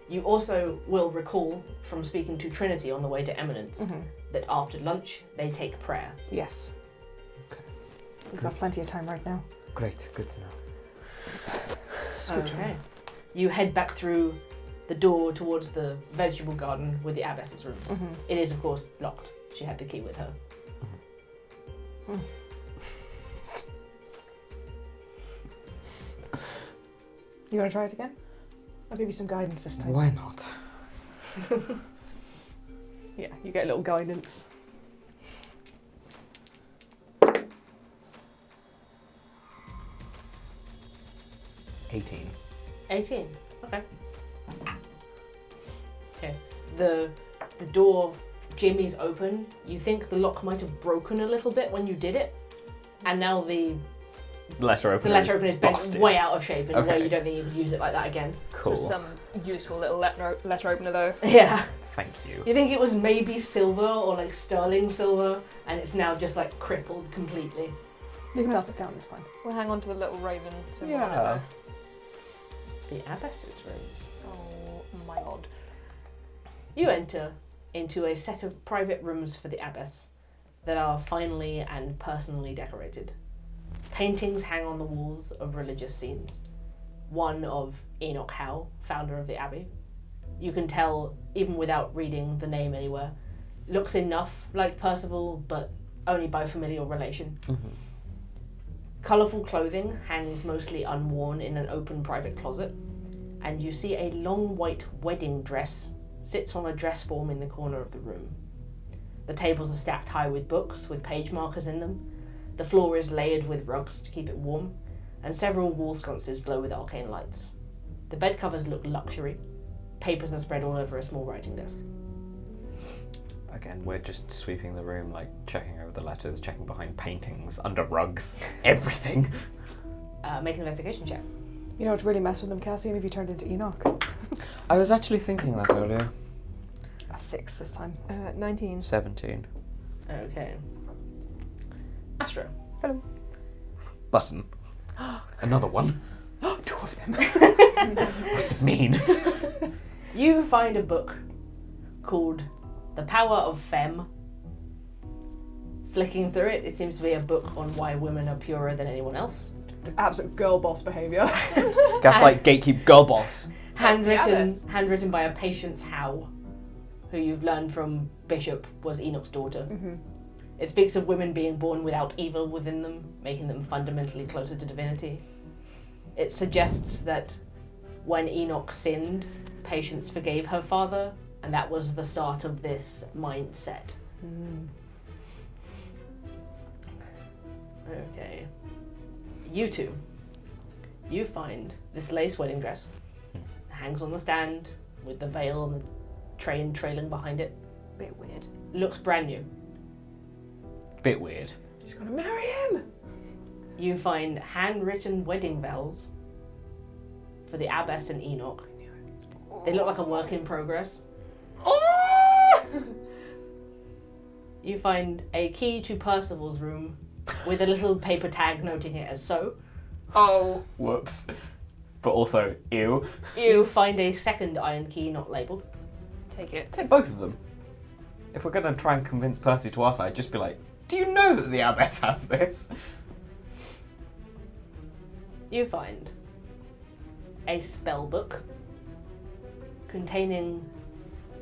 You also will recall from speaking to Trinity on the way to Eminence that after lunch they take prayer. Yes. Okay. We've got plenty of time right now. Great, good to know. Scooch on. Okay. You head back through the door towards the vegetable garden with the abbess's room. It is, of course, locked. She had the key with her. You want to try it again? I'll give you some guidance this time. Why not? Yeah, you get a little guidance. $18. 18. Okay. Okay. The door jimmies open. You think the lock might have broken a little bit when you did it, and now the Letter opener letter opener is bent busted. way out of shape in a way Okay. you don't think you could use it like that again. Cool. Some useful little letter opener though. Yeah. Thank you. You think it was maybe silver or like sterling silver, and it's now just like crippled completely. You can melt it down, it's fine. We'll hang on to the little raven symbol on it Yeah. though. The abbess's rooms. Oh my god. You enter into a set of private rooms for the abbess that are finely and personally decorated. Paintings hang on the walls of religious scenes. One of Enoch Howe, founder of the abbey. You can tell, even without reading the name anywhere, looks enough like Percival, but only by familial relation. Colourful clothing hangs mostly unworn in an open private closet, and you see a long white wedding dress sits on a dress form in the corner of the room. The tables are stacked high with books with page markers in them. The floor is layered with rugs to keep it warm, and several wall sconces glow with arcane lights. The bed covers look luxury. Papers are spread all over a small writing desk. Again, we're just sweeping the room, like checking over the letters, checking behind paintings, under rugs, everything. Make an investigation check. You know, it's really mess with them, Cassian, if you turned into Enoch. I was actually thinking that earlier. A 6 this time. 19. 17. Okay. Astra. Hello. Button. Another one. 2 of them. What does it mean? You find a book called The Power of Femme. Flicking through it, it seems to be a book on why women are purer than anyone else. Absolute girl boss behaviour. Gaslight, gatekeep, girl boss. Handwritten by a Patience Howe, who you've learned from Bishop was Enoch's daughter. It speaks of women being born without evil within them, making them fundamentally closer to divinity. It suggests that when Enoch sinned, Patience forgave her father, and that was the start of this mindset. Okay. You two. You find this lace wedding dress. It hangs on the stand with the veil and the train trailing behind it. Bit weird. Looks brand new. Bit weird. She's gonna marry him. You find handwritten wedding vows for the Abbess and Enoch. They look like a work in progress. You find a key to Percival's room with a little paper tag noting it as so. Oh. Whoops. But also, ew. You find a second iron key not labelled. Take it. Take both of them. If we're going to try and convince Percy to our side, just be like, do you know that the Abbess has this? You find a spell book containing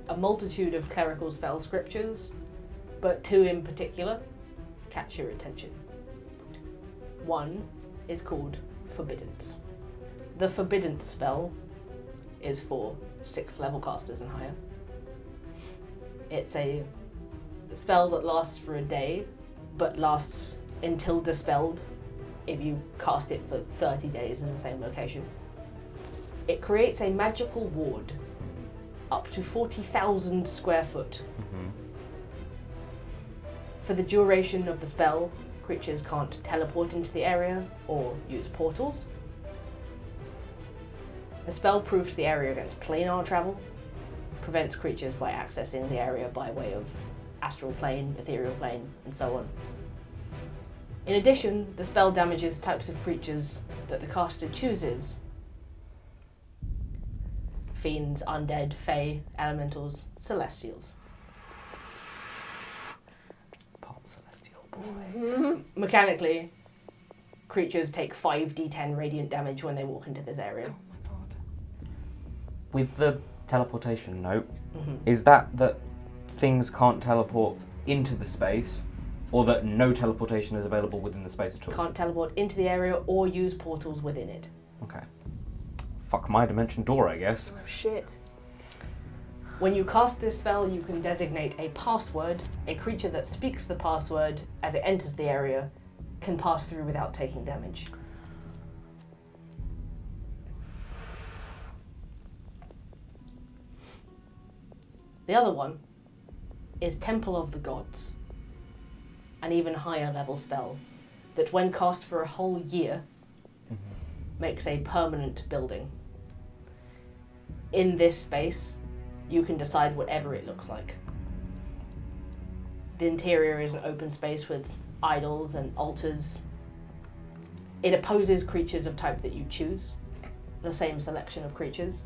a multitude of clerical spell scriptures, but two in particular catch your attention. One is called Forbiddance. The Forbiddance spell is for 6th level casters and higher. It's a spell that lasts for a day, but lasts until dispelled if you cast it for 30 days in the same location. It creates a magical ward up to 40,000 square foot. For the duration of the spell, creatures can't teleport into the area or use portals. The spell proofs the area against planar travel, prevents creatures by accessing the area by way of astral plane, ethereal plane, and so on. In addition, the spell damages types of creatures that the caster chooses. Fiends, undead, fae, elementals, celestials. Part celestial boy. Mechanically, creatures take 5d10 radiant damage when they walk into this area. Oh my god. With the teleportation note, is that things can't teleport into the space, or that no teleportation is available within the space at all? Can't teleport into the area or use portals within it. Okay. Fuck my dimension door, I guess. Oh shit. When you cast this spell, you can designate a password. A creature that speaks the password as it enters the area can pass through without taking damage. The other one is Temple of the Gods, an even higher level spell that when cast for a whole year makes a permanent building. In this space, you can decide whatever it looks like. The interior is an open space with idols and altars. It opposes creatures of type that you choose, the same selection of creatures.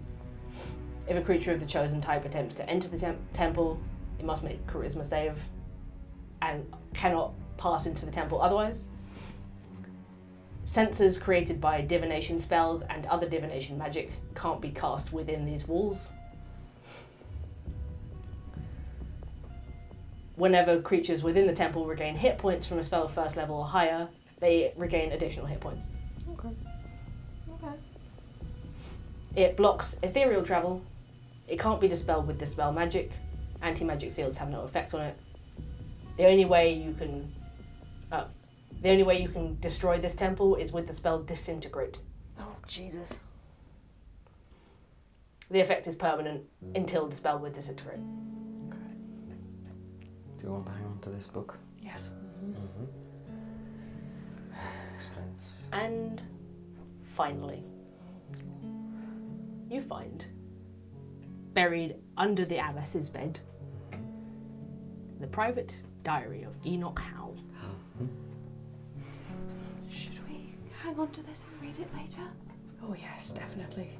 If a creature of the chosen type attempts to enter the temple, it must make a charisma save and cannot pass into the temple otherwise. Sensors created by divination spells and other divination magic can't be cast within these walls. Whenever creatures within the temple regain hit points from a spell of 1st level or higher, they regain additional hit points. Okay. It blocks ethereal travel. It can't be dispelled with dispel magic. Anti-magic fields have no effect on it. The only way you can destroy this temple is with the spell Disintegrate. Oh Jesus. The effect is permanent until dispelled with Disintegrate. Okay. Do you want to hang on to this book? Yes. Explains. And finally, you find, buried under the Abbess's bed, the private diary of Enoch Howe. Should we hang on to this and read it later? Oh yes, definitely.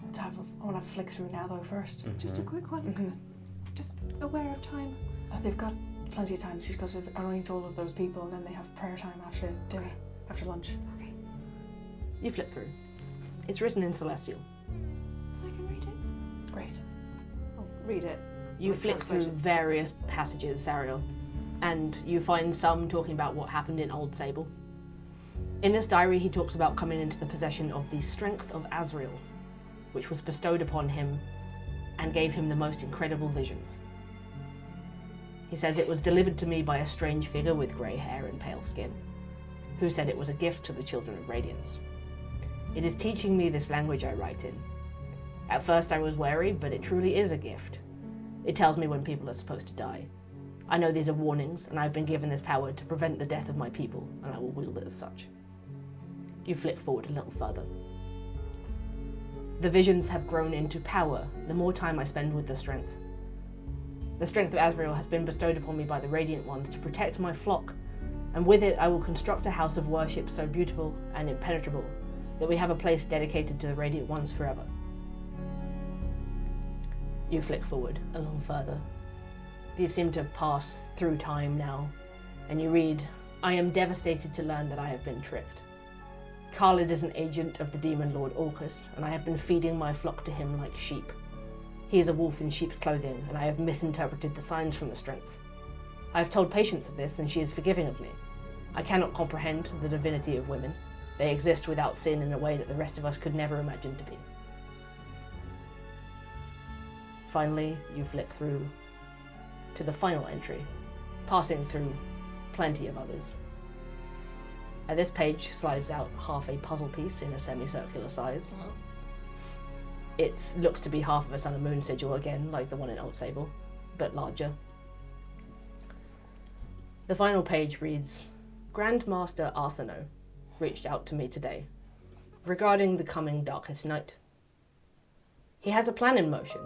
I want to have a flick through now though first. Just a quick one. Just aware of time. They've got plenty of time. She's got to arrange all of those people and then they have prayer time after dinner, after lunch. Okay. You flip through. It's written in Celestial. I can read it. Great. I'll read it. You Like flip through translation. various passages, Sariel, and you find some talking about what happened in Old Sable. In this diary, he talks about coming into the possession of the strength of Asriel, which was bestowed upon him and gave him the most incredible visions. He says it was delivered to me by a strange figure with grey hair and pale skin, who said it was a gift to the children of Radiance. It is teaching me this language I write in. At first I was wary, but it truly is a gift. It tells me when people are supposed to die. I know these are warnings, and I've been given this power to prevent the death of my people, and I will wield it as such. You flick forward a little further. The visions have grown into power the more time I spend with the strength. The strength of Asriel has been bestowed upon me by the Radiant Ones to protect my flock, and with it I will construct a house of worship so beautiful and impenetrable that we have a place dedicated to the Radiant Ones forever. You flick forward a little further. These seem to pass through time now, and you read, I am devastated to learn that I have been tricked. Khalid is an agent of the demon lord Orcus, and I have been feeding my flock to him like sheep. He is a wolf in sheep's clothing, and I have misinterpreted the signs from the strength. I have told Patience of this, and she is forgiving of me. I cannot comprehend the divinity of women. They exist without sin in a way that the rest of us could never imagine to be. Finally, you flick through to the final entry, passing through plenty of others. At this page slides out half a puzzle piece in a semicircular size. It looks to be half of a sun and moon sigil again, like the one in Old Sable, but larger. The final page reads, Grandmaster Arseno reached out to me today regarding the coming darkest night. He has a plan in motion,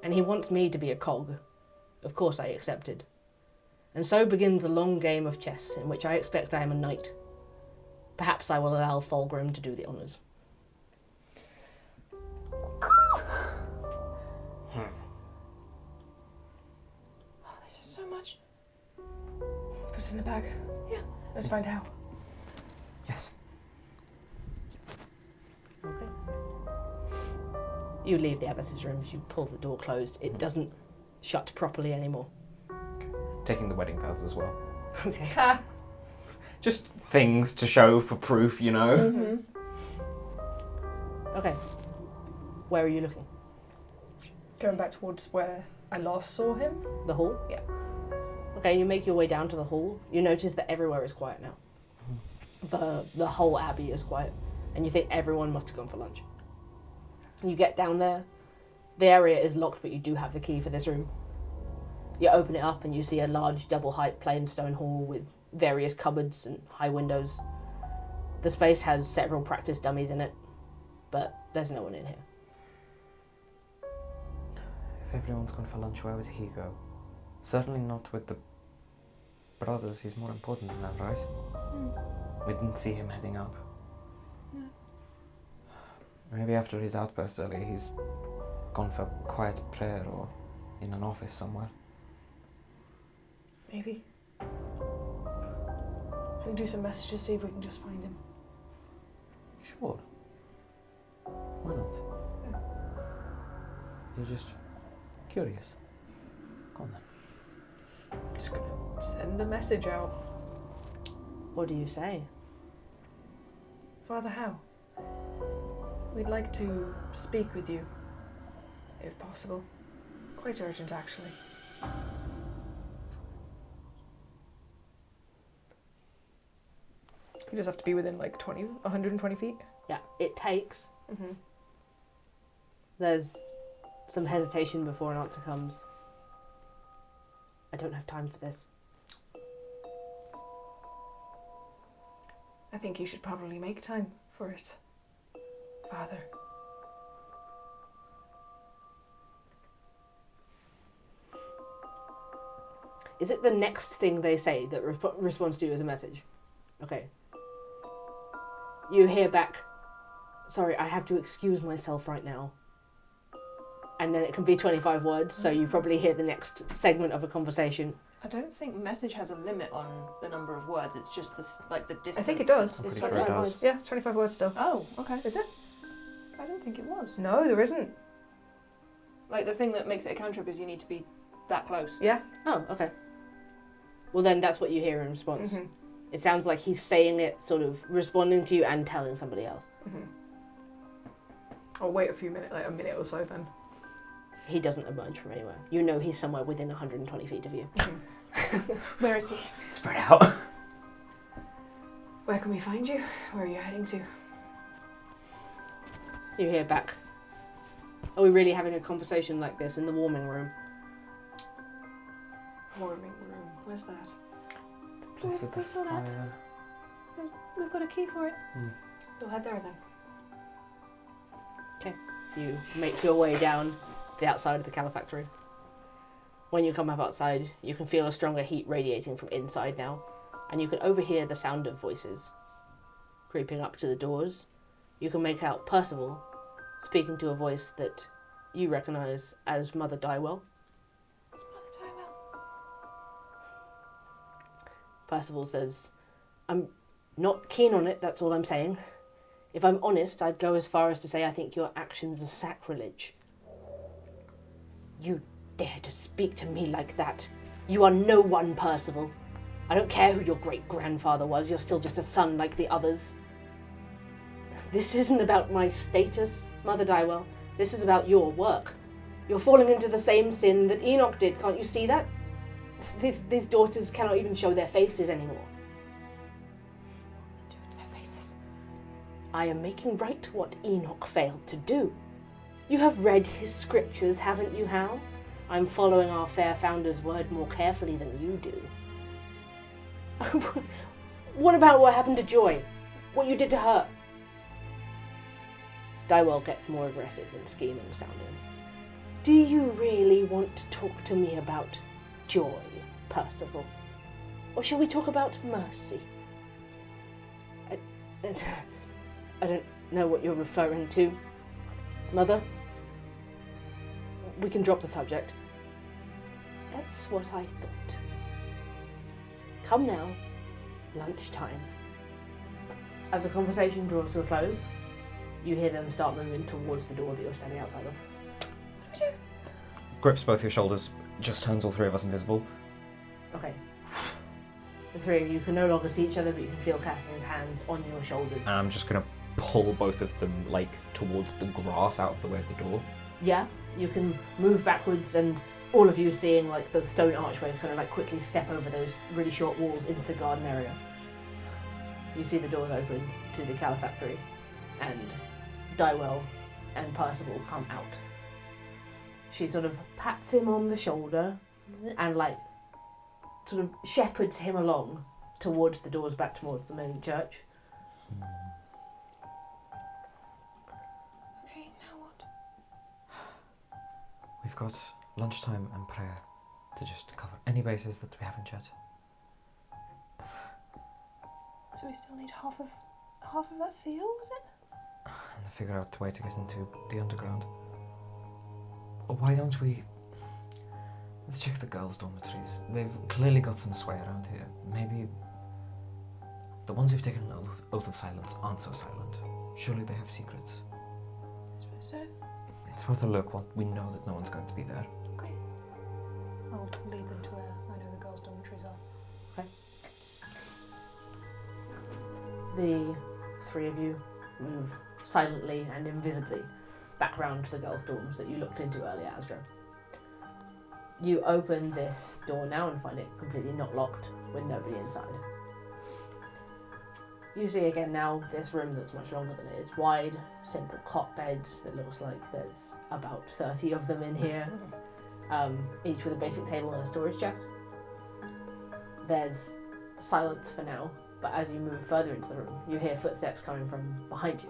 and he wants me to be a cog. Of course I accepted. And so begins a long game of chess in which I expect I am a knight. Perhaps I will allow Fulgrim to do the honours. Oh, this is so much. Put it in the bag. Yeah. Let's find Howe. Yes. Okay. You leave the abbess's rooms, you pull the door closed. It doesn't shut properly anymore. Taking the wedding vows as well. Okay. Just things to show for proof, you know? Mm-hmm. Okay. Where are you looking? Going back towards where I last saw him. The hall? Yeah. Okay, you make your way down to the hall. You notice that everywhere is quiet now. The whole abbey is quiet, and you think everyone must have gone for lunch. You get down there. The area is locked, but you do have the key for this room. You open it up and you see a large double-height plain stone hall with various cupboards and high windows. The space has several practice dummies in it, but there's no one in here. If everyone's gone for lunch, where would he go? Certainly not with the brothers. He's more important than that, right? We didn't see him heading up. No. Maybe after his outburst earlier, he's gone for quiet prayer or in an office somewhere. Maybe. We can do some messages, see if we can just find him. Sure. Why not? You're just curious. Go on then. I'm just gonna send a message out. What do you say? Father Howe, we'd like to speak with you, if possible. Quite urgent, actually. You just have to be within like 120 feet. Yeah, it takes. Mm-hmm. There's some hesitation before an answer comes. I don't have time for this. I think you should probably make time for it, Father. Is it the next thing they say that responds to you as a message? Okay. You hear back, sorry, I have to excuse myself right now. And then it can be 25 words, so you probably hear the next segment of a conversation. I don't think message has a limit on the number of words. It's just this, like the distance. I think it does. I'm It's pretty sure it does. Yeah, it's 25 words still. Oh, okay. Is it? I don't think it was. No, there isn't. Like the thing that makes it a cantrip is you need to be that close. Yeah. Oh, okay. Well then that's what you hear in response. Mm-hmm. It sounds like he's saying it, sort of responding to you and telling somebody else. Mm-hmm. I'll wait a few minutes, like a minute or so then. He doesn't emerge from anywhere. You know he's somewhere within 120 feet of you. Where is he? Spread out. Where can we find you? Where are you heading to? You hear back. Are we really having a conversation like this in the warming room? Warming room. Where's that? Place with the We saw that. fire. We've got a key for it. We'll head there then. You make your way down the outside of the Califactory. When you come up outside, you can feel a stronger heat radiating from inside now, and you can overhear the sound of voices. Creeping up to the doors, you can make out Percival speaking to a voice that you recognise as Mother Dywell. It's Mother Tyrell. Percival says, "I'm not keen on it, that's all I'm saying. If I'm honest, I'd go as far as to say I think your actions are sacrilege." "You dare to speak to me like that? You are no one, Percival. I don't care who your great-grandfather was, you're still just a son like the others." "This isn't about my status, Mother Dywell. This is about your work. You're falling into the same sin that Enoch did, can't you see that? These daughters cannot even show their faces anymore." "I am making right what Enoch failed to do. You have read his scriptures, haven't you, Howe? I'm following our fair founder's word more carefully than you do." "What about what happened to Joy? What you did to her?" Dywell gets more aggressive and scheming sounding. "Do you really want to talk to me about Joy, Percival? Or shall we talk about mercy?" I don't know what you're referring to, Mother. We can drop the subject." "That's what I thought. Come now, lunchtime." As the conversation draws to a close, you hear them start moving towards the door that you're standing outside of. What do we do? Grips both your shoulders, just turns all three of us invisible. Okay. The three of you can no longer see each other, but you can feel Cassian's hands on your shoulders. And I'm just gonna pull both of them, like, towards the grass out of the way of the door. Yeah, you can move backwards, and all of you seeing like the stone archways kind of like quickly step over those really short walls into the garden area. You see the doors open to the Califactory, and Dywell and Percival come out. She sort of pats him on the shoulder and like sort of shepherds him along towards the doors back towards the main church. Okay, now what? We've got lunchtime and prayer to just cover any bases that we haven't yet. So we still need half of that seal, was it? And figure out a way to get into the underground. Why don't we... Let's check the girls' dormitories. They've clearly got some sway around here. Maybe... The ones who've taken an oath of silence aren't so silent. Surely they have secrets. I suppose so. It's worth a look while we know that no one's going to be there. Okay. I'll lead them to where I know the girls' dormitories are. The three of you move silently and invisibly back round to the girls' dorms that you looked into earlier, Astra. You open this door now and find it completely not locked, with nobody inside. You see again now this room that's much longer than it is wide, simple cot beds that looks like there's about 30 of them in here, each with a basic table and a storage chest. There's silence for now, but as you move further into the room, you hear footsteps coming from behind you.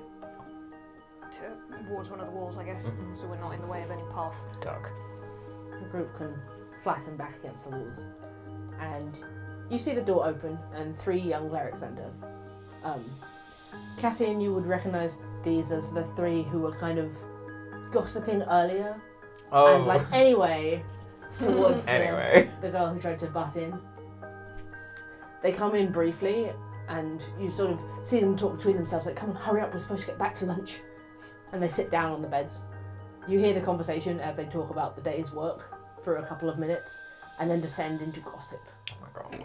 Towards one of the walls, I guess, so we're not in the way of any path. Dark. The group can flatten back against the walls, and you see the door open and three young clerics enter. Cassian, you would recognise these as the three who were kind of gossiping earlier, and like anyway towards the girl who tried to butt in. They come in briefly, and you sort of see them talk between themselves, like, "Come on, hurry up, we're supposed to get back to lunch." And they sit down on the beds. You hear the conversation as they talk about the day's work for a couple of minutes, and then descend into gossip. Oh my god.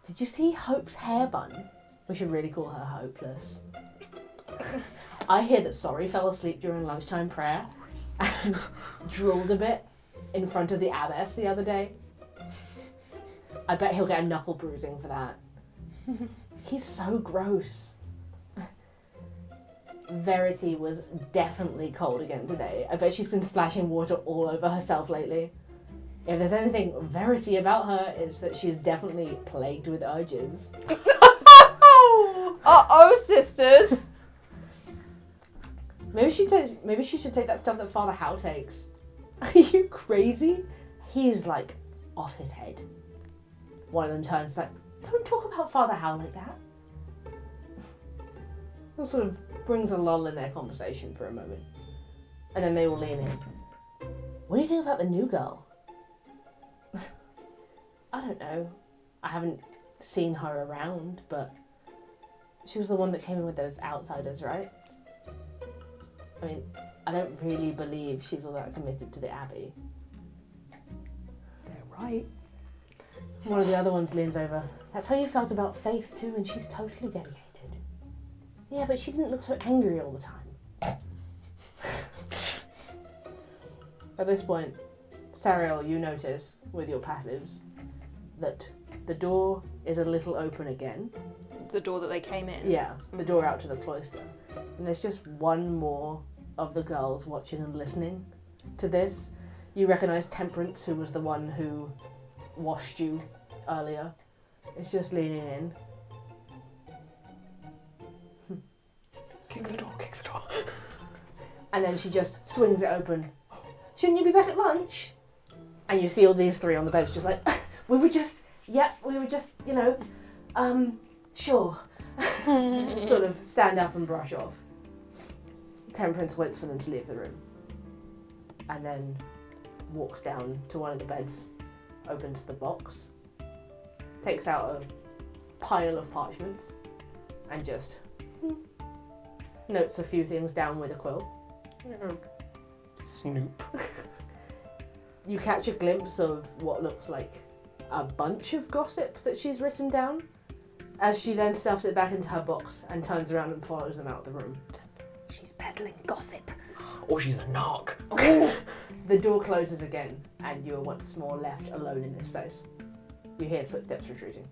Did you see Hope's hair bun? We should really call her Hopeless. I hear that Sorry fell asleep during lunchtime prayer and drooled a bit in front of the abbess the other day. I bet he'll get a knuckle bruising for that. He's so gross. Verity was definitely cold again today. I bet she's been splashing water all over herself lately. If there's anything Verity about her, it's that she's definitely plagued with urges. Uh-oh, sisters! Maybe she should take that stuff that Father Howe takes. Are you crazy? He's like off his head. One of them turns like, don't talk about Father Howe like that. That sort of brings a lull in their conversation for a moment. And then they all lean in. What do you think about the new girl? I don't know. I haven't seen her around, but she was the one that came in with those outsiders, right? I mean, I don't really believe she's all that committed to the Abbey. They're right. One of the other ones leans over. That's how you felt about Faith too, and she's totally dedicated. Yeah, but she didn't look so angry all the time. At this point, Sariel, you notice, with your passives, that the door is a little open again. The door that they came in. Yeah, the door out to the cloister. And there's just one more of the girls watching and listening to this. You recognise Temperance, who was the one who washed you earlier. It's just leaning in. Kick the door, kick the door. And then she just swings it open. Shouldn't you be back at lunch? And you see all these three on the bench just like, we were just, you know, sure. Sort of stand up and brush off. Temperance waits for them to leave the room. And then walks down to one of the beds, opens the box, takes out a pile of parchments, and just notes a few things down with a quill. Snoop. You catch a glimpse of what looks like a bunch of gossip that she's written down, as she then stuffs it back into her box and turns around and follows them out of the room. She's peddling gossip. Or she's a knock. The door closes again, and you are once more left alone in this space. You hear footsteps retreating.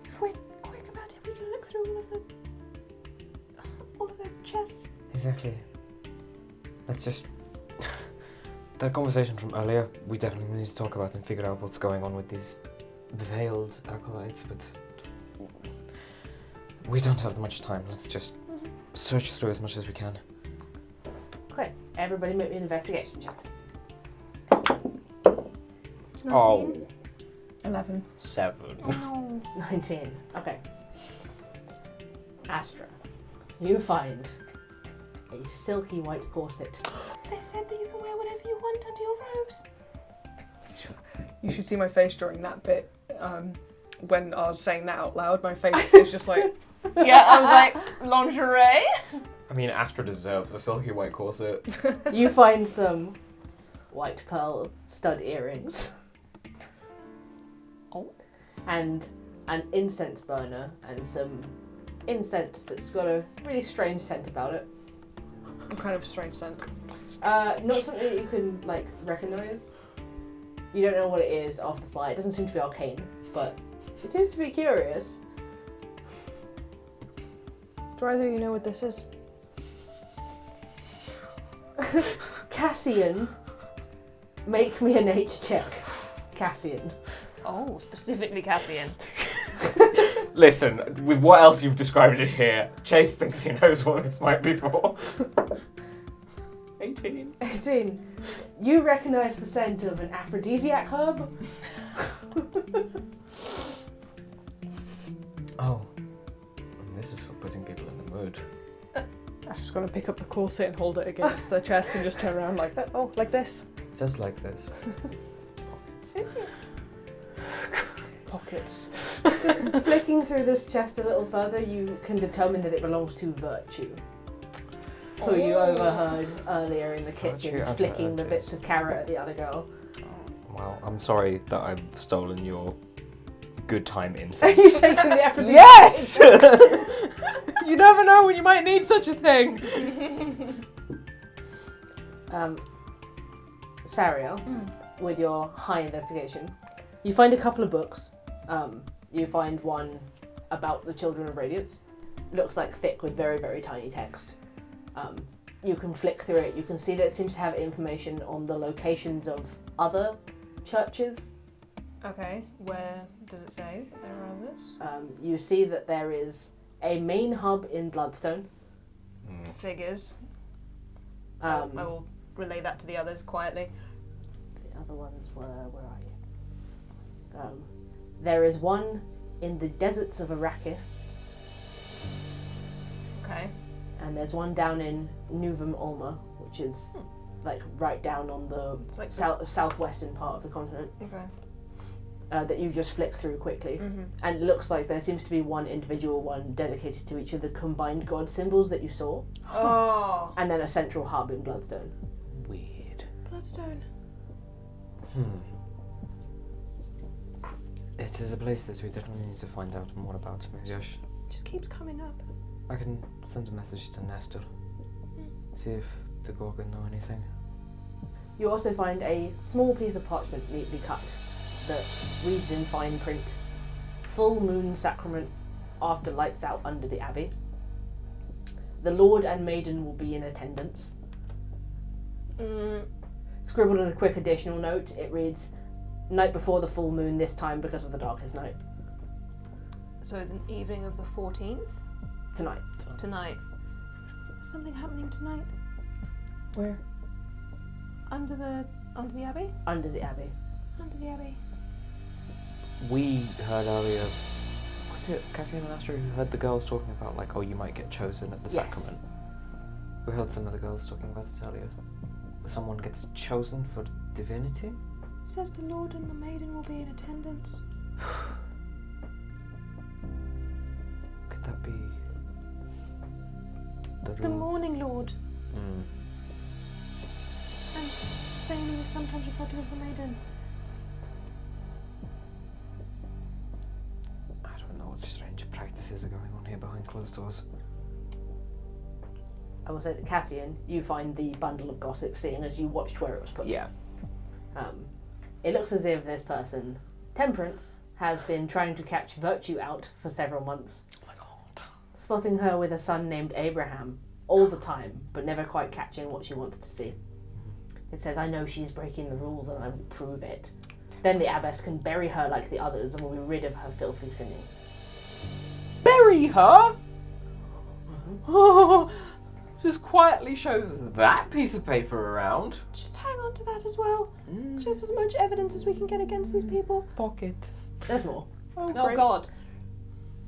If we're quick about it, we can look through all of the chests. Exactly. Let's just... That conversation from earlier, we definitely need to talk about and figure out what's going on with these veiled acolytes, but we don't have much time. Let's just search through as much as we can. Okay, everybody make me an investigation check. 19. Oh. 11. 7. Oh. 19. Okay. Astra, you find a silky white corset. They said that you can wear whatever you want under your robes. You should see my face during that bit. When I was saying that out loud, my face is just like... Yeah, I was like, lingerie? I mean, Astra deserves a silky white corset. You find some white pearl stud earrings. Oh. And an incense burner and some incense that's got a really strange scent about it. What kind of strange scent? Not something that you can, like, recognise. You don't know what it is off the fly. It doesn't seem to be arcane, but it seems to be curious. Do either of you know what this is? Cassian, make me a nature check. Cassian. Oh, specifically Cassian. Listen, with what else you've described it here, Chase thinks he knows what this might be for. 18. 18. You recognise the scent of an aphrodisiac herb? Oh. This is for putting people in the mood. Ash is going to pick up the corset and hold it against the chest and just turn around like, oh, like this. Just like this. Suits you. Pockets. Just flicking through this chest a little further, you can determine that it belongs to Virtue, who you overheard earlier in the kitchen, Virtue and flicking the Virtus. bits of carrot at the other girl. Well, I'm sorry that I've stolen your good time Are you incense. taking the effort? Yes! You never know when you might need such a thing. Sariel, with your high investigation, you find a couple of books. You find one about the Children of Radiance. Looks like thick with very, very tiny text. You can flick through it. You can see that it seems to have information on the locations of other churches. Okay, where does it say there are others? You see that there is a main hub in Bloodstone. Figures. I I will relay that to the others quietly. The other ones were, where are you? There is one in the deserts of Arrakis, Okay. and there's one down in Nuvum Ulma, which is like right down on the It's like southwestern part of the continent. Okay. That you just flick through quickly. And it looks like there seems to be one individual one dedicated to each of the combined god symbols that you saw, Oh. and then a central hub in Bloodstone. Weird. Bloodstone. It is a place that we definitely need to find out more about. Maybe Just keeps coming up. I can send a message to Nestor. See if the Gorgon know anything. You also find a small piece of parchment neatly cut that reads in fine print, "Full moon sacrament after lights out under the abbey. The Lord and Maiden will be in attendance." Scribbled in a quick additional note, it reads, "Night before the full moon this time because of the darkest night." So the evening of the 14th? Tonight. Tonight. Is something happening tonight? Where? Under the abbey? Under the abbey. Under the abbey. We heard earlier, was it Cassian and Astra who heard the girls talking about, like, oh, you might get chosen at the Yes. sacrament? We heard some of the girls talking about it earlier. Someone gets chosen for divinity? It says the Lord and the Maiden will be in attendance. Could that be The Morning Lord. Mm. And saying he was sometimes referred to as the Maiden. I don't know what strange practices are going on here behind closed doors. I will say that Cassian, you find the bundle of gossip, seeing as you watched where it was put. Yeah. It looks as if this person, Temperance, has been trying to catch Virtue out for several months. Oh my god. Spotting her with a son named Abraham all the time, but never quite catching what she wanted to see. It says, "I know she's breaking the rules and I will prove it. Then the abbess can bury her like the others and will be rid of her filthy singing." Bury her? Oh, just quietly shows that piece of paper around. Just hang on to that as well. Just as much evidence as we can get against these people. Pocket. There's more. Oh great. God.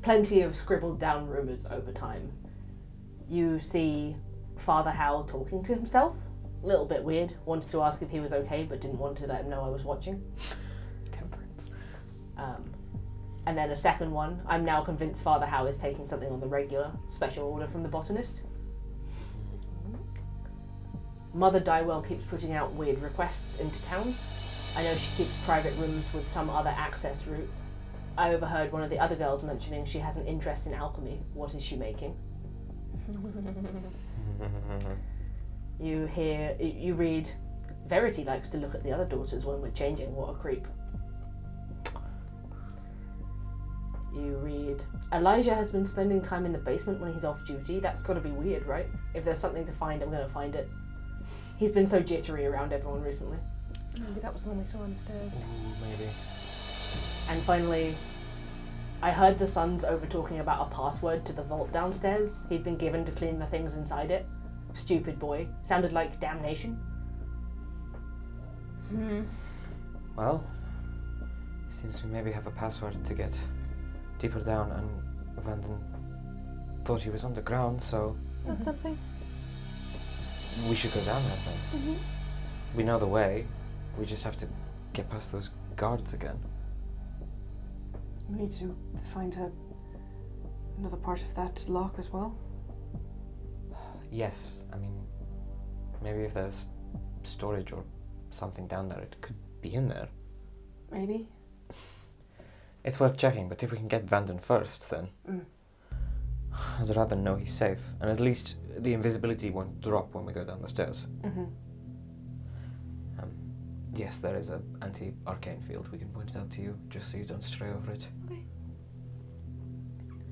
Plenty of scribbled down rumours over time. You see Father Howe talking to himself. A little bit weird. Wanted to ask if he was okay, but didn't want to let him know I was watching. Temperance. And then a second one. I'm now convinced Father Howe is taking something on the regular. Special order from the botanist. Mother Dywell keeps putting out weird requests into town. I know she keeps private rooms with some other access route. I overheard one of the other girls mentioning she has an interest in alchemy. What is she making? You read, Verity likes to look at the other daughters when we're changing. What a creep. You read, Elijah has been spending time in the basement when he's off duty. That's got to be weird, right? If there's something to find, I'm going to find it. He's been so jittery around everyone recently. Maybe that was the one we saw on the stairs. Ooh, maybe. And finally, I heard the sons over talking about a password to the vault downstairs he'd been given to clean the things inside it. Stupid boy. Sounded like damnation. Well, seems we maybe have a password to get deeper down, and Vanden thought he was underground, so That's something. we should go down there then. We know the way. We just have to get past those guards again. We need to find another part of that lock as well. Yes, I mean, maybe if there's storage or something down there, it could be in there. Maybe. It's worth checking, but if we can get Vanden first, then I'd rather know he's safe. And at least the invisibility won't drop when we go down the stairs. Mm-hmm. Yes, there is an anti-arcane field. We can point it out to you, just so you don't stray over it. Okay.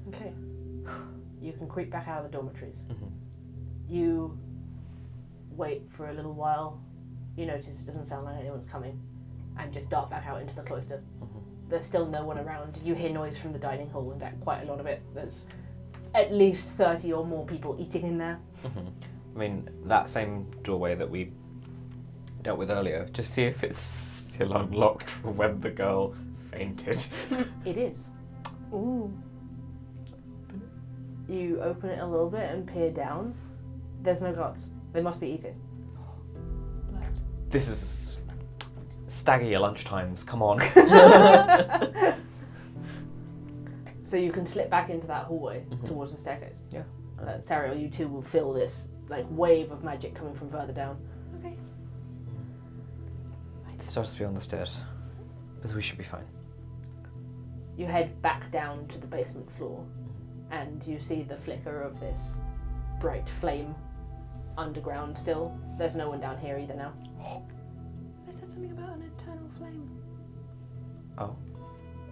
Okay. You can creep back out of the dormitories. Mm-hmm. You wait for a little while. You notice it doesn't sound like anyone's coming, and just dart back out into the cloister. Mm-hmm. There's still no one around. You hear noise from the dining hall, in fact, quite a lot of it. There's at least 30 or more people eating in there. Mm-hmm. I mean, that same doorway that we dealt with earlier, just see if it's still unlocked from when the girl fainted. It is. Ooh. You open it a little bit and peer down. There's no guards. They must be eating. Blessed. This is stagger your lunchtimes, come on. So you can slip back into that hallway towards the staircase. Yeah. Sariel, you two will feel this like wave of magic coming from further down. Okay. It starts to be on the stairs, but we should be fine. You head back down to the basement floor, and you see the flicker of this bright flame underground still. There's no one down here either now. I said something about an eternal flame Oh.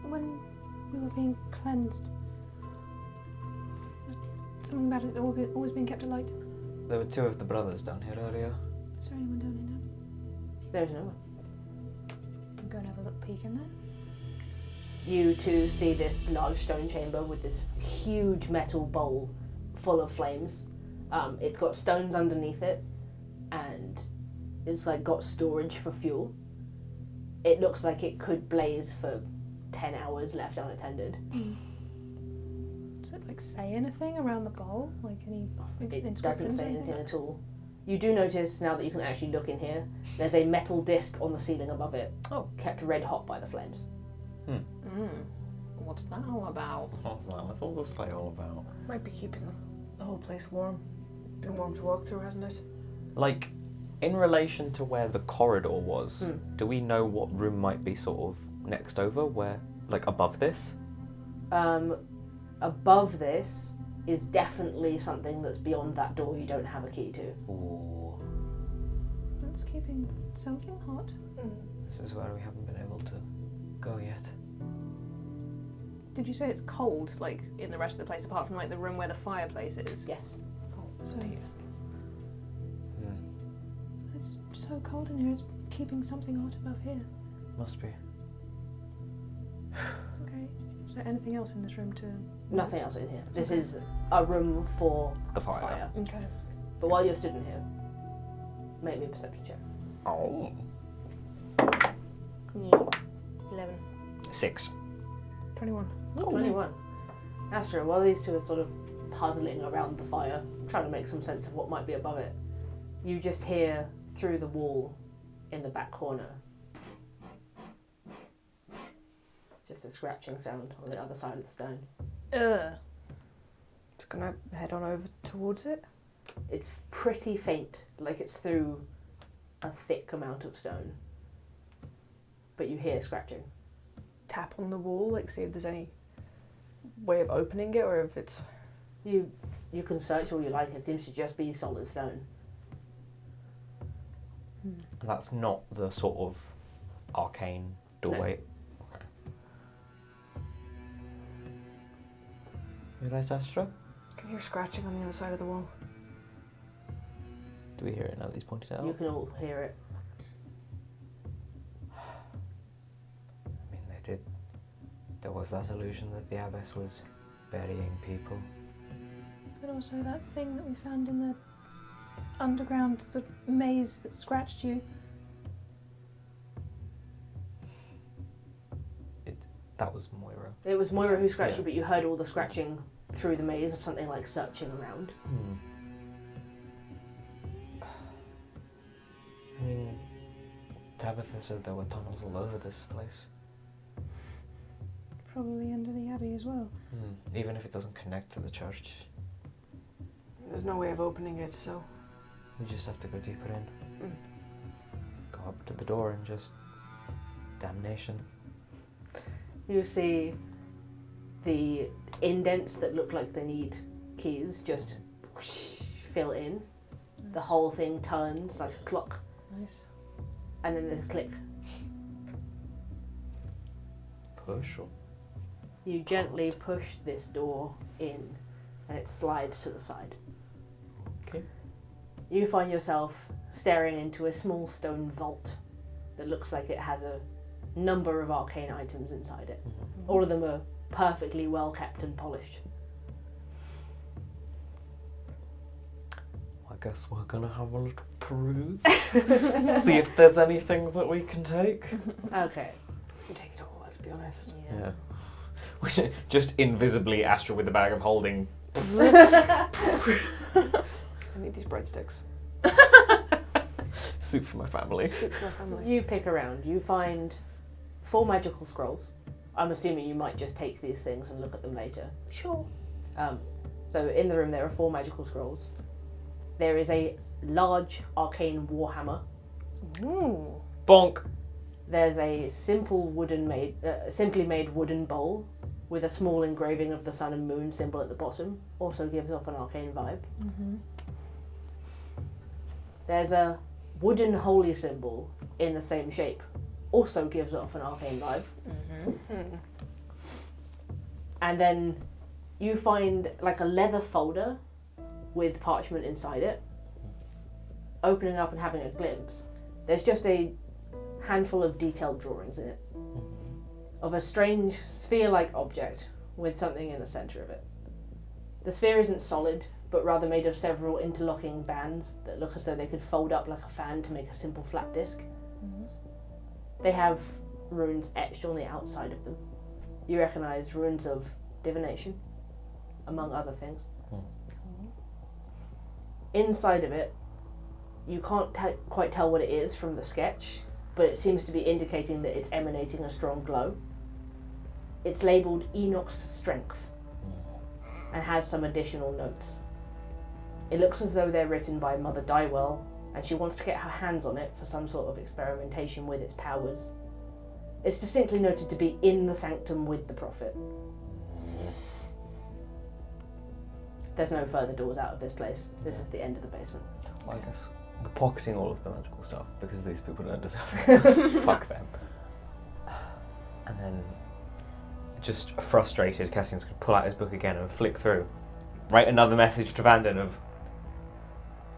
when we were being cleansed. Something about it always being kept alight. There were two of the brothers down here earlier. Is there anyone down here now? There's no one. I'm going to have a little peek in there. You two see this large stone chamber with this huge metal bowl full of flames. It's got stones underneath it, and it's like got storage for fuel. It looks like it could blaze for 10 hours left unattended. Does it like say anything around the bowl? Like any It inscriptions doesn't or say anything anything like at all. You do notice, now that you can actually look in here, there's a metal disc on the ceiling above it, kept red hot by the flames. What's that all about? What's all this play all about? Might be keeping the whole place warm. Been warm to walk through, hasn't it? Like, in relation to where the corridor was, do we know what room might be sort of next over, where, like, above this? Above this is definitely something that's beyond that door you don't have a key to. Ooh. That's keeping something hot. This is where we haven't been able to go yet. Did you say it's cold, like, in the rest of the place, apart from, like, the room where the fireplace is? Yes. So it's so cold in here, it's keeping something hot above here. Must be. Okay. Is there anything else in this room to... Nothing else in here. This is a room for The fire. Okay. But while you're stood in here, make me a perception check. Oh. 11. 6. 21. 21. Astra, while these two are sort of puzzling around the fire, trying to make some sense of what might be above it, you just hear through the wall in the back corner just a scratching sound on the other side of the stone. Just gonna head on over towards it. It's pretty faint, like it's through a thick amount of stone, but you hear scratching. Tap on the wall, like see if there's any way of opening it, or if it's... You can search all you like, it seems to just be solid stone. And that's not the sort of arcane doorway. Okay. You right, Astra? I can hear scratching on the other side of the wall. Do we hear it now that he's pointed it out? You can all hear it. I mean, they did. There was that illusion that the abbess was burying people. But also that thing that we found in the underground sort of maze that scratched you. That was Moira. It was Moira who scratched Yeah. you, but you heard all the scratching through the maze of something like searching around. I mean, Tabitha said there were tunnels all over this place. Probably under the abbey as well. Even if it doesn't connect to the church, There's no way of opening it, so... we just have to go deeper in. Go up to the door and just... damnation. You see the indents that look like they need keys just whoosh, fill in. The whole thing turns like a clock. Nice. And then there's a click. Push or You gently push this door in and it slides to the side. Okay. You find yourself staring into a small stone vault that looks like it has a number of arcane items inside it. All of them are perfectly well kept and polished. I guess we're gonna have a little peruse. See if there's anything that we can take. Okay. Take it all, let's be honest. Yeah. We should just invisibly Astra with the bag of holding. I need these breadsticks. Soup for my family. Soup for my family. You pick around. You find 4 magical scrolls. I'm assuming you might just take these things and look at them later. Sure. So in the room there are 4 magical scrolls. There is a large arcane warhammer. Ooh. Bonk. There's a simply made wooden bowl with a small engraving of the sun and moon symbol at the bottom. Also gives off an arcane vibe. There's a wooden holy symbol in the same shape. Also gives off an arcane vibe. And then you find like a leather folder with parchment inside it. Opening up and having a glimpse, there's just a handful of detailed drawings in it of a strange sphere-like object with something in the centre of it. The sphere isn't solid, but rather made of several interlocking bands that look as though they could fold up like a fan to make a simple flat disc. They have runes etched on the outside of them. You recognise runes of divination, among other things. Inside of it, you can't quite tell what it is from the sketch, but it seems to be indicating that it's emanating a strong glow. It's labelled Enoch's Strength and has some additional notes. It looks as though they're written by Mother Dywell, and she wants to get her hands on it for some sort of experimentation with its powers. It's distinctly noted to be in the sanctum with the prophet. There's no further doors out of this place. This is the end of the basement. Well, I guess we're pocketing all of the magical stuff because these people don't deserve it. Fuck them. And then, just frustrated, Cassian's going to pull out his book again and flick through. Write another message to Vanden of,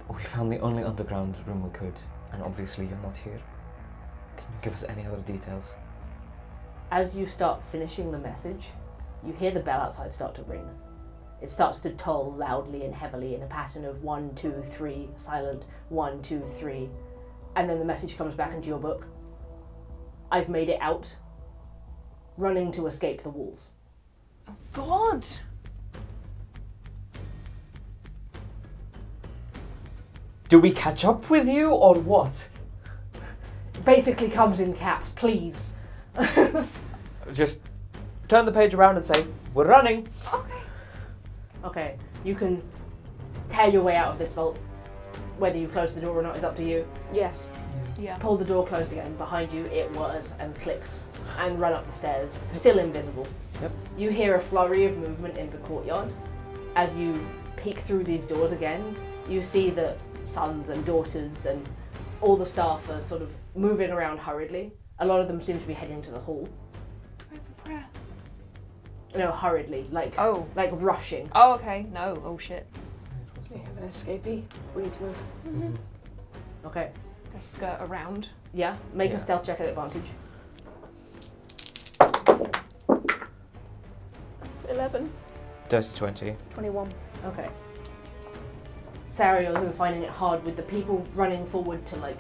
we found the only underground room we could, and obviously you're not here. Can you give us any other details? As you start finishing the message, you hear the bell outside start to ring. It starts to toll loudly and heavily in a pattern of 1, 2, 3, silent, 1, 2, 3. And then the message comes back into your book. I've made it out. Running to escape the walls. God! Do we catch up with you, or what? Basically comes in caps, please. Just turn the page around and say, we're running. Okay, you can tear your way out of this vault. Whether you close the door or not is up to you. Yes. Yeah. Pull the door closed again. Behind you, it whirs and clicks, and run up the stairs, still invisible. Yep. You hear a flurry of movement in the courtyard. As you peek through these doors again, you see that sons and daughters and all the staff are sort of moving around hurriedly. A lot of them seem to be heading to the hall. Pray the prayer. No, hurriedly, like rushing. Oh, okay. No. Oh, shit. We have an escapee. We need to move. Okay, Let's skirt around. yeah, make a stealth check at advantage. 11. Dirty 20. 21. Okay. Sariel, who are finding it hard with the people running forward to like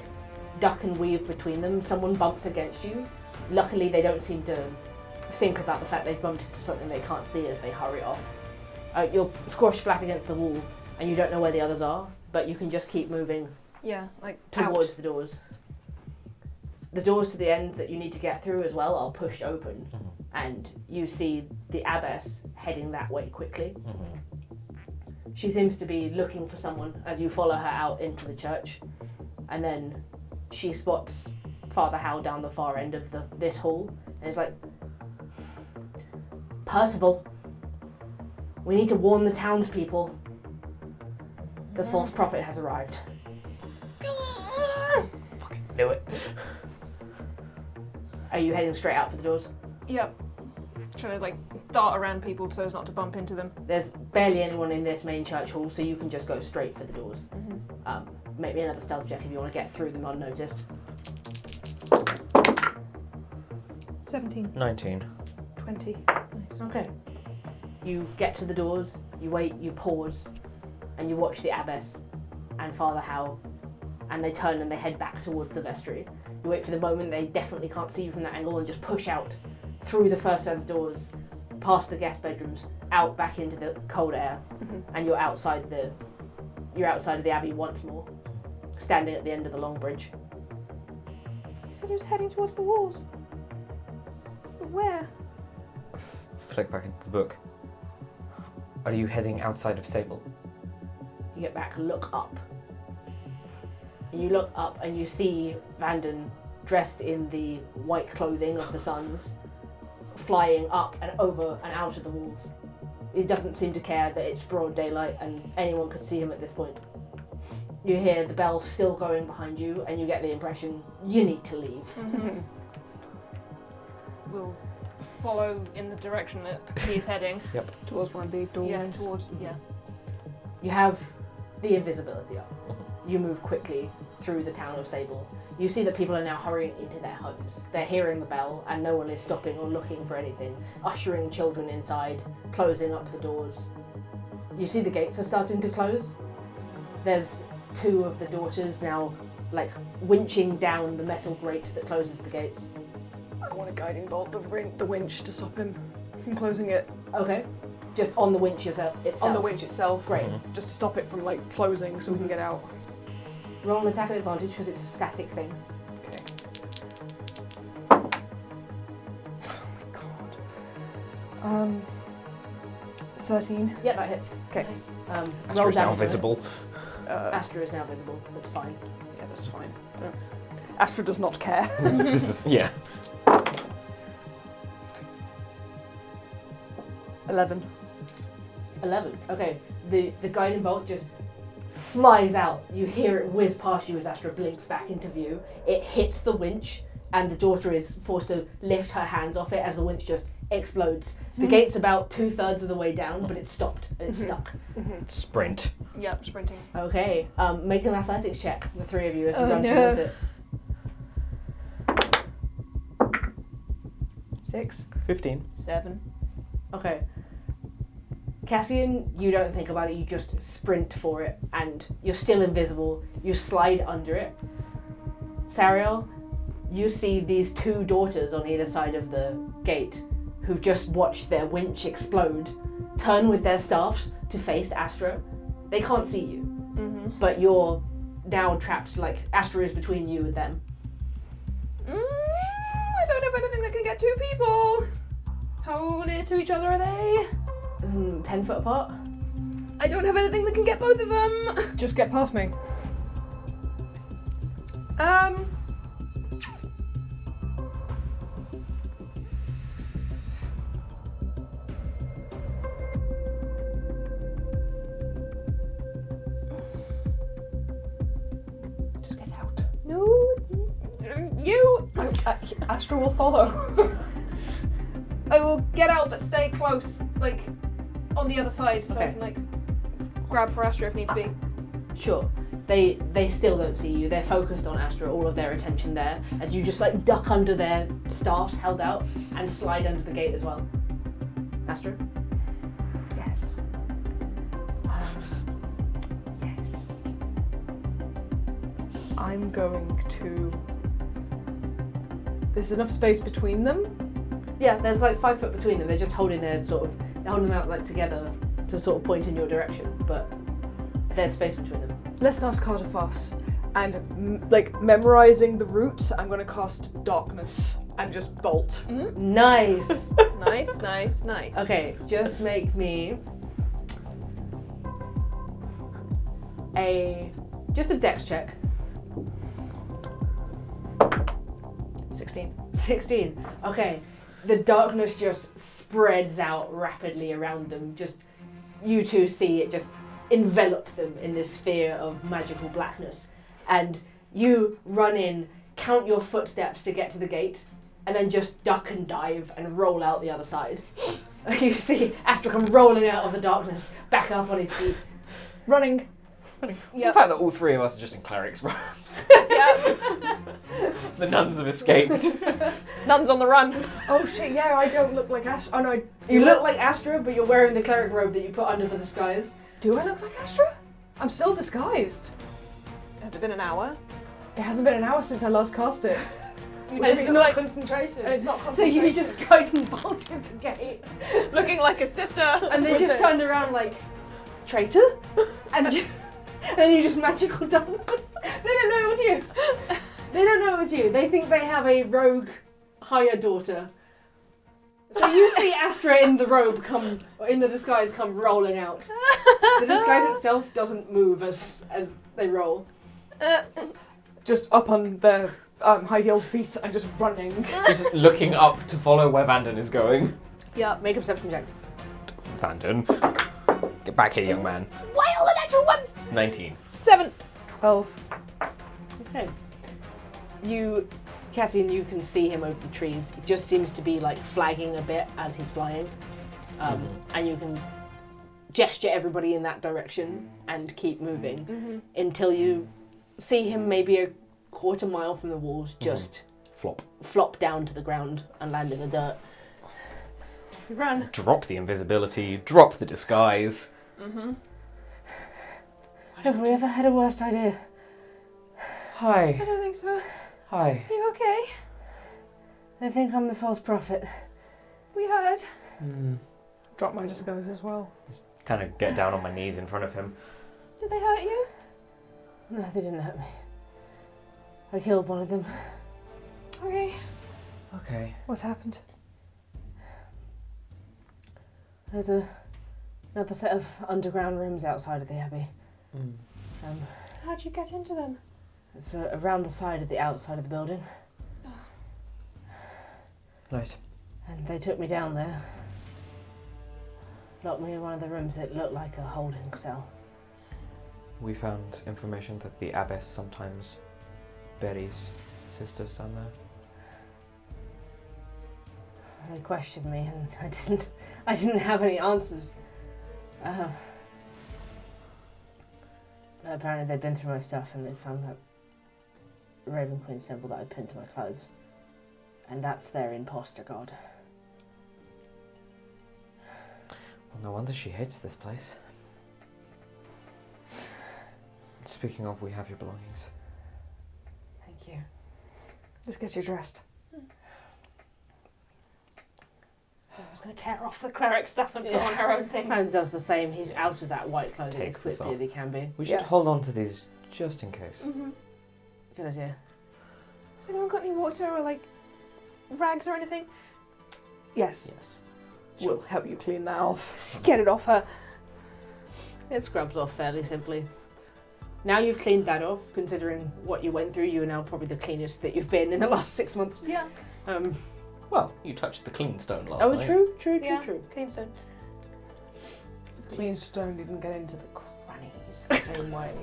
duck and weave between them, someone bumps against you. Luckily, they don't seem to think about the fact they've bumped into something they can't see as they hurry off. You're squashed flat against the wall, and you don't know where the others are, but you can just keep moving Yeah, like towards the doors. The doors to the end that you need to get through as well are pushed open, and you see the abbess heading that way quickly. She seems to be looking for someone as you follow her out into the church, and then she spots Father Howe down the far end of this hall, and is like, Percival, we need to warn the townspeople. The false prophet has arrived. Do it. Are you heading straight out for the doors? Yep. Trying to like dart around people so as not to bump into them. There's barely anyone in this main church hall, so you can just go straight for the doors. Maybe another stealth check if you want to get through them unnoticed. 17. 19. 20. Nice. Okay. You get to the doors, you wait, you pause, and you watch the abbess and Father Howe, and they turn and they head back towards the vestry. You wait for the moment they definitely can't see you from that angle and just push out through the first set of doors, past the guest bedrooms, out back into the cold air, and you're outside of the abbey once more, standing at the end of the long bridge. He said he was heading towards the walls. But where? Flick back into the book. Are you heading outside of Sable? You get back, look up. And you look up and you see Vanden dressed in the white clothing of the Sons, flying up and over and out of the walls. He doesn't seem to care that it's broad daylight and anyone could see him at this point. You hear the bell still going behind you and you get the impression you need to leave. We'll follow in the direction that he's heading. Towards one of the doors. Yeah, towards, yeah. You have the invisibility up. You move quickly through the town of Sable. You see that people are now hurrying into their homes. They're hearing the bell and no one is stopping or looking for anything, ushering children inside, closing up the doors. You see the gates are starting to close. There's two of the daughters now like winching down the metal grate that closes the gates. I want a guiding bolt, the winch, to stop him from closing it. Okay. Just on the winch itself? On the winch itself. Great. Just to stop it from like closing so we can get out. Roll an attack at advantage because it's a static thing. Okay. Oh my god. 13. Yeah, that hits. Okay. Nice. Roll Astra's now damage on it. visible. Astra is now visible. That's fine. Yeah, that's fine. No. Astra does not care. This is, yeah. 11. 11. Okay. The guiding bolt just flies out. You hear it whiz past you as Astra blinks back into view. It hits the winch, and the daughter is forced to lift her hands off it as the winch just explodes. The gate's about 2/3 of the way down, but it's stopped and it's stuck. Sprint. Yep, sprinting. Okay. Make an athletics check, the three of you, as you Oh, run no. towards it. 6. 15. 7. Okay. Cassian, you don't think about it, you just sprint for it, and you're still invisible. You slide under it. Sariel, you see these two daughters on either side of the gate who've just watched their winch explode, turn with their staffs to face Astra. They can't see you, but you're now trapped, like Astra is between you and them. I don't have anything that can get two people. How near to each other are they? 10 foot apart? I don't have anything that can get both of them. Just get past me. Just get out. No, you. Astra will follow. I will get out, but stay close, like on the other side, so I Okay. can like grab for Astra if needs be. Sure. They still don't see you. They're focused on Astra, all of their attention there, as you just like duck under their staffs held out and slide under the gate as well. Astra? Yes. Yes. I'm going to... There's enough space between them. Yeah, there's like 5 foot between them. They're just holding their they're holding them out like together to sort of point in your direction, but there's space between them. Let's ask Carter fast. And memorizing the route, I'm going to cast Darkness and just bolt. Nice. Nice. Okay, just make me just a dex check. 16. 16. Okay. the darkness just spreads out rapidly around them. Just you two see it just envelop them in this sphere of magical blackness, and you run in, count your footsteps to get to the gate, and then just duck and dive and roll out the other side. You see Astra come rolling out of the darkness, back up on his feet, Running. The fact that all three of us are just in cleric's robes. The nuns have escaped. Nuns on the run. Oh shit, yeah, I don't look like Astra. Oh no, You look like Astra, but you're wearing the cleric robe that you put under the disguise. do I look like Astra? I'm still disguised. Has it been an hour? It hasn't been an hour since I last cast it. And it's not concentration. And it's not So concentration. you just go and bolt in the gate, Looking like a sister. and they just turned around like, traitor? And then you just magical double. They don't know it was you. They don't know it was you. They think they have a rogue hired daughter. So you see Astra in the robe in the disguise come rolling out. The disguise itself doesn't move as they roll. Just up on the high-heeled feet and just running. Just looking up to follow where Vanden is going. Yeah, make a perception check. Vanden. Get back here, young man. Why all the natural ones? 19. 7. 12. Okay. Cassian, you can see him over the trees. It just seems to be like flagging a bit as he's flying. And you can gesture everybody in that direction and keep moving until you see him maybe a quarter mile from the walls just flop down to the ground and land in the dirt. We run. Drop the invisibility, drop the disguise. Have we ever had a worse idea? Hi. I don't think so. Hi. Are you okay? They think I'm the false prophet. We heard. Drop my disguise as well. Kind of get down on my knees in front of him. Did they hurt you? No, they didn't hurt me. I killed one of them. Okay. Okay. What happened? There's another set of underground rooms outside of the Abbey. How'd you get into them? It's around the side of the outside of the building. Right. And they took me down there. Locked me in one of the rooms. It looked like a holding cell. We found information that the abbess sometimes buries sisters down there. They questioned me, and I didn't have any answers. Apparently, they'd been through my stuff, and they found that Raven Queen symbol that I pinned to my clothes, and that's their imposter god. Well, no wonder she hates this place. Speaking of, we have your belongings. Thank you. Let's get you dressed. I was going to tear off the cleric stuff and put on her own things. And does the same. He's out of that white clothing Takes as this quickly off. as he can be. We should Yes. hold on to these just in case. Good idea. Has anyone got any water or like rags or anything? Yes. Yes. We'll help you clean that off. Just get it off her. It scrubs off fairly simply. Now you've cleaned that off, considering what you went through, you are now probably the cleanest that you've been in the last 6 months. Yeah. Well, you touched the clean stone last night. True. Yeah. Clean stone. Clean stone didn't get into the crannies the same way.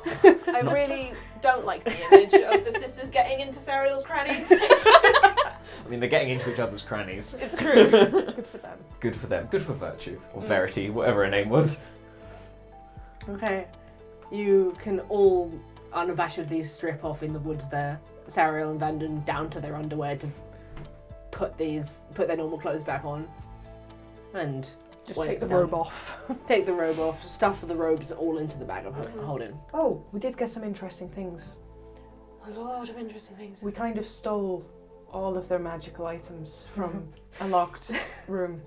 I really don't like the image of the sisters getting into Sariel's crannies. I mean, they're getting into each other's crannies. It's true. Good for them. Good for them. Good for virtue. Or verity, whatever her name was. Okay. You can all unabashedly strip off in the woods there. Sariel and Vanden down to their underwear to put their normal clothes back on. And Just when take it's the done, robe off. Take the robe off, stuff the robes all into the bag of holding. Oh, we did get some interesting things. A lot of interesting things. We kind of stole all of their magical items from a locked room.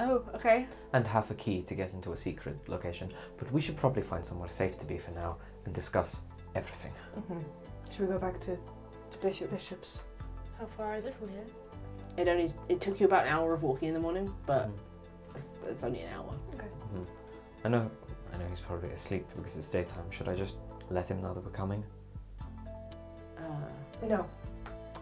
Oh, okay. And have a key to get into a secret location. But we should probably find somewhere safe to be for now and discuss everything. Should we go back to Bishop's? How far is it from here? It took you about an hour of walking in the morning, but it's only an hour. I know he's probably asleep because it's daytime. Should I just let him know that we're coming? No.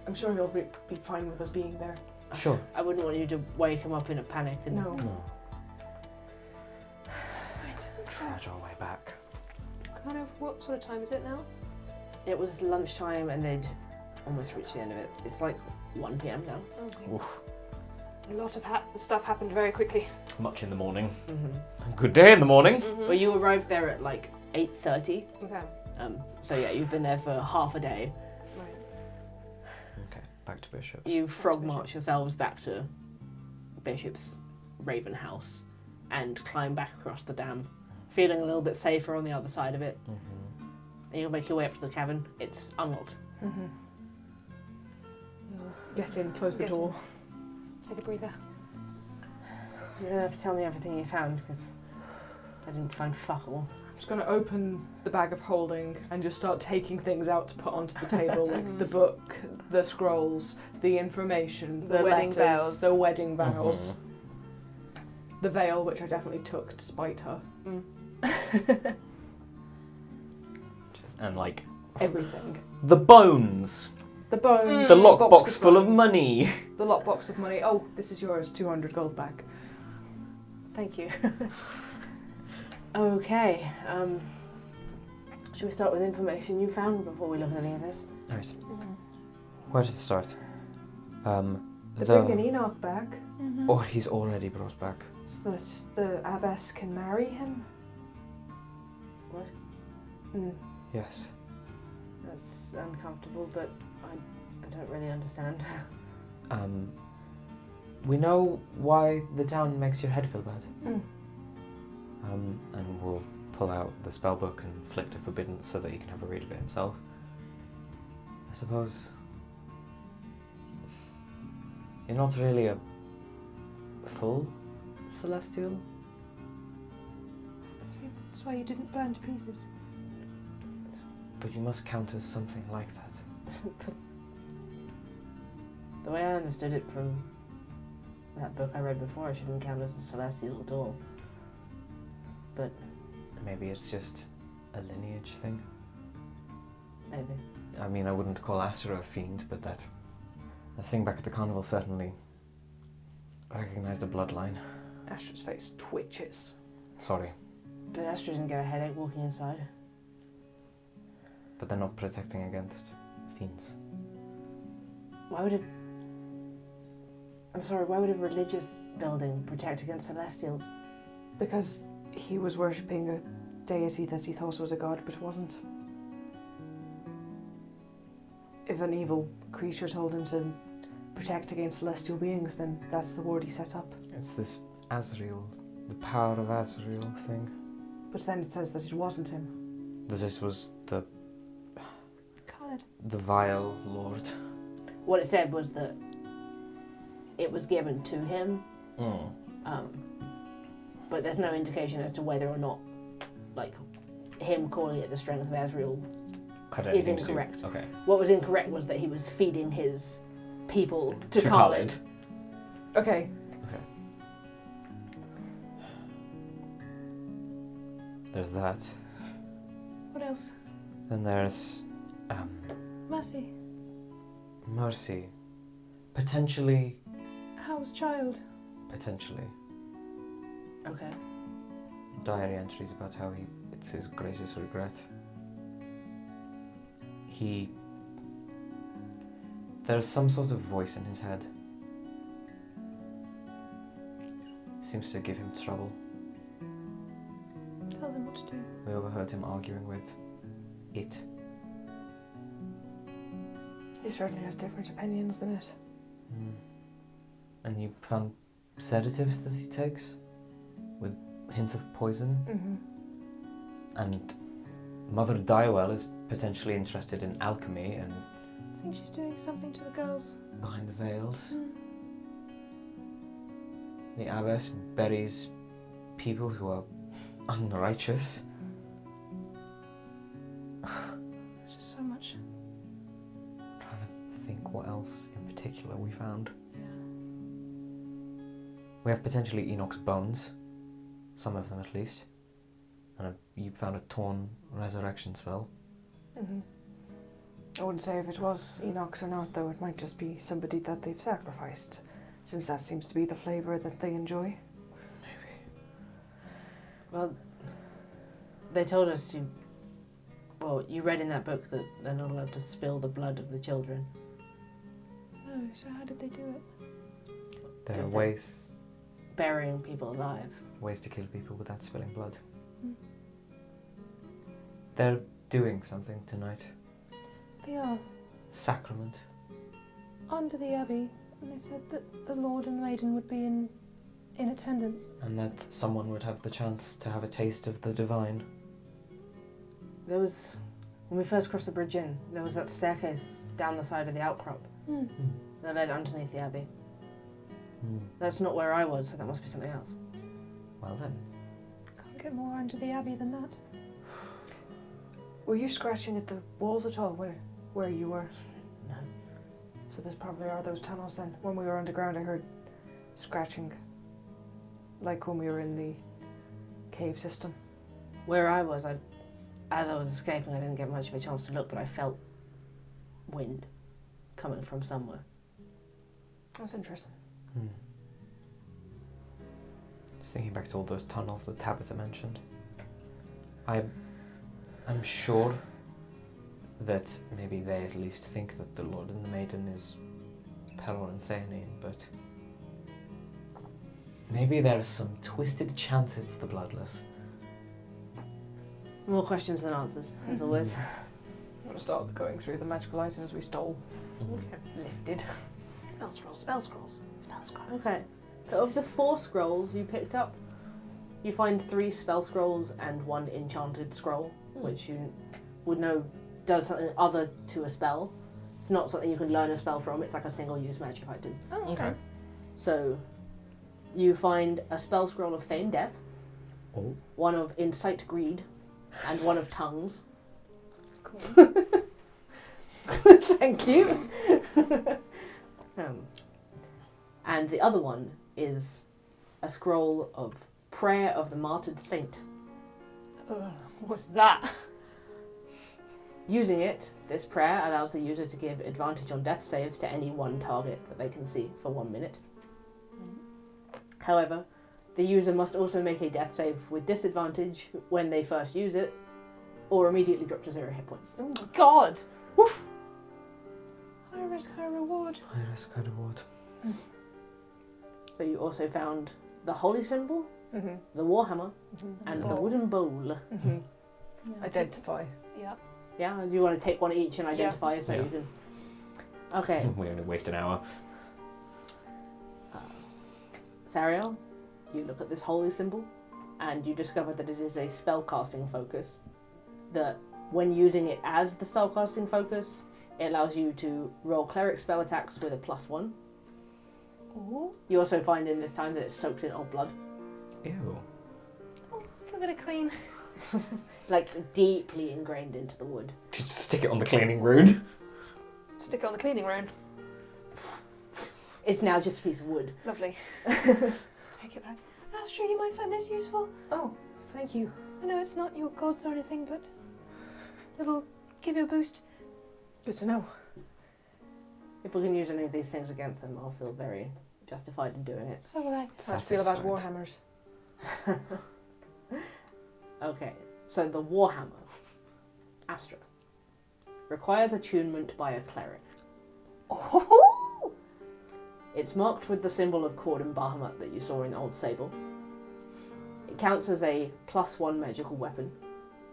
I'm sure he'll be fine with us being there. Sure. I wouldn't want you to wake him up in a panic. And No. No. Right. So, Trudge our way back. kind of, what sort of time is it now? It was lunchtime and they'd almost reached the end of it. It's like 1 p.m. now. Okay. Oof. A lot of stuff happened very quickly. Much in the morning. Mm-hmm. Good day in the morning. Well, you arrived there at like 8:30. Okay. So yeah, you've been there for half a day. Right. Okay, back to Bishop's. You frog march yourselves back to Bishop's Raven House and climb back across the dam, feeling a little bit safer on the other side of it. Mm-hmm. And you'll make your way up to the cabin. It's unlocked. Mm-hmm. Get in, close the Get door. Take a breather. You don't have to tell me everything you found because I didn't find fuck all. I'm just going to open the bag of holding and just start taking things out to put onto the table, like the book, the scrolls, the information, The wedding letters, vows. the wedding vows, Mm-hmm. the veil, which I definitely took to spite her. And like Everything. the bones. The bones. The box lockbox full of bones, money. The lockbox of money. Oh, this is yours. 200 gold back. Thank you. Okay. Should we start with information you found before we look at any of this? Nice. Where does it start? They're bringing Enoch back Or he's already brought back. so that the abbess can marry him. What? Mm. Yes. That's uncomfortable, but I don't really understand. We know why the town makes your head feel bad. Mm. And we'll pull out the spellbook and flick to Forbidden so that he can have a read of it himself. I suppose you're not really a full celestial. That's why you didn't burn to pieces. But you must count as something like that. The way I understood it from that book I read before, I shouldn't count as a celestial at all. But Maybe it's just a lineage thing. maybe. I mean, I wouldn't call Astra a fiend, but that thing back at the carnival certainly recognized a bloodline. Astra's face twitches. Sorry, But Astra doesn't get a headache walking inside. but they're not protecting against fiends. Why would why would a religious building protect against celestials? Because he was worshipping a deity that he thought was a god, but wasn't. If an evil creature told him to protect against celestial beings, then that's the ward he set up. It's this Azrael, the power of Azrael thing. But then it says that it wasn't him. That this was the Coloured. vile lord. What it said was that it was given to him, but there's no indication as to whether or not, like, him calling it the strength of Azrael Had is anything to do- incorrect. Okay. What was incorrect was that he was feeding his people to Khalid. Okay. There's that. What else? Then there's Mercy. Mercy. Potentially. Howe's child. Potentially. Okay. Diary entries about how it's his greatest regret. There's some sort of voice in his head. Seems to give him trouble. Tell them what to do. We overheard him arguing with it. He certainly has different opinions than it. And you found sedatives that he takes? With hints of poison? Mm-hmm. And Mother Dywell is potentially interested in alchemy and I think she's doing something to the girls. behind the veils. The abbess buries people who are unrighteous. There's just so much. Trying to think what else in particular we found. We have potentially Enoch's bones. Some of them at least. And you found a torn resurrection spell. Mm-hmm. I wouldn't say if it was Enoch's or not, though. It might just be somebody that they've sacrificed. Since that seems to be the flavour that they enjoy. Well, they told us to... Well, you read in that book that they're not allowed to spill the blood of the children. No, so how did they do it? There are Did they- ways Burying people alive. to kill people without spilling blood. Mm. They're doing something tonight. They are Sacrament. under the abbey, and they said that the Lord and Maiden would be in attendance. And that someone would have the chance to have a taste of the divine. There was... When we first crossed the bridge in, there was that staircase down the side of the outcrop Hmm. that led underneath the abbey. Hmm. That's not where I was, so that must be something else. Well then. Can't get more under the abbey than that. Were you scratching at the walls at all where you were? No. So there probably are those tunnels then. When we were underground I heard scratching. Like when we were in the cave system. Where I was, as I was escaping, I didn't get much of a chance to look, but I felt wind coming from somewhere. That's interesting. Hmm. Just thinking back to all those tunnels that Tabitha mentioned. I'm sure that maybe they at least think that the Lord and the Maiden is Peril and Seanine, but maybe there's some twisted chance it's the Bloodless. More questions than answers, as always. I'm going to start going through the magical items we stole. Lifted. Spell scrolls, spell scrolls, spell scrolls. Okay, so of the 4 scrolls you picked up, you find 3 spell scrolls and 1 enchanted scroll, which you would know does something other to a spell. It's not something you can learn a spell from, it's like a single-use magic item. Oh, Okay. So, you find a spell scroll of Feign Death, Oh. 1 of Incite Greed, and 1 of Tongues. Cool. Thank you. And the other one is a scroll of Prayer of the Martyred Saint. What's that? Using it, this prayer allows the user to give advantage on death saves to any one target that they can see for 1 minute. However, the user must also make a death save with disadvantage when they first use it, or immediately drop to 0 hit points. Oh my god! Woof. High risk, high reward. High risk, high reward. So you also found the holy symbol, Mm-hmm. the warhammer, and the Bowl. wooden bowl. Mm-hmm. Yeah, Identify. Yeah. Yeah, do you want to take one each and identify so Yeah. you can... Okay, We only waste an hour. Sariel, you look at this holy symbol and you discover that it is a spellcasting focus. That when using it as the spellcasting focus, it allows you to roll cleric spell attacks with a +1. Ooh. You also find in this time that it's soaked in old blood. Ew. Oh, give it a clean. Like, deeply ingrained into the wood. Just stick it on the cleaning rune. Stick it on the cleaning rune. It's now just a piece of wood. Lovely. Take it back. Astra, you might find this useful. Oh, thank you. I know it's not your gods or anything, but it'll give you a boost. Good to know. If we can use any of these things against them, I'll feel very justified in doing it. So will I. How do you feel about Satisfied. warhammers? Okay, so the warhammer, Astra, requires attunement by a cleric. Oh! It's marked with the symbol of Cord and Bahamut that you saw in Old Sable. It counts as a +1 magical weapon,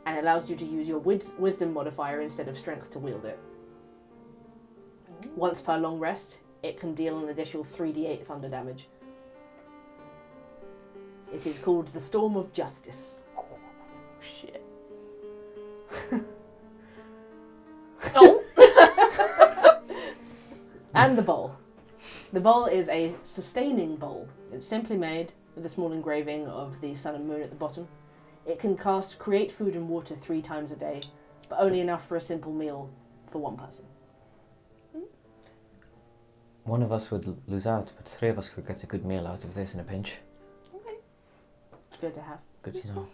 and allows you to use your wisdom modifier instead of strength to wield it. Once per long rest, it can deal an additional 3d8 thunder damage. It is called the Storm of Justice. Shit. And the bowl. The bowl is a sustaining bowl. It's simply made with a small engraving of the sun and moon at the bottom. It can cast Create Food and Water 3 times a day, but only enough for a simple meal for 1 person. One of us would lose out, but 3 of us could get a good meal out of this in a pinch. Okay. It's good to have. Good to know.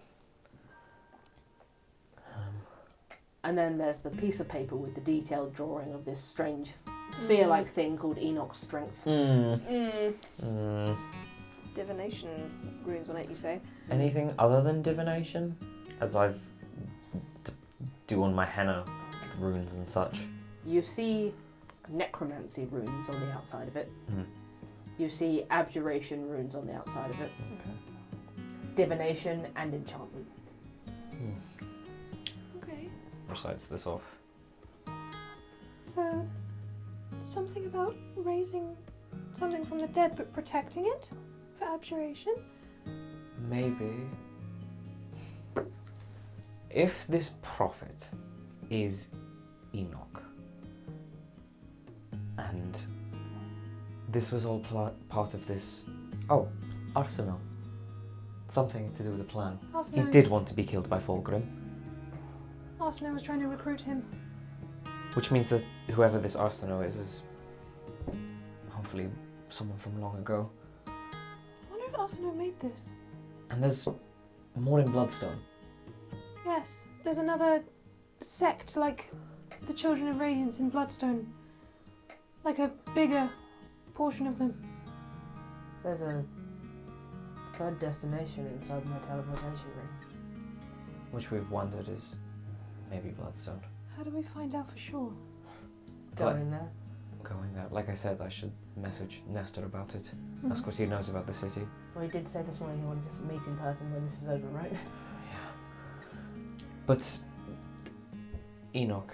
And then there's the piece of paper with the detailed drawing of this strange sphere-like thing called Enoch's strength. Divination runes on it, you say? Anything other than divination? As I've do on my henna runes and such. You see necromancy runes on the outside of it. Mm. You see abjuration runes on the outside of it. Okay. Divination and enchantment. Okay. Recites this off. So, something about raising something from the dead but protecting it for abjuration? Maybe. If this prophet is Enoch, and this was all part of this... Oh, Arsenal. Something to do with the plan. Arsenal, He did want to be killed by Fulgrim. Arsenal was trying to recruit him. Which means that whoever this Arsenal is hopefully someone from long ago. I wonder if Arsenal made this. And there's more in Bloodstone. Yes, there's another sect like the Children of Radiance in Bloodstone. Like a bigger portion of them. There's a third destination inside my teleportation ring. Which we've wondered is maybe Bloodstone. How do we find out for sure? Going there. Going there. Like I said, I should message Nestor about it. Ask what he knows about the city. Well, he did say this morning he wanted to meet in person when this is over, right? Yeah. But Enoch,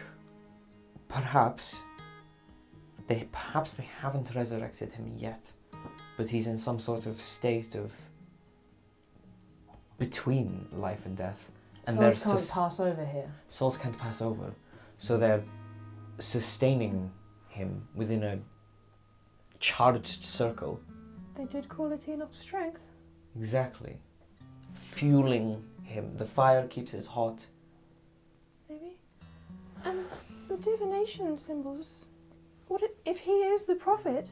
perhaps they haven't resurrected him yet, but he's in some sort of state of between life and death. And Souls can't pass over here. Souls can't pass over, so they're sustaining him within a charged circle. They did call it Enoch's strength. Exactly. Fueling him. The fire keeps it hot. Maybe. And the divination symbols. If he is the prophet?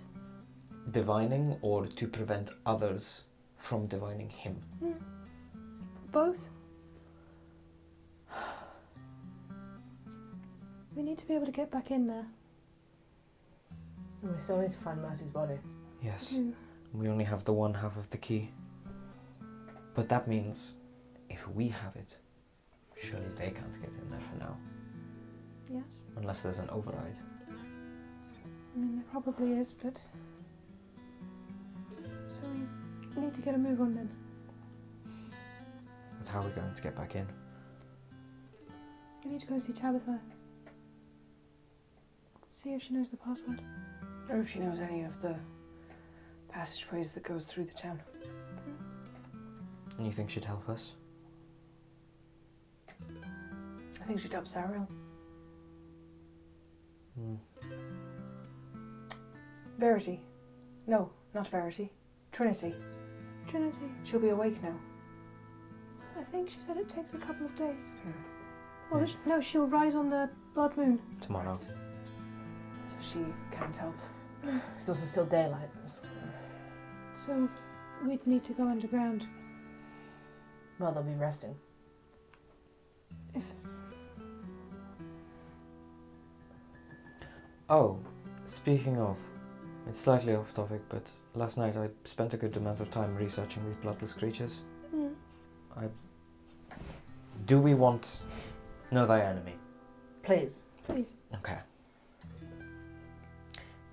Divining or to prevent others from divining him. Both. We need to be able to get back in there. We still need to find Mercy's body. Yes. We only have the one half of the key. But that means if we have it, surely they can't get in there for now. Yes. Unless there's an override. I mean, there probably is, but... So we need to get a move on then. But how are we going to get back in? We need to go see Tabitha. See if she knows the password. Or if she knows any of the passageways that goes through the town. And you think she'd help us? I think she'd help Sariel. Verity. No, not Verity. Trinity. Trinity. She'll be awake now. I think she said it takes a couple of days. Well, no, she'll rise on the blood moon. Tomorrow. She can't help. It's also still daylight. So we'd need to go underground. Well, they'll be resting. If... Oh, speaking of, it's slightly off topic, but last night I spent a good amount of time researching these bloodless creatures. Do we want Know Thy Enemy? Please. Please. Okay.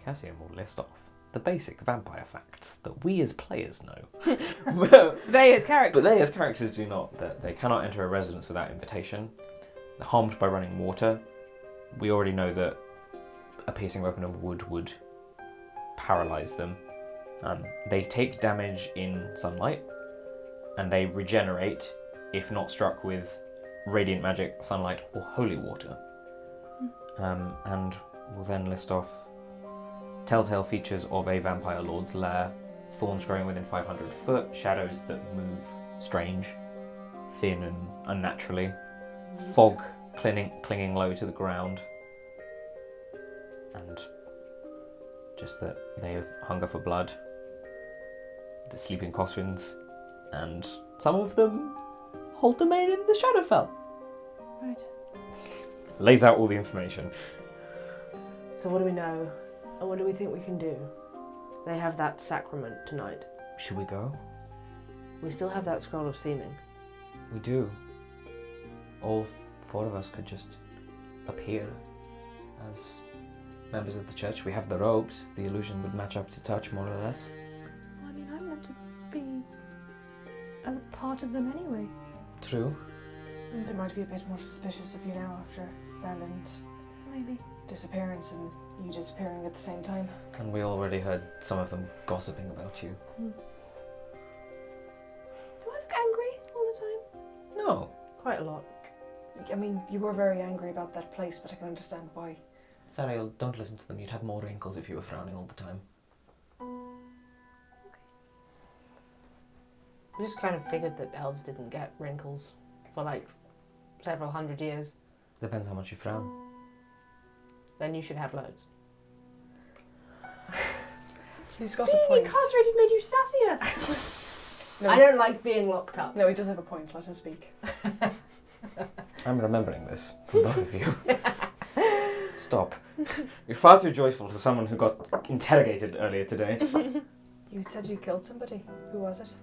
Cassian will list off the basic vampire facts that we as players know. They as characters. But they as characters do not. That they cannot enter a residence without invitation. They're harmed by running water. We already know that a piercing weapon of wood would paralyze them. They take damage in sunlight, and they regenerate if not struck with radiant magic, sunlight, or holy water. And we'll then list off telltale features of a vampire lord's lair: thorns growing within 500 foot, shadows that move strange, thin and unnaturally, fog clinging low to the ground, and just that they hunger for blood, the sleeping coffins, and some of them hold domain in the Shadowfell. Right. Lays out all the information. So what do we know And what do we think we can do? They have that sacrament tonight. Should we go? We still have that scroll of seeming. We do. All four of us could just appear as members of the church. We have the robes. The illusion would match up to touch, more or less. I mean, I'm meant to be a part of them anyway. True. They might be a bit more suspicious of you now after Vanden's Maybe. disappearance and you disappearing at the same time. And we already heard some of them gossiping about you. Do I look angry all the time? No. Quite a lot. I mean, you were very angry about that place, but I can understand why. Sariel, don't listen to them. You'd have more wrinkles if you were frowning all the time. I just kind of figured that elves didn't get wrinkles for like several hundred years. Depends how much you frown. Then you should have loads. He's got a Being point. incarcerated made you sassier. No, I don't like being locked up. No, he does have a point. Let him speak. I'm remembering this from both of you. Stop. You're far too joyful for someone who got interrogated earlier today. You said you killed somebody. Who was it?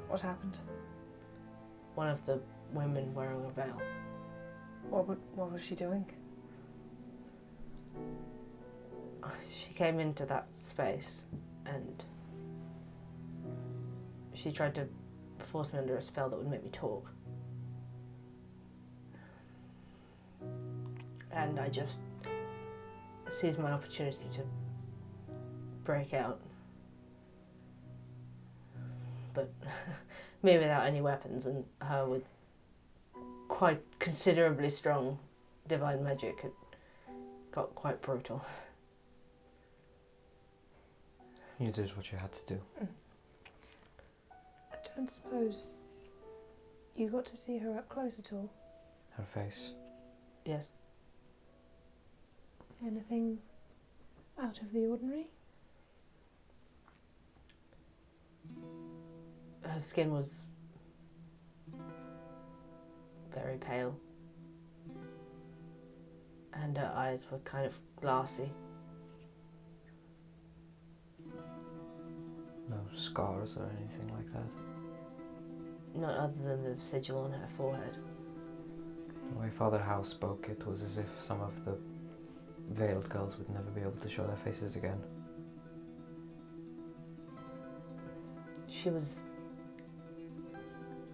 What happened? One of the women wearing a veil. What was she doing? She came into that space and she tried to force me under a spell that would make me talk. And I just seized my opportunity to break out. But me without any weapons and her with quite considerably strong divine magic, it got quite brutal. You did what you had to do. I don't suppose you got to see her up close at all. Her face. Yes. Anything out of the ordinary? Her skin was very pale and her eyes were kind of glassy. No scars or anything like that. Not other than the sigil on her forehead. The way Father Howe spoke, it was as if some of the veiled girls would never be able to show their faces again. She was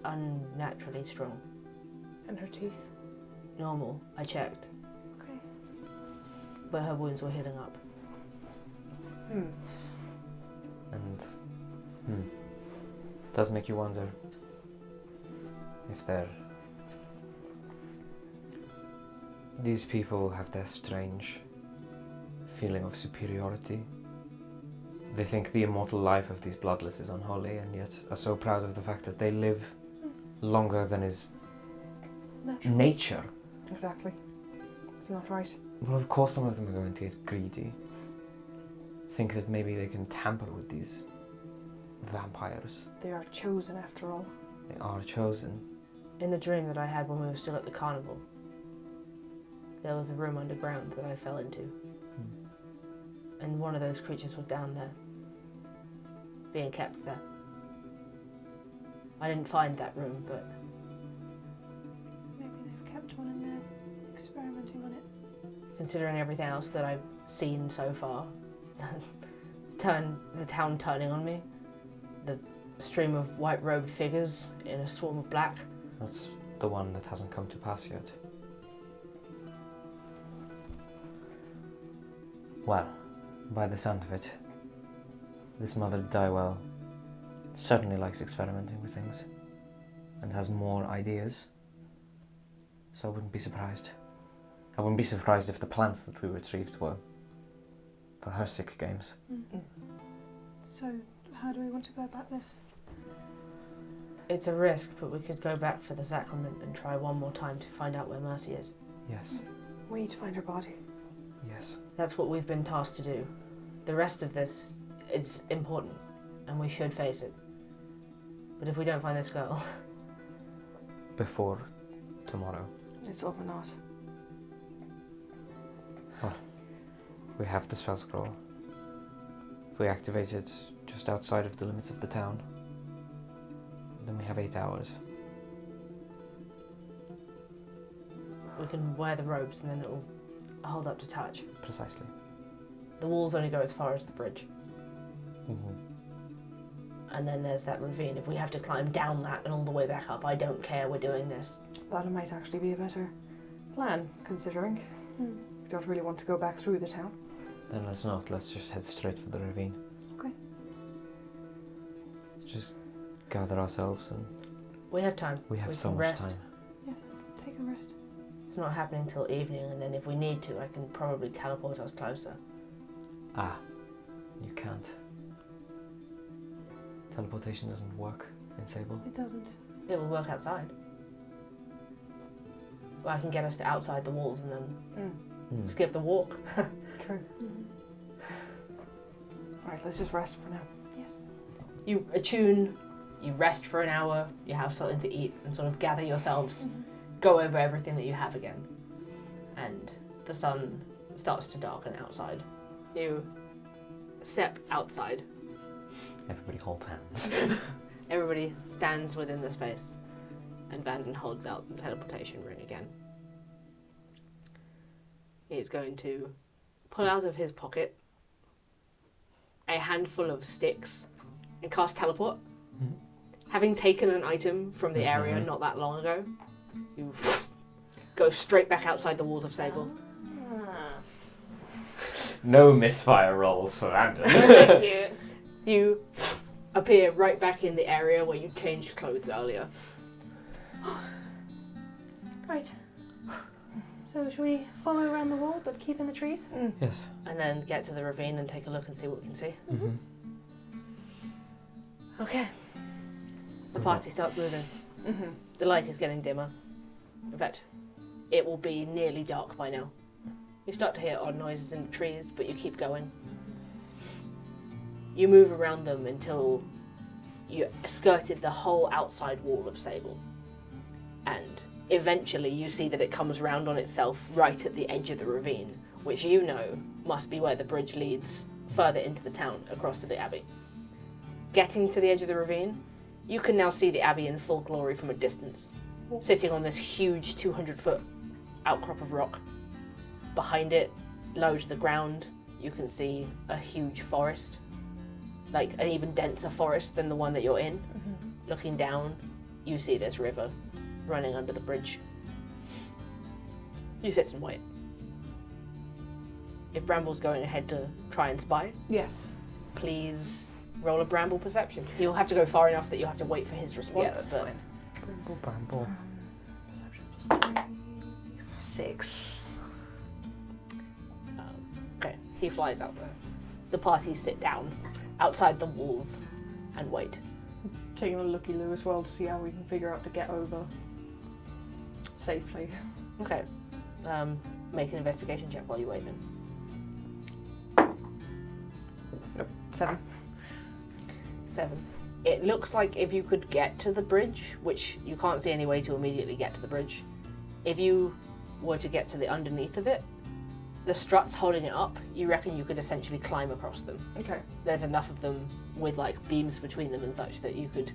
unnaturally strong. And her teeth? Normal, I checked. Okay. But her wounds were healing up. And it does make you wonder if these people have their strange feeling of superiority. They think the immortal life of these bloodless is unholy, and yet are so proud of the fact that they live longer than is Natural. nature. Exactly. It's not right. Well, of course some of them are going to get greedy. Think that maybe they can tamper with these vampires. They are chosen after all. They are chosen. In the dream that I had when we were still at the carnival, there was a room underground that I fell into. And one of those creatures was down there, being kept there. I didn't find that room, but Maybe they've kept one in there, experimenting on it. considering everything else that I've seen so far, the town turning on me, the stream of white-robed figures in a swarm of black. That's the one that hasn't come to pass yet. Well, by the sound of it, this Mother Dywell certainly likes experimenting with things and has more ideas, so I wouldn't be surprised. I wouldn't be surprised if the plants that we retrieved were for her sick games. So, how do we want to go about this? It's a risk, but we could go back for the sacrament and try one more time to find out where Mercy is. Yes, We need to find her body. yes. That's what we've been tasked to do. The rest of this is important, and we should face it. But if we don't find this girl, Before tomorrow. It's over not. We have the spell scroll. If we activate it just outside of the limits of the town, then we have 8 hours. We can wear the robes and then it'll hold up to touch. Precisely. The walls only go as far as the bridge. Mm-hmm. And then there's that ravine. If we have to climb down that and all the way back up, I don't care, we're doing this. That might actually be a better plan, considering we don't really want to go back through the town. Then let's not. Let's just head straight for the ravine. Okay. Let's just gather ourselves and We have time. we have We so can much rest. time. Yes, let's take a rest. It's not happening till evening, and then if we need to, I can probably teleport us closer. Ah, you can't. Teleportation doesn't work in Sable. It doesn't. It will work outside. Well, I can get us to outside the walls and then skip the walk. True. Alright, let's just rest for now. Yes. You attune, you rest for an hour, you have something to eat, and sort of gather yourselves, go over everything that you have again. And the sun starts to darken outside. You step outside. Everybody holds hands. Everybody stands within the space, and Vanden holds out the teleportation ring again. He is going to pull out of his pocket a handful of sticks and cast teleport. Mhm. Having taken an item from the area not that long ago, you go straight back outside the walls of Sable. No misfire rolls for Vanden. Thank you. You appear right back in the area where you changed clothes earlier. Right. So should we follow around the wall but keep in the trees? Yes. And then get to the ravine and take a look and see what we can see. Mm-hmm. Okay. The party starts moving. The light is getting dimmer. In fact, it will be nearly dark by now. You start to hear odd noises in the trees, but you keep going. You move around them until you skirted the whole outside wall of Sable. And eventually you see that it comes round on itself right at the edge of the ravine, which you know must be where the bridge leads further into the town across to the Abbey. Getting to the edge of the ravine, you can now see the Abbey in full glory from a distance, sitting on this huge 200-foot outcrop of rock. Behind it, low to the ground, you can see a huge forest, like an even denser forest than the one that you're in. Looking down, you see this river running under the bridge. You sit and wait. If Bramble's going ahead to try and spy, Yes. please roll a Bramble perception. You'll have to go far enough that you have to wait for his response. Yeah, that's but fine. Bramble. 6. Okay, he flies out there. The party sit down outside the walls and wait. Taking a looky-loo as well to see how we can figure out to get over safely. Okay, make an investigation check while you wait then. 7. 7. It looks like if you could get to the bridge, which you can't see any way to immediately get to the bridge, if you were to get to the underneath of it, the struts holding it up, you reckon you could essentially climb across them. Okay. There's enough of them with like beams between them and such that you could,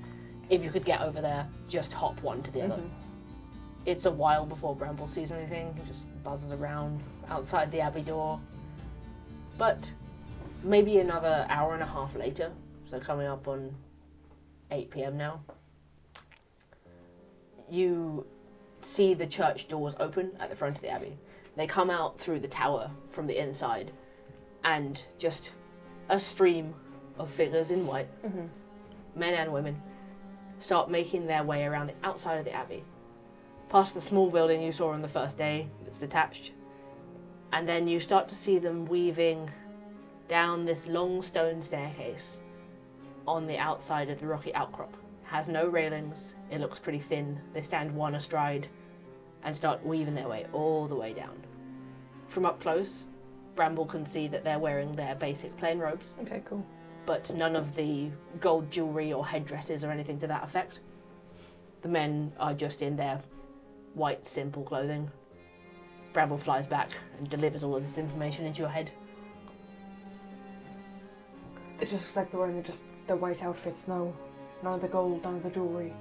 if you could get over there, just hop one to the other. It's a while before Bramble sees anything. He just buzzes around outside the Abbey door. But maybe another hour and a half later, so coming up on 8 p.m. now, you see the church doors open at the front of the Abbey. They come out through the tower from the inside, and just a stream of figures in white, men and women, start making their way around the outside of the Abbey, past the small building you saw on the first day that's detached, and then you start to see them weaving down this long stone staircase on the outside of the rocky outcrop. Has no railings, it looks pretty thin. They stand one astride and start weaving their way all the way down. From up close, Bramble can see that they're wearing their basic plain robes, Okay, cool. but none of the gold jewellery or headdresses or anything to that effect. The men are just in their white, simple clothing. Bramble flies back and delivers all of this information into your head. It just looks like they're wearing just the white outfits now. None of the gold, none of the jewellery.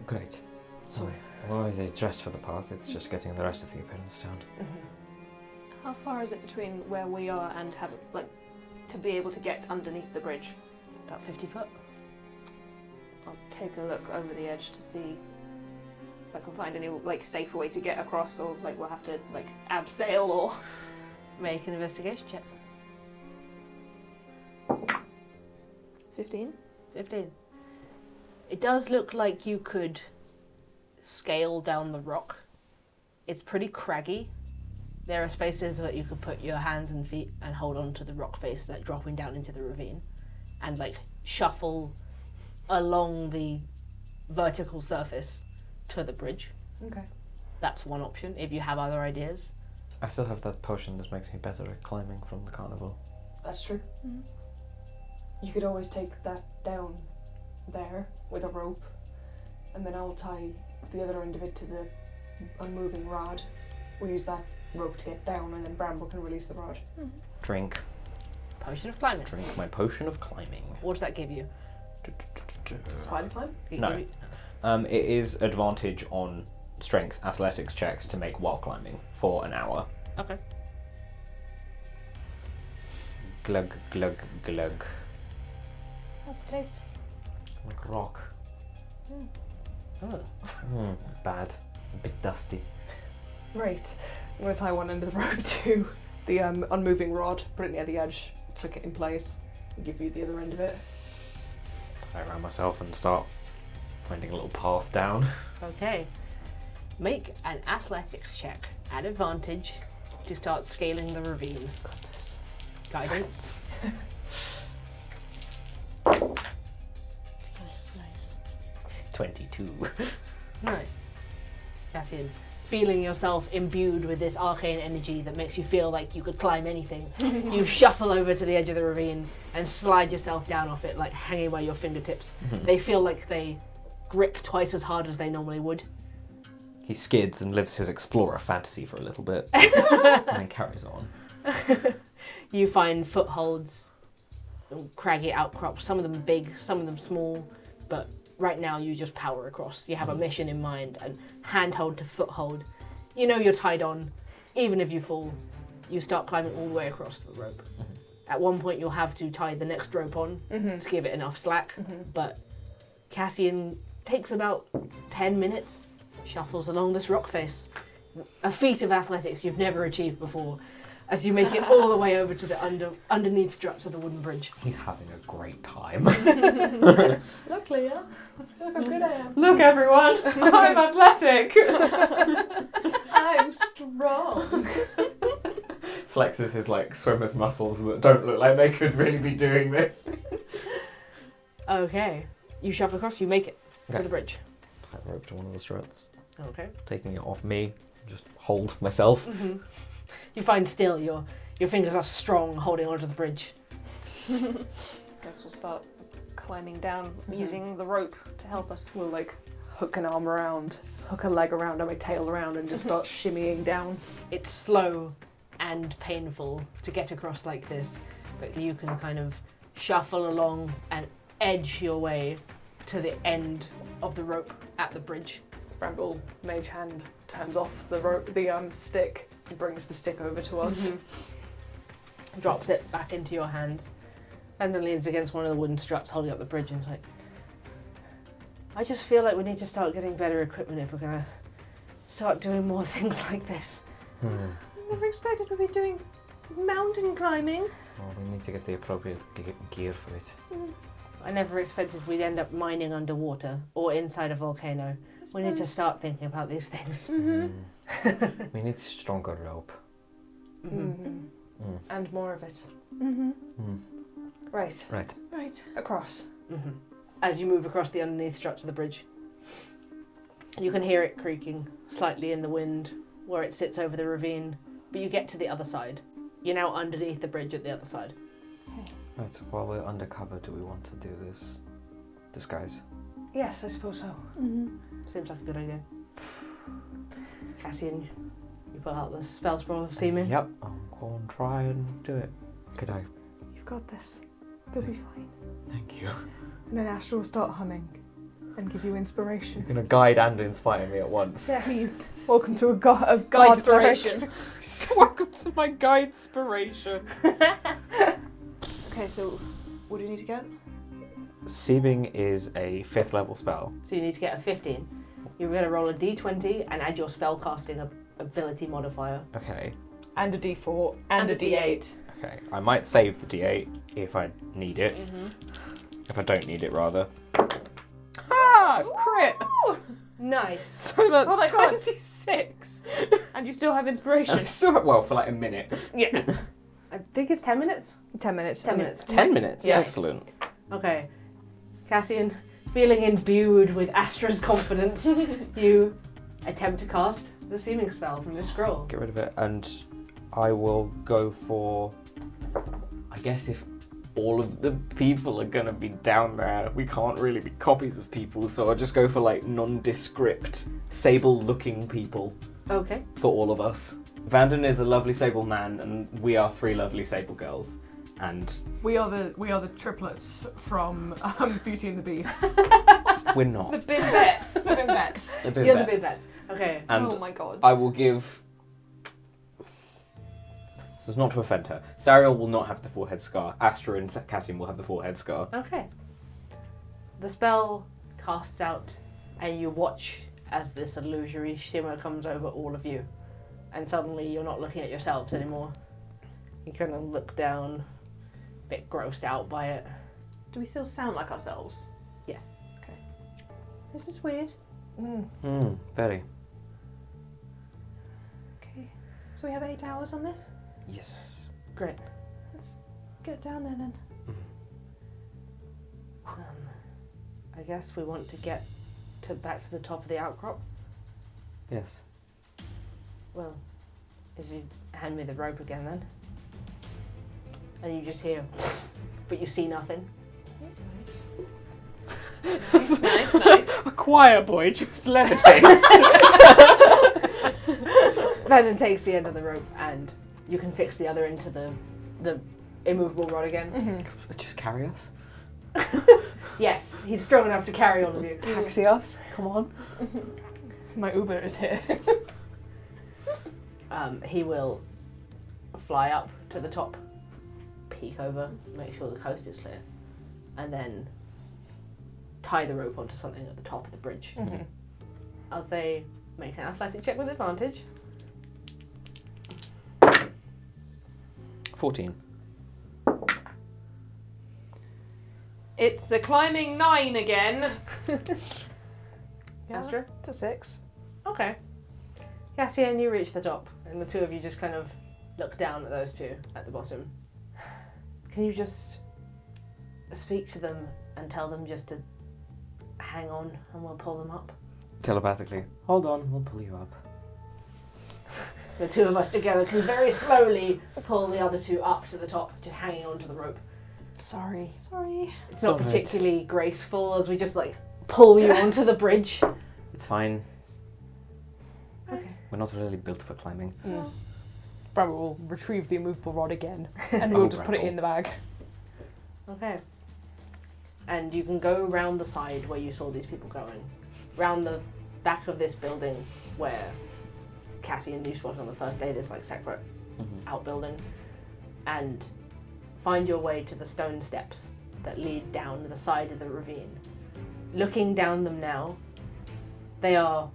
Great. So, Well, they dressed for the part. It's just getting the rest of the appearance down. How far is it between where we are and to be able to get underneath the bridge? About 50 foot. I'll take a look over the edge to see if I can find any safer way to get across, or we'll have to abseil or. Make an investigation check. 15. 15. It does look like you could scale down the rock. It's pretty craggy. There are spaces that you could put your hands and feet and hold on to the rock face that dropping down into the ravine and shuffle along the vertical surface to the bridge. okay. That's one option if you have other ideas. I still have that potion that makes me better at climbing from the carnival. That's true. Mhm. You could always take that down there with a rope, and then I'll tie the other end of it to the unmoving rod. We'll use that rope to get down, and then Bramble can release the rod. Drink. Potion of climbing. Drink my potion of climbing. What does that give you? Spider climb? It No. give you- It is advantage on strength athletics checks to make while climbing for an hour. Okay. Glug, glug, glug. How's it taste? Like rock. Oh. Bad. A bit dusty. Right. I'm going to tie one end of the rope to the unmoving rod, put it near the edge, click it in place, and give you the other end of it. Tie around myself and start finding a little path down. Okay. Make an athletics check at advantage to start scaling the ravine. Goodness. Guidance. Nice. 22. Nice. Cassian, feeling yourself imbued with this arcane energy that makes you feel like you could climb anything, you shuffle over to the edge of the ravine and slide yourself down off it, hanging by your fingertips. They feel like they grip twice as hard as they normally would. He skids and lives his explorer fantasy for a little bit, and then carries on. You find footholds, craggy outcrops, some of them big, some of them small, but right now you just power across. You have a mission in mind, and handhold to foothold. You know you're tied on. Even if you fall, you start climbing all the way across to the rope. At one point you'll have to tie the next rope on to give it enough slack, but Cassian takes about 10 minutes, shuffles along this rock face. A feat of athletics you've never achieved before, as you make it all the way over to the underneath struts of the wooden bridge. He's having a great time. Look, Leah. Look how good I am. Look, everyone! I'm athletic! I'm strong. Flexes his swimmer's muscles that don't look like they could really be doing this. Okay. You shuffle across, you make it to Okay. the bridge. Tie the rope to one of the struts, Okay. taking it off me, just hold myself. You find still your fingers are strong holding onto the bridge. Guess we'll start climbing down using the rope to help us. We'll hook an arm around, hook a leg around, and my tail around, and just start shimmying down. It's slow and painful to get across like this, but you can kind of shuffle along and edge your way to the end of the rope at the bridge. Bramble, mage hand, turns off the rope, the stick, and brings the stick over to us. Drops it back into your hands, and then leans against one of the wooden struts holding up the bridge and is like, I just feel like we need to start getting better equipment if we're going to start doing more things like this. I never expected we'd be doing mountain climbing. Well, we need to get the appropriate gear for it. I never expected we'd end up mining underwater or inside a volcano. We need to start thinking about these things. We need stronger rope. And more of it. Right. Right. Right. Across. As you move across the underneath struts of the bridge, you can hear it creaking slightly in the wind where it sits over the ravine, but you get to the other side. You're now underneath the bridge at the other side. Right, while we're undercover, do we want to do this disguise? Yes, I suppose so. Seems like a good idea. Cassian, you pull out the spell scroll of seeming. Yep, I'll go and try and do it. Could I? You've got this. They'll be fine. Thank you. And then Astra will start humming and give you inspiration. You're gonna guide and inspire me at once. Yes. Please. Welcome to a guide Guidespiration. Welcome to my guidespiration. Okay, so what do you need to get? Seeming is a 5th level spell. So you need to get a 15. You're going to roll a d20 and add your spellcasting ability modifier. Okay. And a D4 and a D8. Okay. I might save the D8 if I need it. Mm-hmm. If I don't need it, rather. Ah! Crit! Nice. So that's Oh my God. 26. And you still have inspiration. I still well for like a minute. Yeah. I think it's 10 minutes? 10 minutes. 10 minutes. 10 minutes. Yes. Excellent. Okay. Cassian, feeling imbued with Astra's confidence, you attempt to cast the seeming spell from this scroll. Get rid of it, and I will go for. I guess if all of the people are gonna be down there, we can't really be copies of people, so I'll just go for like nondescript, sable-looking people Okay. for all of us. Vanden is a lovely sable man, and we are 3 lovely sable girls. And We are the triplets from Beauty and the Beast. we're not. The Bimbettes. The Bimbettes. The You're the big bet. Okay. And Oh my God. I will give. So as not to offend her, Sariel will not have the forehead scar. Astra and Cassian will have the forehead scar. Okay. The spell casts out, and you watch as this illusory shimmer comes over all of you. And suddenly you're not looking at yourselves anymore. You kind of look down, a bit grossed out by it. Do we still sound like ourselves? Yes. This is weird. Very. Okay. So we have 8 hours on this? Yes. Great. Let's get down there then. I guess we want to get back to the top of the outcrop. Yes. Well, if you hand me the rope again then. And you just hear, but you see nothing. Nice. Nice. A choir boy just levitates. Vanden takes the end of the rope and you can fix the other end to the immovable rod again. Just carry us. Yes, he's strong enough to carry all of you. Taxi us. Come on. My Uber is here. He will fly up to the top, peek over, make sure the coast is clear, and then tie the rope onto something at the top of the bridge. Mm-hmm. I'll say make an athletic check with advantage. 14. It's a climbing 9 again. Astra? It's a 6. Okay. Cassian, you reach the top, and the two of you just kind of look down at those two at the bottom. Can you just speak to them and tell them just to hang on and we'll pull them up? Telepathically. Hold on, we'll pull you up. The two of us together can very slowly pull the other two up to the top, just hanging onto the rope. Sorry. Sorry. It's not alright. particularly graceful as we just like pull you onto the bridge. It's fine. Okay. We're not really built for climbing. Bramble will retrieve the immovable rod again and Oh, we'll just put it Bramble. in the bag. Okay. And you can go round the side where you saw these people going. Round the back of this building where Cassian used was on the first day, this like separate outbuilding, and find your way to the stone steps that lead down the side of the ravine. Looking down them now, they are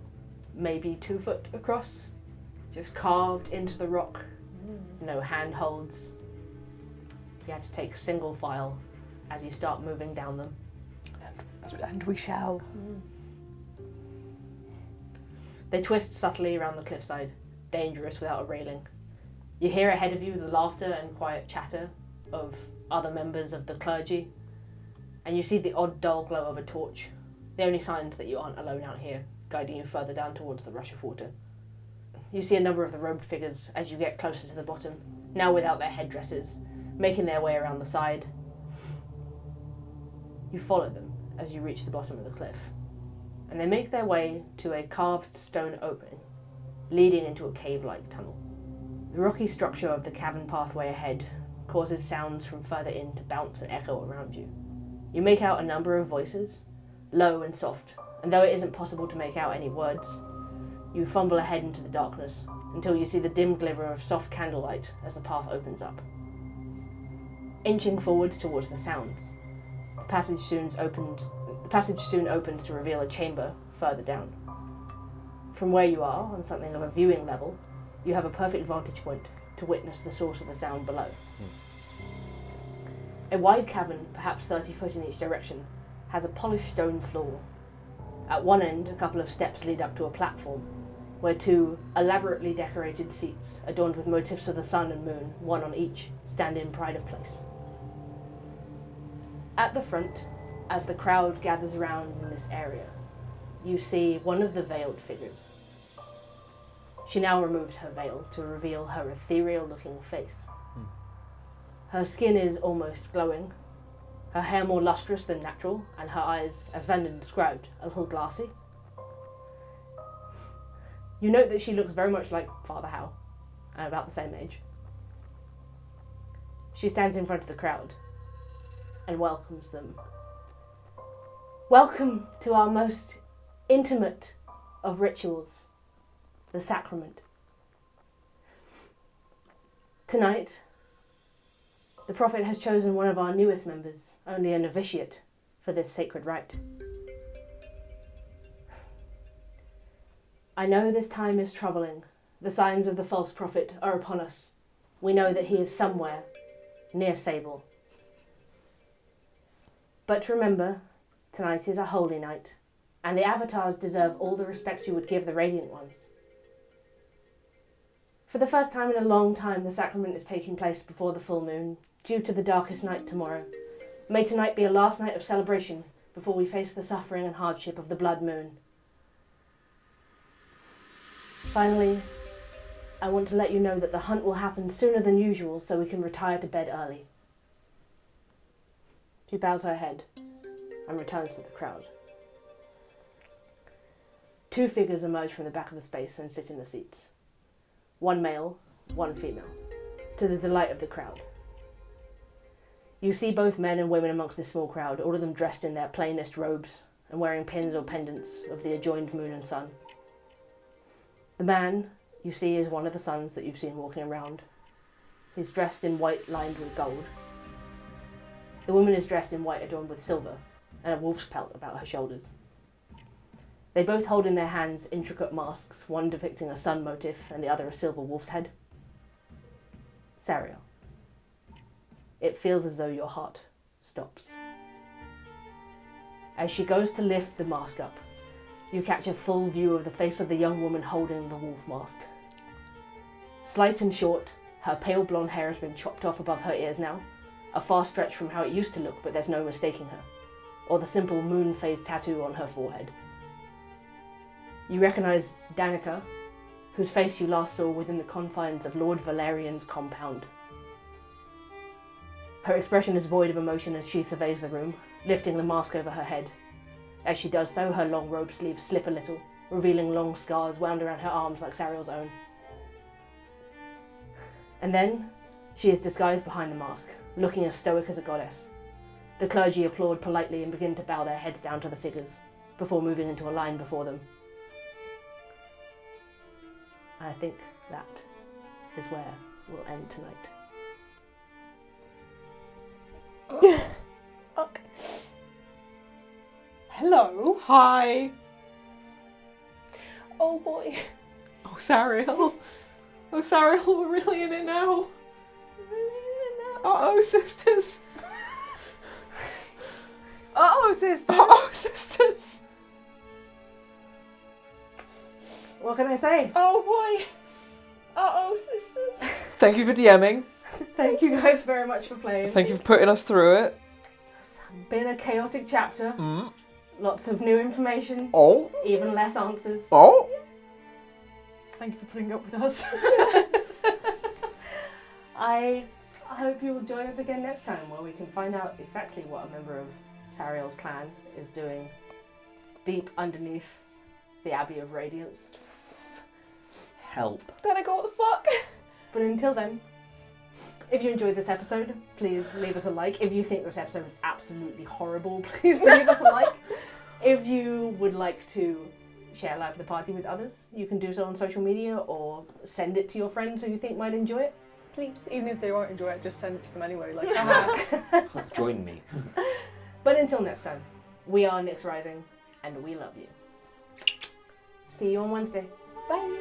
maybe 2 foot across, just carved into the rock, no handholds. You have to take single file as you start moving down them. And we shall. They twist subtly around the cliffside, dangerous without a railing. You hear ahead of you the laughter and quiet chatter of other members of the clergy, and you see the odd dull glow of a torch, the only signs that you aren't alone out here, guiding you further down towards the rush of water. You see a number of the robed figures as you get closer to the bottom, now without their headdresses, making their way around the side. You follow them as you reach the bottom of the cliff, and they make their way to a carved stone opening. leading into a cave-like tunnel. The rocky structure of the cavern pathway ahead causes sounds from further in to bounce and echo around you. You make out a number of voices, low and soft, and though it isn't possible to make out any words, you fumble ahead into the darkness until you see the dim glimmer of soft candlelight as the path opens up. Inching forwards towards the sounds, the passage soon opens to reveal a chamber further down. From where you are, on something of a viewing level, you have a perfect vantage point to witness the source of the sound below. A wide cavern, perhaps 30 foot in each direction, has a polished stone floor. At one end, a couple of steps lead up to a platform, where two elaborately decorated seats, adorned with motifs of the sun and moon, one on each, stand in pride of place. At the front, as the crowd gathers around in this area, you see one of the veiled figures. She now removes her veil to reveal her ethereal-looking face. Her skin is almost glowing, her hair more lustrous than natural, and her eyes, as Vanden described, a little glassy. You note that she looks very much like Father Howe, and about the same age. She stands in front of the crowd and welcomes them. Welcome to our most intimate of rituals, the sacrament. Tonight, the Prophet has chosen one of our newest members, only a novitiate, for this sacred rite. I know this time is troubling. The signs of the false prophet are upon us. We know that he is somewhere near Sable. But remember, tonight is a holy night, and the avatars deserve all the respect you would give the radiant ones. For the first time in a long time, the sacrament is taking place before the full moon, due to the darkest night tomorrow. May tonight be a last night of celebration before we face the suffering and hardship of the blood moon. Finally, I want to let you know that the hunt will happen sooner than usual so we can retire to bed early. She bows her head and returns to the crowd. Two figures emerge from the back of the space and sit in the seats. One male, one female, to the delight of the crowd. You see both men and women amongst this small crowd, all of them dressed in their plainest robes and wearing pins or pendants of the adjoined moon and sun. The man you see is one of the sons that you've seen walking around. He's dressed in white lined with gold. The woman is dressed in white adorned with silver and a wolf's pelt about her shoulders. They both hold in their hands intricate masks, one depicting a sun motif and the other a silver wolf's head. Sariel. It feels as though your heart stops. As she goes to lift the mask up, you catch a full view of the face of the young woman holding the wolf mask. Slight and short, her pale blonde hair has been chopped off above her ears now, a far stretch from how it used to look, but there's no mistaking her, or the simple moon phase tattoo on her forehead. You recognise Danica, whose face you last saw within the confines of Lord Valerian's compound. Her expression is void of emotion as she surveys the room, lifting the mask over her head. As she does so, her long robe sleeves slip a little, revealing long scars wound around her arms like Sariel's own. And then, she is disguised behind the mask, looking as stoic as a goddess. The clergy applaud politely and begin to bow their heads down to the figures, before moving into a line before them. I think that is where we'll end tonight. Fuck. Hello. Hi. Oh boy. Oh, Sariel. Oh, Sariel, we're really in it now. Uh-oh, sisters. Uh-oh, sister. Uh-oh, sisters. What can I say? Oh boy. Uh-oh, sisters. Thank you for DMing. Thank you guys very much for playing. Thank you for putting us through it. It's been a chaotic chapter. Mm. Lots of new information. Oh. Even less answers. Oh. Thank you for putting up with us. I hope you will join us again next time where we can find out exactly what a member of Sariel's clan is doing deep underneath the Abbey of Radiance. help. Then I go, what the fuck? But until then, if you enjoyed this episode, please leave us a like. If you think this episode is absolutely horrible, please leave us a like. If you would like to share Live for the Party with others, you can do so on social media or send it to your friends who you think might enjoy it. Please, even if they won't enjoy it, just send it to them anyway. Like, haha. Join me. But until next time, we are nyxrising, and we love you. See you on Wednesday. Bye.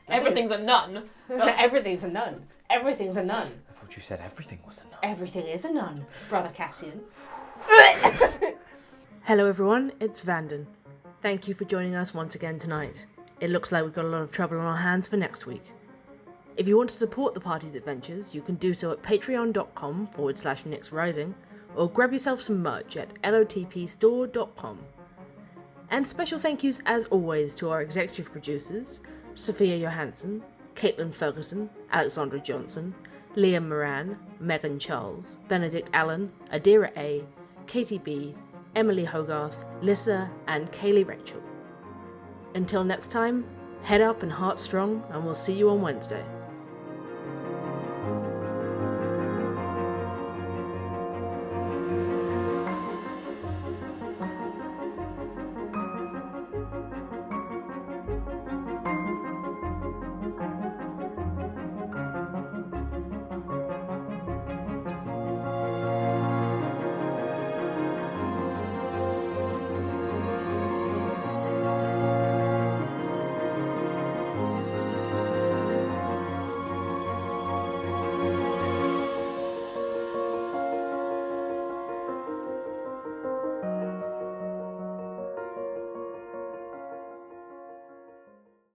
Everything's a nun. Everything's a nun. Everything's a nun. I thought you said everything was a nun. Everything is a nun, Brother Cassian. Hello everyone, it's Vanden. Thank you for joining us once again tonight. It looks like we've got a lot of trouble on our hands for next week. If you want to support the party's adventures, you can do so at patreon.com/nyxrising or grab yourself some merch at lotpstore.com. And special thank yous as always to our executive producers, Sofia Johansson, Katelyn Ferguson, Alexandra Johansson, Liam Moran, Meghan Charles, Benedict Allen, Adira A, Katie B, Emily Hogarth, Lissa, and Augury Ritual. Until next time, head up and heart strong, and we'll see you on Wednesday.